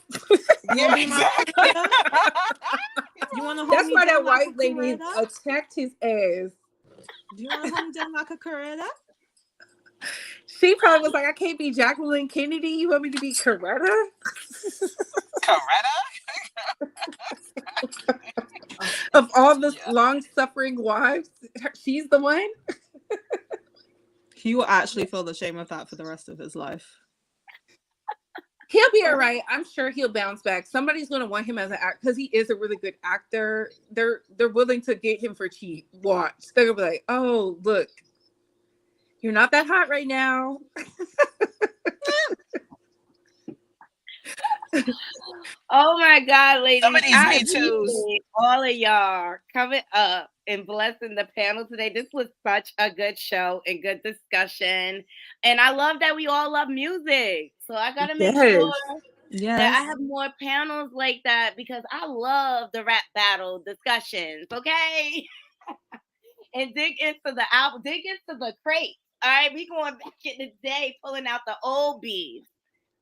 Yeah, exactly. You want to hold That's me why down that like white lady attacked his ass. Do you want to hold me down like a Coretta? She probably was like, I can't be Jacqueline Kennedy. You want me to be Coretta? Of all the long-suffering wives, she's the one? He will actually feel the shame of that for the rest of his life. He'll be all right. I'm sure he'll bounce back. Somebody's going to want him as an actor because he is a really good actor. They're willing to get him for cheap. Watch. They're going to be like, oh, look. You're not that hot right now. Oh my God, ladies. Somebody's Me Too's. All of y'all coming up and blessing the panel today. This was such a good show and good discussion. And I love that we all love music. So I got to make sure that I have more panels like that, because I love the rap battle discussions, okay? And dig into the album, dig into the crate. All right, we going back in the day, pulling out the old beef.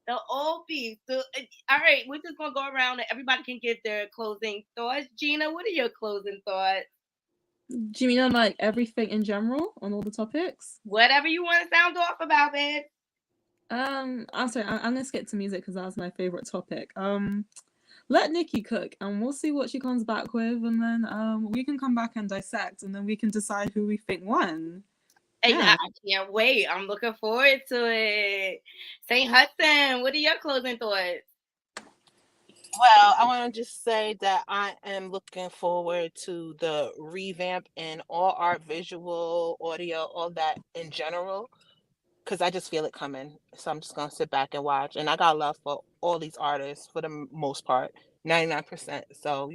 The old beef. So, all right, we're just gonna go around and everybody can give their closing thoughts. Gina, what are your closing thoughts? Do you mean on like everything in general, on all the topics? Whatever you want to sound off about, man. I'm sorry, I'm gonna skip to music because that's my favorite topic. Let Nicki cook and we'll see what she comes back with, and then we can come back and dissect, and then we can decide who we think won. Yeah. I can't wait. I'm looking forward to it. St. Hudson, what are your closing thoughts? Well, I want to just say that I am looking forward to the revamp in all art, visual, audio, all that in general, because I just feel it coming. So I'm just going to sit back and watch. And I got love for all these artists for the most part, 99%. So,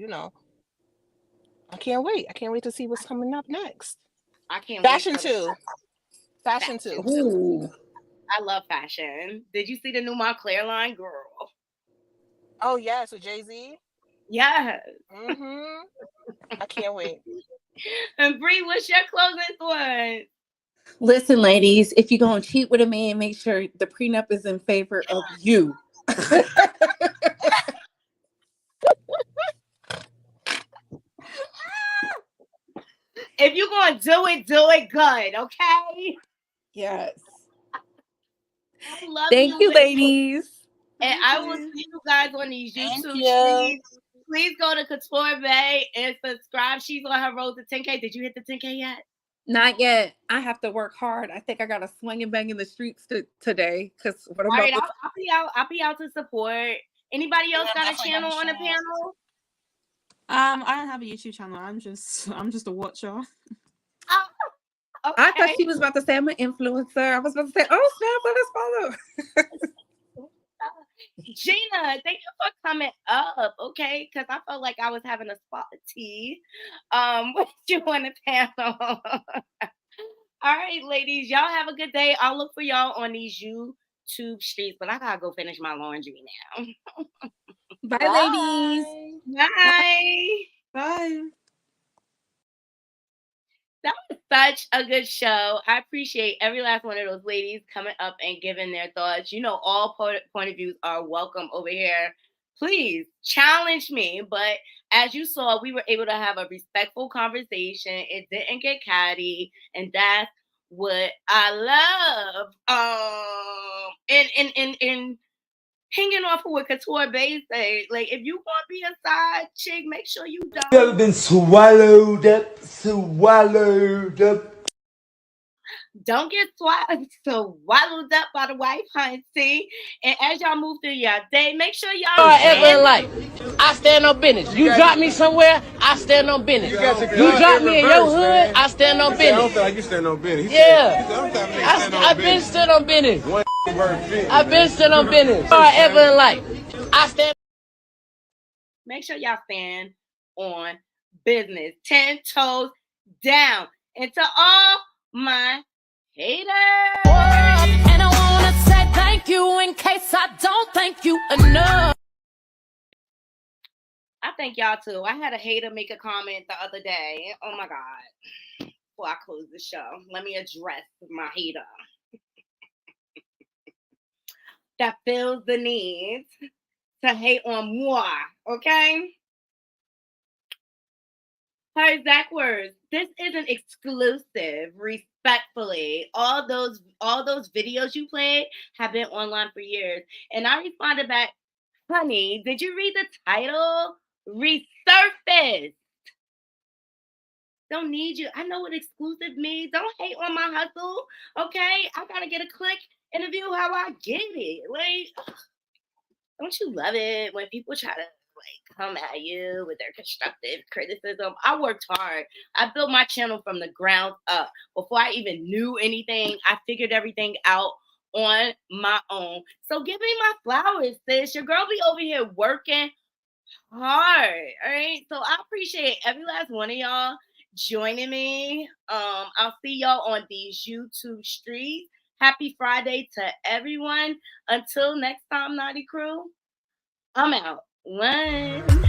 I can't wait. I can't wait to see what's coming up next. I can't Fashion wait. Too. Fashion too. Ooh. I love fashion. Did you see the new Montclair line, girl? Oh yes, with Jay-Z. Yes. I can't wait. And Bree, what's your closing thought? Listen, ladies, if you're gonna cheat with a man, make sure the prenup is in favor of you. If you're gonna do it good, okay? Yes. I love Thank you, ladies. And I will see you guys on these YouTube streams. Please go to Couture Bay and subscribe. She's on her road to 10K. Did you hit the 10K yet? Not yet. I have to work hard. I think I got to swing and bang in the streets today. Because what All right, I'll be out to support. Anybody else got a channel on the panel? I don't have a YouTube channel. I'm just a watcher. Okay. I thought she was about to say I'm an influencer. I was about to say, oh snap, let us follow. Gina, thank you for coming up, okay? Because I felt like I was having a spot of tea. What you on the panel? All right, ladies, y'all have a good day. I'll look for y'all on these YouTube streets, but I gotta go finish my laundry now. Bye, ladies. Bye. Bye. That was such a good show. I appreciate every last one of those ladies coming up and giving their thoughts. All point of views are welcome over here. Please challenge me. But as you saw, we were able to have a respectful conversation. It didn't get catty, and that's what I love. And hanging off of what Couture Bay say, like, if you want to be a side chick, make sure you don't. You ever been swallowed up? Don't get swallowed up by the wife, hunty. And as y'all move through your day, make sure y'all ever in life. I stand on business. You drop me somewhere, I stand on business. You drop me in your hood, I stand on business. I don't feel like you stand on business. Yeah. I've been stood on business. I've been stood on business. Ever in life. I stand. Make sure y'all stand on business. 10 toes down. And to all my haters. And I want to say thank you in case I don't thank you enough. I thank y'all too. I had a hater make a comment the other day. Oh my God. Before I close the show, let me address my hater that feels the need to hate on moi, okay? Her exact words. This isn't exclusive, respectfully. All those videos you played have been online for years. And I responded back, honey, did you read the title? Resurfaced. Don't need you. I know what exclusive means. Don't hate on my hustle, okay? I gotta get a click in the view how I get it. Like, don't you love it when people try to come at you with their constructive criticism? I worked hard. I built my channel from the ground up. Before I even knew anything, I figured everything out on my own. So give me my flowers, sis. Your girl be over here working hard. All right. So I appreciate every last one of y'all joining me. I'll see y'all on these YouTube streets. Happy Friday to everyone. Until next time, Naughty Crew, I'm out. One.